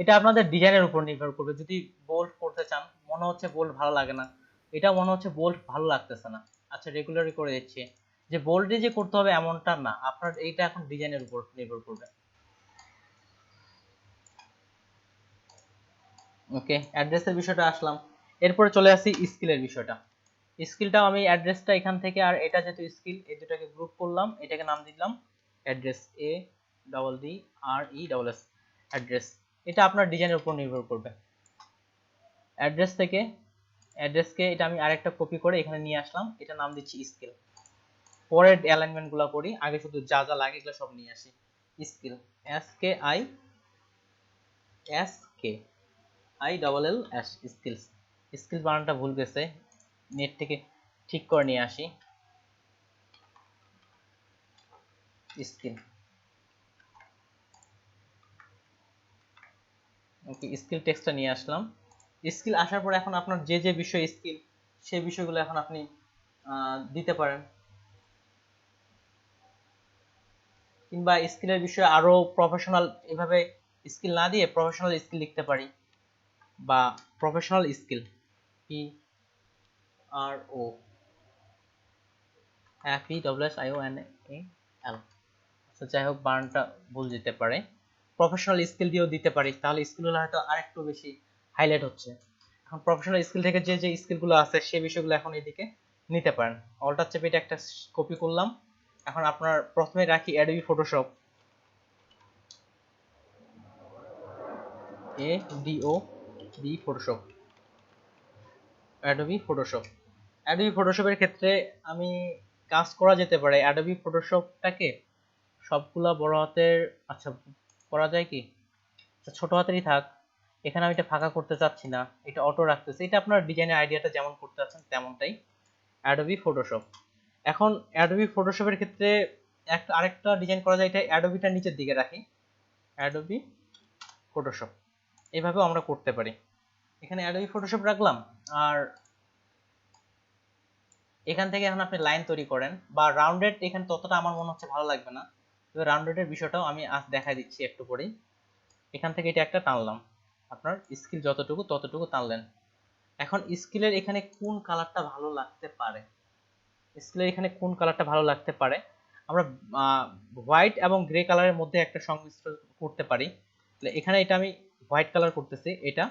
এটা আপনাদের ডিজাইনের উপর নির্ভর করবে। যদি বোল্ড করতে চান, মনে হচ্ছে বোল্ড ভালো লাগে না, এটা মনে হচ্ছে বোল্ড ভালো লাগতেছে না, আচ্ছা রেগুলারই করে দিচ্ছি। যে বোল্ডে যে করতে হবে এমনটা না, আপনার এইটা এখন ডিজাইনের উপর নির্ভর করবে। ওকে, অ্যাড্রেসের বিষয়টা আসলাম, এরপরে চলে আসি স্কিলের বিষয়টা। স্কিলটাও আমি অ্যাড্রেসটা এখান থেকে আর এটা যেহেতু স্কিল, এই দুটাকে গ্রুপ করলাম, এটাকে নাম দিলাম অ্যাড্রেস, ADDRESS অ্যাড্রেস। এটা আপনার ডিজাইনের উপর নির্ভর করবে। অ্যাড্রেস থেকে অ্যাড্রেসকে এটা আমি আরেকটা কপি করে এখানে নিয়ে আসলাম, এটা নাম দিচ্ছি স্কিল। পরের অ্যালাইনমেন্টগুলো করি, আগে শুধু যা যা লাগে এগুলো সব নিয়ে আসি। স্কিল, SKILLS স্কিলস, স্কিল বানানটা ভুল গেছে, নেট থেকে ঠিক করে নিয়ে আসি। স্কিল, ওকে, স্কিল টেক্সটটা নিয়ে আসলাম। স্কিল আসার পর এখন আপনার যে যে বিষয় স্কিল, সেই বিষয়গুলো এখন আপনি দিতে পারেন, কিংবা স্কিলের বিষয়ে আরো প্রফেশনাল এভাবে স্কিল না দিয়ে প্রফেশনাল স্কিল লিখতে পারি, বা প্রফেশনাল স্কিল, PROFESSIONAL। আচ্ছা যাই হোক, বানানটা ভুল যেতে পারে, প্রফেশনাল স্কিল দিয়েও দিতে পারি, তাহলে স্কিলগুলো হয়তো আরেকটু বেশি হাইলাইট হচ্ছে। এখন প্রফেশনাল স্কিল থেকে যে যে স্কিলগুলো আছে সেই বিষয়গুলো এখন এদিকে নিতে পারেন। অল্টার চেপে এটা একটা কপি করলাম। এখন আপনার প্রথমে রাখি Adobe Photoshop, ADOB Photoshop, Adobe Photoshop. Adobe ফটোশপের ক্ষেত্রে আমি কাজ করা যেতে পারে অ্যাডোবি ফটোশপটাকে সবগুলা বড় হাতের, আচ্ছা করা যায় কি, আচ্ছা ছোট হাতেরই থাক, এখানে আমি এটা ফাঁকা করতে চাচ্ছি না, এটা অটো রাখতেছি। এটা আপনার ডিজাইনের আইডিয়াটা যেমন করতে চাচ্ছেন তেমনটাই অ্যাডোবি ফটোশপ। এখন অ্যাডোবি ফটোশপের ক্ষেত্রে আরেকটা ডিজাইন করা যায়, এটা অ্যাডোবিটা নিচের দিকে রাখি, অ্যাডোবি ফটোশপ, এইভাবেও আমরা করতে পারি। এখানে অ্যাডোবি ফটোশপ রাখলাম, আর এখান থেকে এখন আপনি লাইন তৈরি করেন বা রাউন্ডেড, এখানে ততটা আমার মনে হচ্ছে ভালো লাগবে না, তবে রাউন্ডেডের বিষয়টাও আমি আজ দেখাই দিচ্ছি একটু পরেই। এখান থেকে এটা একটা টানলাম, আপনার স্কিল যতটুকু ততটুকু টানলেন। এখন স্কিলের এখানে কোন কালারটা ভালো লাগতে পারে, স্কিলের এখানে কোন কালারটা ভালো লাগতে পারে, আমরা হোয়াইট এবং গ্রে কালারের মধ্যে একটা সংমিশ্রণ করতে পারি। তাহলে এখানে এটা আমি হোয়াইট কালার করতেছি এটা,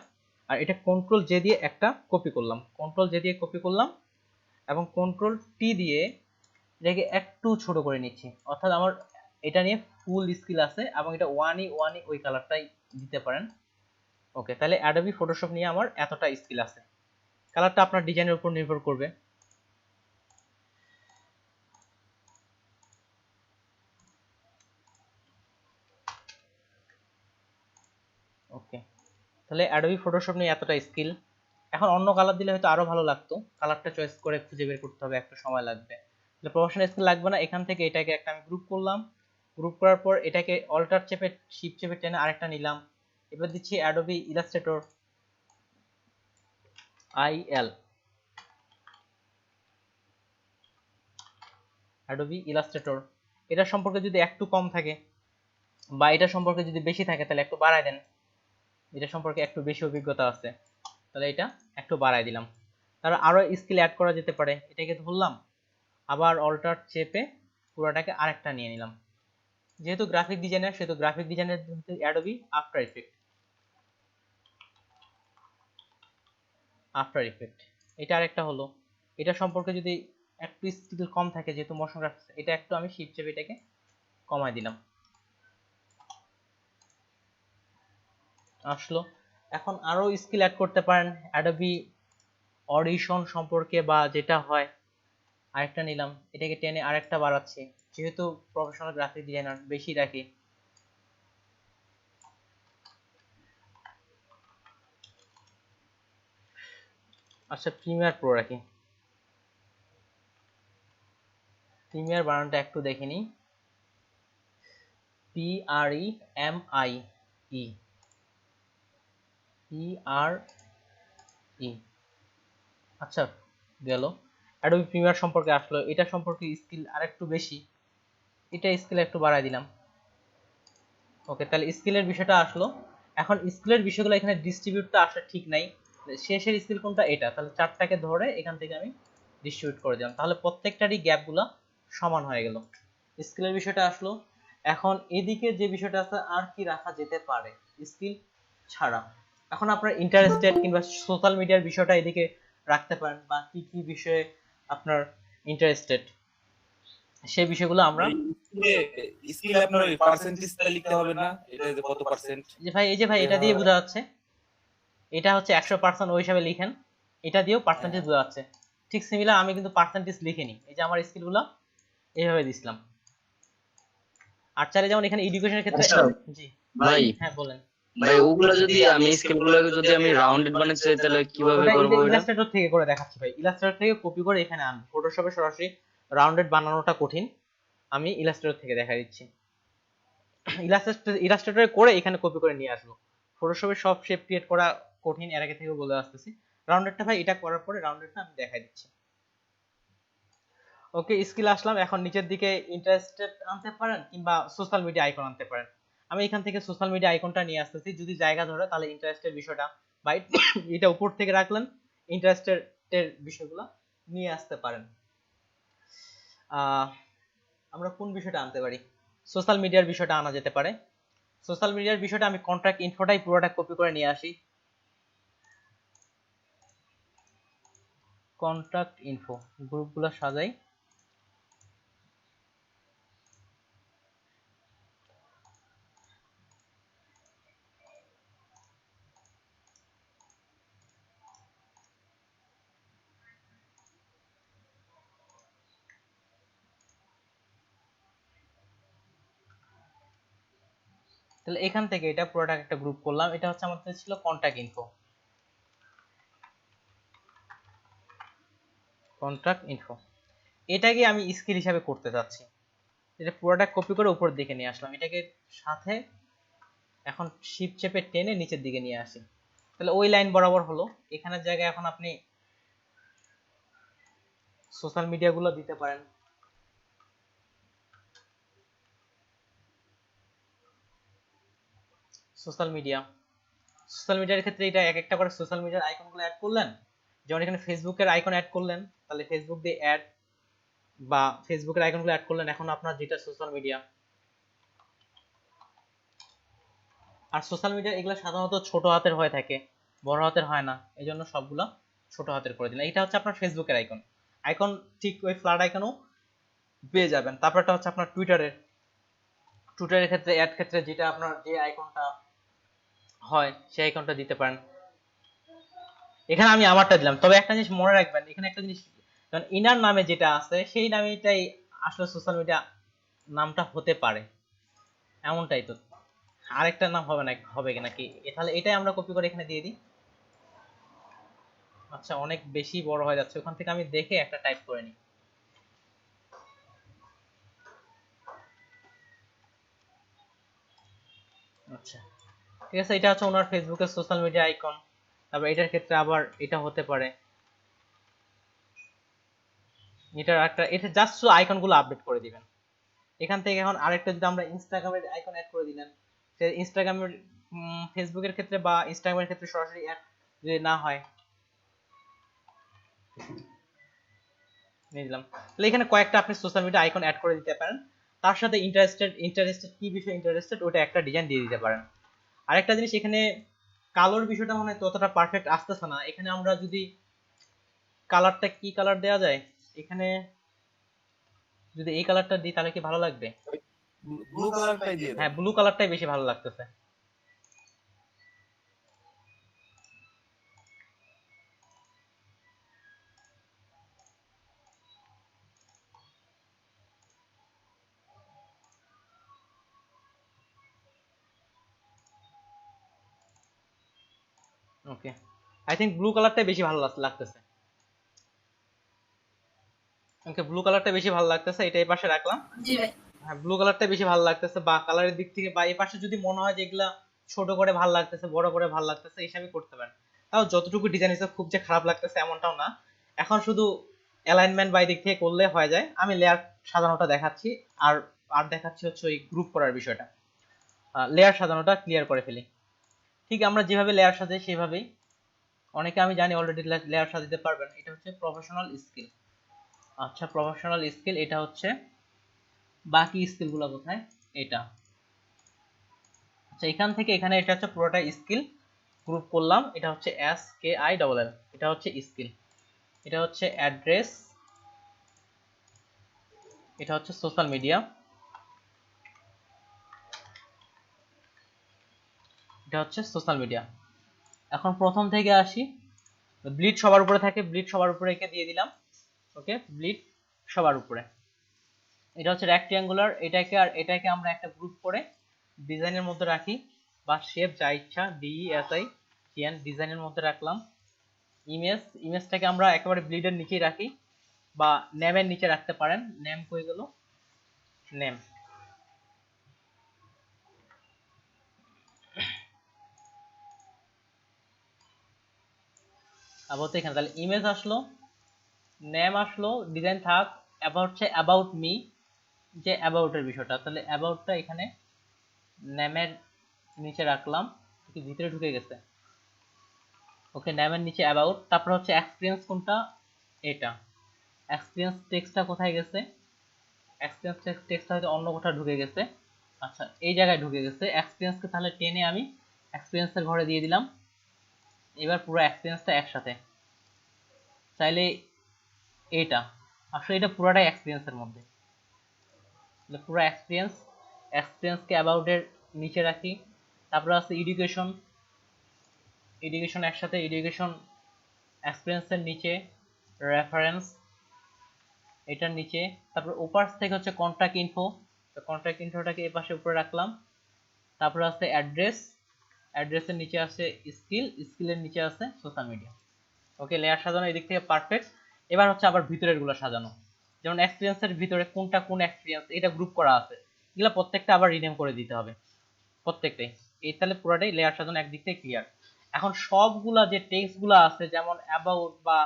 আর এটা কন্ট্রোল জে দিয়ে একটা কপি করলাম, কন্ট্রোল জে দিয়ে কপি করলাম এবং কন্ট্রোল টি দিয়ে এটাকে একটু ছোট করে নিচ্ছি, অর্থাৎ আমার এটা নিয়ে ফুল স্কিল আছে এবং এটা ওয়ানই ওই কালারটাই দিতে পারেন। ওকে, তাহলে অ্যাডোবি ফটোশপ নিয়ে আমার এতটা স্কিল আছে। কালারটা আপনার ডিজাইনের উপর নির্ভর করবে। ওকে, তাহলে অ্যাডোবি ফটোশপ নিয়ে এতটা স্কিল। এখন অন্য কালার দিলে হয়তো আরো ভালো লাগতো, কালারটা চয়েস করে খুঁজে বের করতে হবে, একটু সময় লাগবে। তাহলে প্রফেশনাল স্কিল লাগবে না, এখান থেকে এটাকে একটা আমি গ্রুপ করলাম, গ্রুপ করার পর এটাকে অল্টার চেপে শিফট চেপে টেনে আরেকটা নিলাম। এবার দিচ্ছি Adobe Illustrator IL, Adobe Illustrator. এটা সম্পর্কে যদি একটু কম থাকে বা এটা সম্পর্কে যদি বেশি থাকে তাহলে একটু বাড়ায় দেন, এটা সম্পর্কে একটু বেশি অভিজ্ঞতা আছে তাহলে এটা একটু বাড়ায় দিলাম। তারপর আরো স্কিল অ্যাড করা যেতে পারে, এটাকে ধরলাম, আবার অল্টার চেপে পুরোটাকে আরেকটা নিয়ে নিলাম। যেহেতু গ্রাফিক ডিজাইনার সেহেতু গ্রাফিক ডিজাইনের অ্যাডোবি আফটার ইফেক্ট, এটা আরেকটা হলো। এটা সম্পর্কে যদি একটু স্কিল কম থাকে, যেহেতু মোশন গ্রাফিক্স, এটা একটু আমি শিফট চেপে এটাকে কমায় দিলাম, আসলো। এখন আরো স্কিল অ্যাড করতে পারেন অ্যাডোবি অডিশন সম্পর্কে, বা যেটা হয় আরেকটা নিলাম, এটাকে টেনে আরেকটা বাড়াচ্ছি, যেহেতু প্রফেশনাল গ্রাফিক ডিজাইনার বেশি রাখি। আচ্ছা প্রিমিয়ার প্রো রাখি, প্রিমিয়ার বানানটা একটু দেখে নিই, PREMIE, আচ্ছা গেল। অ্যাডোবি প্রিমিয়ার সম্পর্কে আসলো, এটা সম্পর্কে স্কিল আরেকটু বেশি, এটা স্কিল একটু বাড়াই দিলাম। ওকে, তাহলে স্কিলের বিষয়টা আসলো। এখন স্কিলের বিষয়গুলো এখানে ডিস্ট্রিবিউটটা আসলে ঠিক নাই, শেষের স্কিল কোনটা, এটা, তাহলে চারটাকে ধরে এখান থেকে আমি ডিস্ট্রিবিউট করে দিলাম, তাহলে প্রত্যেকটারই গ্যাপগুলো সমান হয়ে গেল। স্কিলের বিষয়টা আসলো। এখন এদিকে যে বিষয়টা আছে আর কি রাখা যেতে পারে স্কিল ছাড়া, এখন আপনার ইন্টারেস্টেড কিংবা সোশ্যাল মিডিয়ার বিষয়টা এদিকে রাখতে পারেন, বা কি কি বিষয়ে আপনার ইন্টারেস্টেড সেই বিষয়গুলো আমরা স্কিল আপনার ওই পার্সেন্টেজটা লিখতে হবে না, এটা যে কত পার্সেন্ট। যে ভাই এই যে ভাই এটা দিয়ে বোঝা যাচ্ছে, এটা হচ্ছে 100% ওই হিসাবে লিখেন, এটা দিয়েও পার্সেন্টেজ বোঝা যাচ্ছে। ঠিক সিমিলার আমি কিন্তু পার্সেন্টেজ লিখিনি, এই যে আমার স্কিলগুলো এইভাবে দিছিলাম। আর চাইলে যেমন এখানে এডুকেশনের ক্ষেত্রে, জি ভাই হ্যাঁ বলেন ভাই ওগুলা যদি আমি স্কিলগুলোকে যদি আমি রাউন্ডেড বানাতে চাই তাহলে কিভাবে করব এটা? ইলাস্ট্রেটর থেকে করে দেখাচ্ছি ভাই, ইলাস্ট্রেটর থেকে কপি করে এখানে আনবো, ফটোশপে সরাসরি রাউন্ডেড বানানোটা কঠিন, আমি ইলাস্ট্রেটর থেকে দেখা দিচ্ছি। ইলাস্ট্রেটরে করে এখানে কপি করে নিয়ে আসবো, ফটোশপে সব শেপ ক্রিয়েট করা কঠিন, এর আগে থেকে বলে আসতেছি। রাউন্ডেডটা ভাই এটা করার পরে রাউন্ডেডটা আমি দেখাই দিচ্ছি। ওকে, স্কিল আসলাম, এখন নিচের দিকে ইন্টারেস্টেড আনতে পারেন কিংবা সোশ্যাল মিডিয়া আইকন আনতে পারেন। আমি এখান থেকে সোশ্যাল মিডিয়া আইকনটা নিয়ে আসতেছি, যদি জায়গা ধরে তাহলে ইন্টারেস্টের বিষয়টা বা এটা উপর থেকে রাখলেন, ইন্টারেস্টের বিষয়গুলো নিয়ে আসতে পারেন। আমরা কোন বিষয়টা আনতে পারি, সোশ্যাল মিডিয়ার বিষয়টা আনা যেতে পারে। সোশ্যাল মিডিয়ার বিষয়টা আমি কন্ট্যাক্ট ইনফোটাই পুরোটা কপি করে নিয়ে আসি। কন্ট্যাক্ট ইনফো গ্রুপগুলো সাজাই। তাহলে এখান থেকে এটা পুরোটা একটা গ্রুপ করলাম। এটা হচ্ছে আমাদের ছিল কন্ট্যাক্ট ইনফো। কন্ট্যাক্ট ইনফো এটাকে আমি স্কিল হিসাবে করতে যাচ্ছি। এটা পুরোটা কপি করে উপর দিকে নিয়ে আসলাম। এটাকে সাথে এখন শিফট চেপে টেনে নিচের দিকে নিয়ে আসি। তাহলে ওই লাইন বরাবর হলো। এখানের জায়গায় এখন আপনি সোশ্যাল মিডিয়াগুলো দিতে পারেন। সোশ্যাল মিডিয়ার ক্ষেত্রে এটা এক একটা করে সোশ্যাল মিডিয়ার আইকনগুলো অ্যাড করলেন। যেমন এখানে ফেসবুকের আইকন অ্যাড করলেন, তাহলে ফেসবুক দিয়ে অ্যাড বা ফেসবুকের আইকনগুলো অ্যাড করলেন। এখন আপনার যেটা সোশ্যাল মিডিয়া, আর সোশ্যাল মিডিয়া এগুলো সাধারণত ছোট হাতের হয়ে থাকে, বড় হাতের হয় না, এই জন্য সবগুলো ছোট হাতের করে দিলাম। এটা হচ্ছে আপনার ফেসবুকের আইকন ঠিক ওই ফ্ল্যাট আইকনও পেয়ে যাবেন। তারপরটা হচ্ছে আপনার টুইটারের ক্ষেত্রে অ্যাড ক্ষেত্রে যেটা আপনার যে আইকনটা হয় সেই আইকনটা দিতে পারেন। এখানে আমি আমারটা দিলাম। তবে একটা জিনিস মনে রাখবেন, এখানে একটা জিনিস, কারণ ইনার নামে যেটা আছে সেই নামেটাই আসলে সোশ্যাল মিডিয়া নামটা হতে পারে, এমনটাই তো। আরেকটা নাম হবে নাকি? তাহলে এটাই আমরা কপি করে এখানে দিয়ে দিই। আচ্ছা, অনেক বেশি বড় হয়ে যাচ্ছে, ওখান থেকে আমি দেখে একটা টাইপ করে নিই। আচ্ছা ঠিক আছে, এটা হচ্ছে ওনার ফেসবুকের সোশ্যাল মিডিয়া আইকন। তারপর এটার ক্ষেত্রে আবার এটা হতে পারে, এটা জাস্ট আইকনগুলো আপডেট করে দিবেন। এখান থেকে এখন আরেকটা যদি আমরা ইনস্টাগ্রামের আইকন অ্যাড করে দিলেন, ইনস্টাগ্রামের ফেসবুকের ক্ষেত্রে বা ইনস্টাগ্রামের ক্ষেত্রে সরাসরি অ্যাড যদি না হয় নিয়ে দিলাম। তাহলে এখানে কয়েকটা আপনি সোশ্যাল মিডিয়া আইকন অ্যাড করে দিতে পারেন। তার সাথে ইন্টারেস্টেড কি বিষয়ে ইন্টারেস্টেড ওটা একটা ডিজাইন দিয়ে দিতে পারেন। আরেকটা জিনিস, এখানে কালার বিষয়টা মনে হয় ততটা পারফেক্ট আসতেছে না। এখানে আমরা যদি কালারটা কি কালার দেওয়া যায়, এখানে যদি এই কালারটা দিই তাহলে কি ভালো লাগবে? ব্লু কালারটাই দিয়ে হ্যাঁ, ব্লু কালারটাই বেশি ভালো লাগতেছে। ওকে, আই থিংক ব্লু কালারটাই বেশি ভালো লাগতেছে। ওকে, ব্লু কালারটা বেশি ভালো লাগতেছে, এটা এই পাশে রাখলাম। জি ভাই। হ্যাঁ, ব্লু কালারটা বেশি ভালো লাগতেছে। বা কালারের দিক থেকে বা এই পাশে যদি মনে হয় যে এগুলা ছোট করে ভালো লাগতেছে, বড় করে ভালো লাগতেছে, হিসাবে করতে পারেন। তাও যতটুকু ডিজাইন হিসেবে খুব যে খারাপ লাগতেছে এমনটাও না। এখন শুধু অ্যালাইনমেন্ট বাই দিক থেকে করলে হয়ে যায়। আমি লেয়ার সাজানোটা দেখাচ্ছি, আর আর দেখাচ্ছি হচ্ছে ওই গ্রুপ করার বিষয়টা। লেয়ার সাজানোটা ক্লিয়ার করে ফেলি। ঠিক আমরা যেভাবে লেয়ার সাজাই সেভাবেই, অনেকে আমি জানি অলরেডি লেয়ার সাজাতে পারবেন। এটা হচ্ছে প্রফেশনাল স্কিল। আচ্ছা, প্রফেশনাল স্কিল এটা হচ্ছে, বাকি স্কিলগুলো কোথায়? এটা। আচ্ছা, এখান থেকে এখানে এটা হচ্ছে পুরোটা স্কিল গ্রুপ করলাম। এটা হচ্ছে SKILL, এটা হচ্ছে স্কিল। এটা হচ্ছে অ্যাড্রেস, এটা হচ্ছে সোশ্যাল মিডিয়া, এটা হচ্ছে সোশ্যাল মিডিয়া। এখন প্রথম থেকে আসি, ব্লিড সবার উপরে থাকে, ব্লিড সবার উপরে একে দিয়ে দিলাম। ওকে, ব্লিড সবার উপরে। এটা হচ্ছে রেক্ট্যাঙ্গুলার, এটাকে আর এটাকে আমরা একটা গ্রুপ করে ডিজাইনের মধ্যে রাখি, বা শেপ যা ইচ্ছা DESIGN ডিজাইনের মধ্যে রাখলাম। ইমেজটাকে আমরা একেবারে ব্লিডের নিচেই রাখি, বা নেমের নিচে রাখতে পারেন। নেম কই গেল? নেম। আপাতত এখানে তাহলে ইমেজ আসলো, নেম আসলো, ডিজাইন থাক। এবার হচ্ছে অ্যাবাউট মি, যে অ্যাবাউটের বিষয়টা, তাহলে অ্যাবাউটটা এখানে নেমের নিচে রাখলাম। কি ভিতরে ঢুকে গেছে? ওকে, নেমের নিচে অ্যাবাউট। তারপর হচ্ছে এক্সপিরিয়েন্স কোনটা? এটা। এক্সপিরিয়েন্স টেক্সটটা কোথায় গেছে? এক্সপিরিয়েন্স টেক্সটটা হয়তো অন্য কোথাও ঢুকে গেছে। আচ্ছা এই জায়গায় ঢুকে গেছে। এক্সপিরিয়েন্সকে তাহলে টেনে আমি এক্সপিরিয়েন্সের ঘরে দিয়ে দিলাম। এবার পুরো এক্সপিরিয়েন্সটা একসাথে, চাইলে এইটা, আসলে এটা পুরোটাই এক্সপিরিয়েন্সের মধ্যে, পুরো এক্সপিরিয়েন্সকে অ্যাবাউট এর নিচে রাখি। তারপরে আছে এডুকেশন, একসাথে, এডুকেশন এক্সপিরিয়েন্সের নিচে, রেফারেন্স এটার নিচে, তারপর ওপাশ থেকে হচ্ছে কন্টাক্ট ইনফো, তো কন্টাক্ট ইনফোটাকে এই পাশে উপরে রাখলাম। তারপরে আছে অ্যাড্রেসের নিচে আছে স্কিলের নিচে আছে সোশ্যাল মিডিয়া। ওকে, লেয়ার সাজানো এদিক থেকে পারফেক্ট। এবার হচ্ছে আবার ভিতরের গুলো সাজানো, যেমন এক্সপিরিয়েন্সের ভিতরে কোনটা কোন এক্সপিরিয়েন্স এটা গ্রুপ করা আছে, এগুলো প্রত্যেকটা আবার রিনেম করে দিতে হবে প্রত্যেকটাই। এই তাহলে পুরোটাই লেয়ার সাজানো একদিক থেকে ক্লিয়ার। এখন সবগুলা যে টেক্সট গুলো আছে, যেমন অ্যাবাউট বা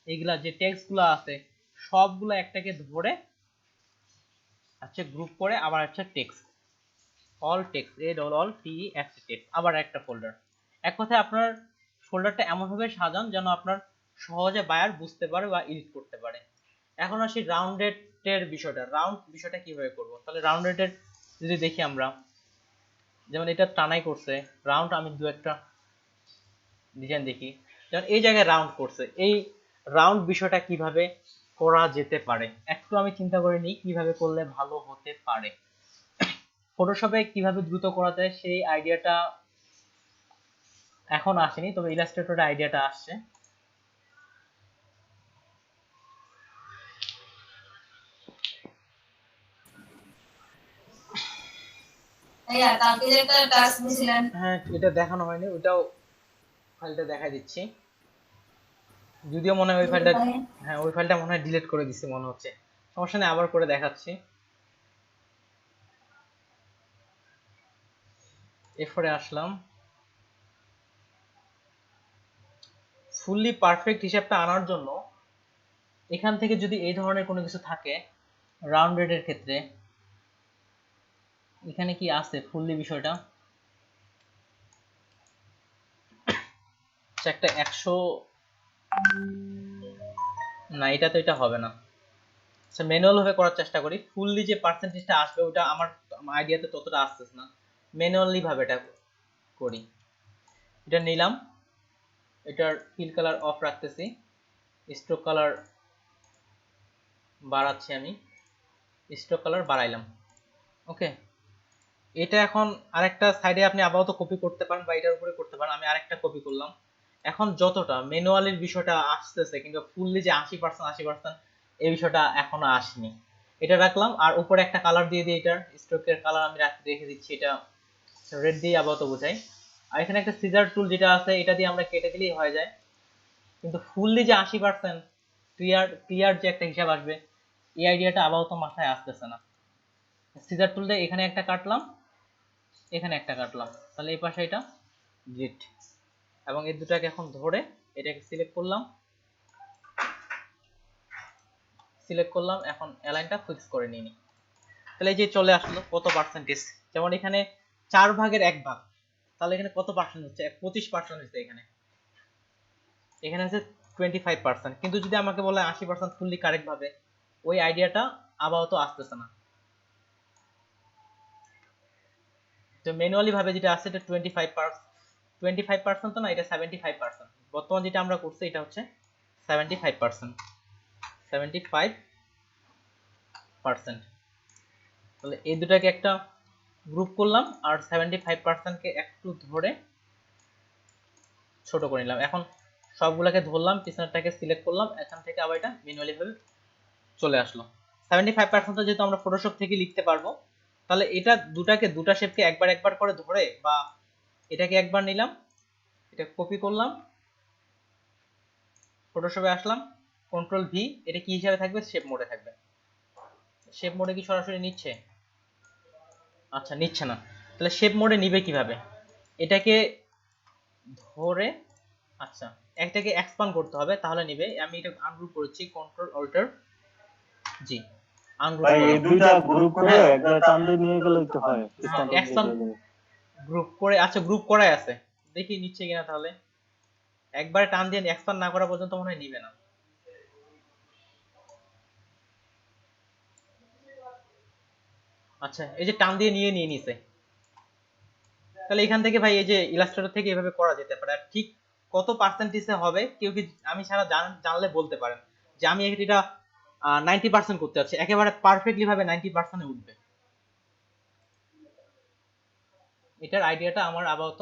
এইগুলা যে টেক্সট গুলো আছে, সবগুলো একটাকে ধরে আচ্ছা গ্রুপ করে আবার হচ্ছে text, all text, all text, আবার একটা ফোল্ডার। এক কথায় আপনার ফোল্ডারটা এমন ভাবে সাজান যেন আপনার সহজে বায়ার বুঝতে পারে বা এডিট করতে পারে। এখন আসি রাউন্ডেড বিষয়টা, বিষয়টা কিভাবে করব। তাহলে রাউন্ডেড যদি দেখি আমরা, যেমন এটা টানাই করছে রাউন্ড, আমি দু একটা ডিজাইন দেখি, যেমন এই জায়গায় রাউন্ড করছে, এই রাউন্ড বিষয়টা কিভাবে করা যেতে পারে একটু আমি চিন্তা করে নিই কিভাবে করলে ভালো হতে পারে। ফটোশপে কিভাবে দ্রুত করা যায় সেই আইডিয়াটা এখন আসেনি, তবে ইলাস্ট্রেটরে আইডিয়াটা আসছে। ভাইয়া কালকে যে একটা টাস্ক দিছিলেন, হ্যাঁ এটা দেখানো হয়নি, ওটাও ফাইলটা দেখাই দিচ্ছি। যদিও মনে হয় ওই ফাইলটা, হ্যাঁ ওই ফাইলটা মনে হয় ডিলিট করে দিছি মনে হচ্ছে, সমস্যা নেই আবার করে দেখাচ্ছি। এরপরে আসলাম, ফুললি পারফেক্ট হিসাবটা আনার জন্য এখান থেকে যদি এই ধরনের কোনো কিছু থাকে রাউন্ডেড ক্ষেত্রে, এখানে কি আছে ফুললি বিষয়টা, একটা 100 না, এটা তো এটা হবে না। আচ্ছা ম্যানুয়াল ভাবে করার চেষ্টা করি, ফুললি যে পার্সেন্টেজটা আসবে ওটা আমার আইডিয়াতে ততটা আসতেছে না, ম্যানুয়ালি ভাবে এটা করি। এটা নিলাম, এটার ফিল কালার অফ রাখতেছি, স্ট্রোক কালার বাড়াচ্ছি, আমি স্ট্রোক কালার বাড়াইলাম। ওকে, এটা এখন আরেকটা সাইডে আপনি আপাতত কপি করতে পারেন বা এটার উপরে করতে পারেন, আমি আরেকটা কপি করলাম। এখন যতটা ম্যানুয়ালের বিষয়টা আসতেছে কিন্তু ফুললি যে 80% এই বিষয়টা এখনো আসেনি, এটা রাখলাম। আর উপরে একটা কালার দিয়ে দিই, এটার স্ট্রোকের কালার আমি রেখে দিচ্ছি, এটা রেড দিয়ে আপাতত বোঝাই। আর এখানে একটা সিজার টুল যেটা আছে এটা দিয়ে আমরা কেটে দিলেই হয়ে যায়, কিন্তু ফুললি যে 80% ক্লিয়ার যে একটা হিসাব আসবে এই আইডিয়াটা আপাতত মাথায় আসতেছে না। সিজার টুল দিয়ে এখানে একটা কাটলাম, এখানে একটা কাটলাম, তাহলে এই পাশে এটা ডিলিট, এবং এই দুটাকে এখন ধরে এটাকে সিলেক্ট করলাম, এখন অ্যালাইনটা ফিক্স করে নিই। তাহলে এই যে চলে আসলো কত পার্সেন্টেজ, যেমন এখানে 4 ভাগের 1 ভাগ, তাহলে এখানে কত পার্সেন্ট হচ্ছে 25% হচ্ছে, এখানে হচ্ছে 25%। কিন্তু যদি আমাকে বলে 80% ফুললি কারেক্ট ভাবে, ওই আইডিয়াটা আপাতত আসতেছে না। তো ম্যানুয়ালি ভাবে যেটা আছে এটা 25% তো না, এটা 75%। বর্তমান যেটা আমরা করছি এটা হচ্ছে 75%। তাহলে এই দুটাকে একটা গ্রুপ করলাম আর 75% কে একটু ধরে ছোট করে নিলাম। এখন সবগুলোকে ধরলাম, পিছনেরটাকে সিলেক্ট করলাম, এখান থেকে আবার এটা ম্যানুয়ালি ভাবে চলে আসলো। 75% যেহেতু আমরা ফটোশপ থেকে লিখতে পারবো, তাহলে এটা দুটা শেপকে একবার করে ধরে, বা এটাকে একবার নিলাম, এটা কপি করলাম, ফটোশপে আসলাম, কন্ট্রোল ভি, এটা কি হিসাবে থাকবে, শেপ মোডে থাকবে। শেপ মোডে কি সরাসরি নিচ্ছে? আচ্ছা নিচ্ছে না, তাহলে শেপ মোডে নিবে কিভাবে, এটাকে ধরে, আচ্ছা একটাকে এক্সপান্ড করতে হবে তাহলে নিবে। আমি এটা আনগ্রুপ করেছি, কন্ট্রোল অল্টার জি, আনগ্রুপ ভাই করলাম। এই দুইটা গ্রুপ করে একবার টান দিয়ে নিয়ে গেলেই তো হয়, এক্সপান্ড গ্রুপ করে, আচ্ছা গ্রুপ করাই আছে, দেখি নিচ্ছে কিনা। তাহলে একবারে টান দিয়ে এক্সপান্ড না করা পর্যন্ত মনে হয় নিবে না। আচ্ছা, এই যে টান দিয়ে নিয়ে নিছে, তাহলে এখান থেকে ভাই এই যে ইলাস্ট্রেটর থেকে এভাবে করা যেতে পারে। আর ঠিক কত পার্সেন্টেজে হবে কেউ কি আমি ছাড়া জানলে বলতে পারেন যে আমি এটা 90% করতে যাচ্ছি, একেবারে পারফেক্টলি ভাবে 90% এ উঠবে। এটার আইডিয়াটা আমার আপাতত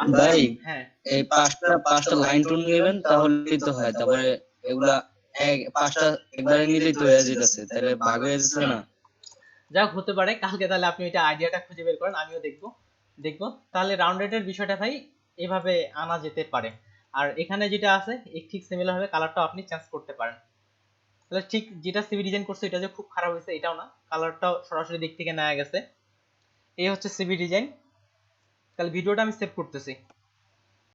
আছে। ভাই হ্যাঁ, এই পাঁচটা লাইন টুন নেবেন তাহলেই তো হয়, তারপরে এগুলা পাঁচটা একবারে নিলেই তো হয়ে যেতেছে, তাহলে ভাগ হয়ে যাচ্ছে না? যাক হতে পারে, কালকে তাহলে আপনি এটা আইডিয়াটা খুঁজে বের করেন, আমিও দেখবো। তাহলে রাউন্ড রেটের বিষয়টা ভাই এভাবে আনা যেতে পারে। আর এখানে যেটা আছে ঠিক সিমিলার ভাবে কালারটাও আপনি চেঞ্জ করতে পারেন। তাহলে ঠিক যেটা সিভি ডিজাইন করছে এটা যে খুব খারাপ হয়েছে এটাও না, কালারটাও সরাসরি দিক থেকে নেওয়া গেছে। এই হচ্ছে সিভি ডিজাইন। তাহলে ভিডিওটা আমি সেভ করতেছি।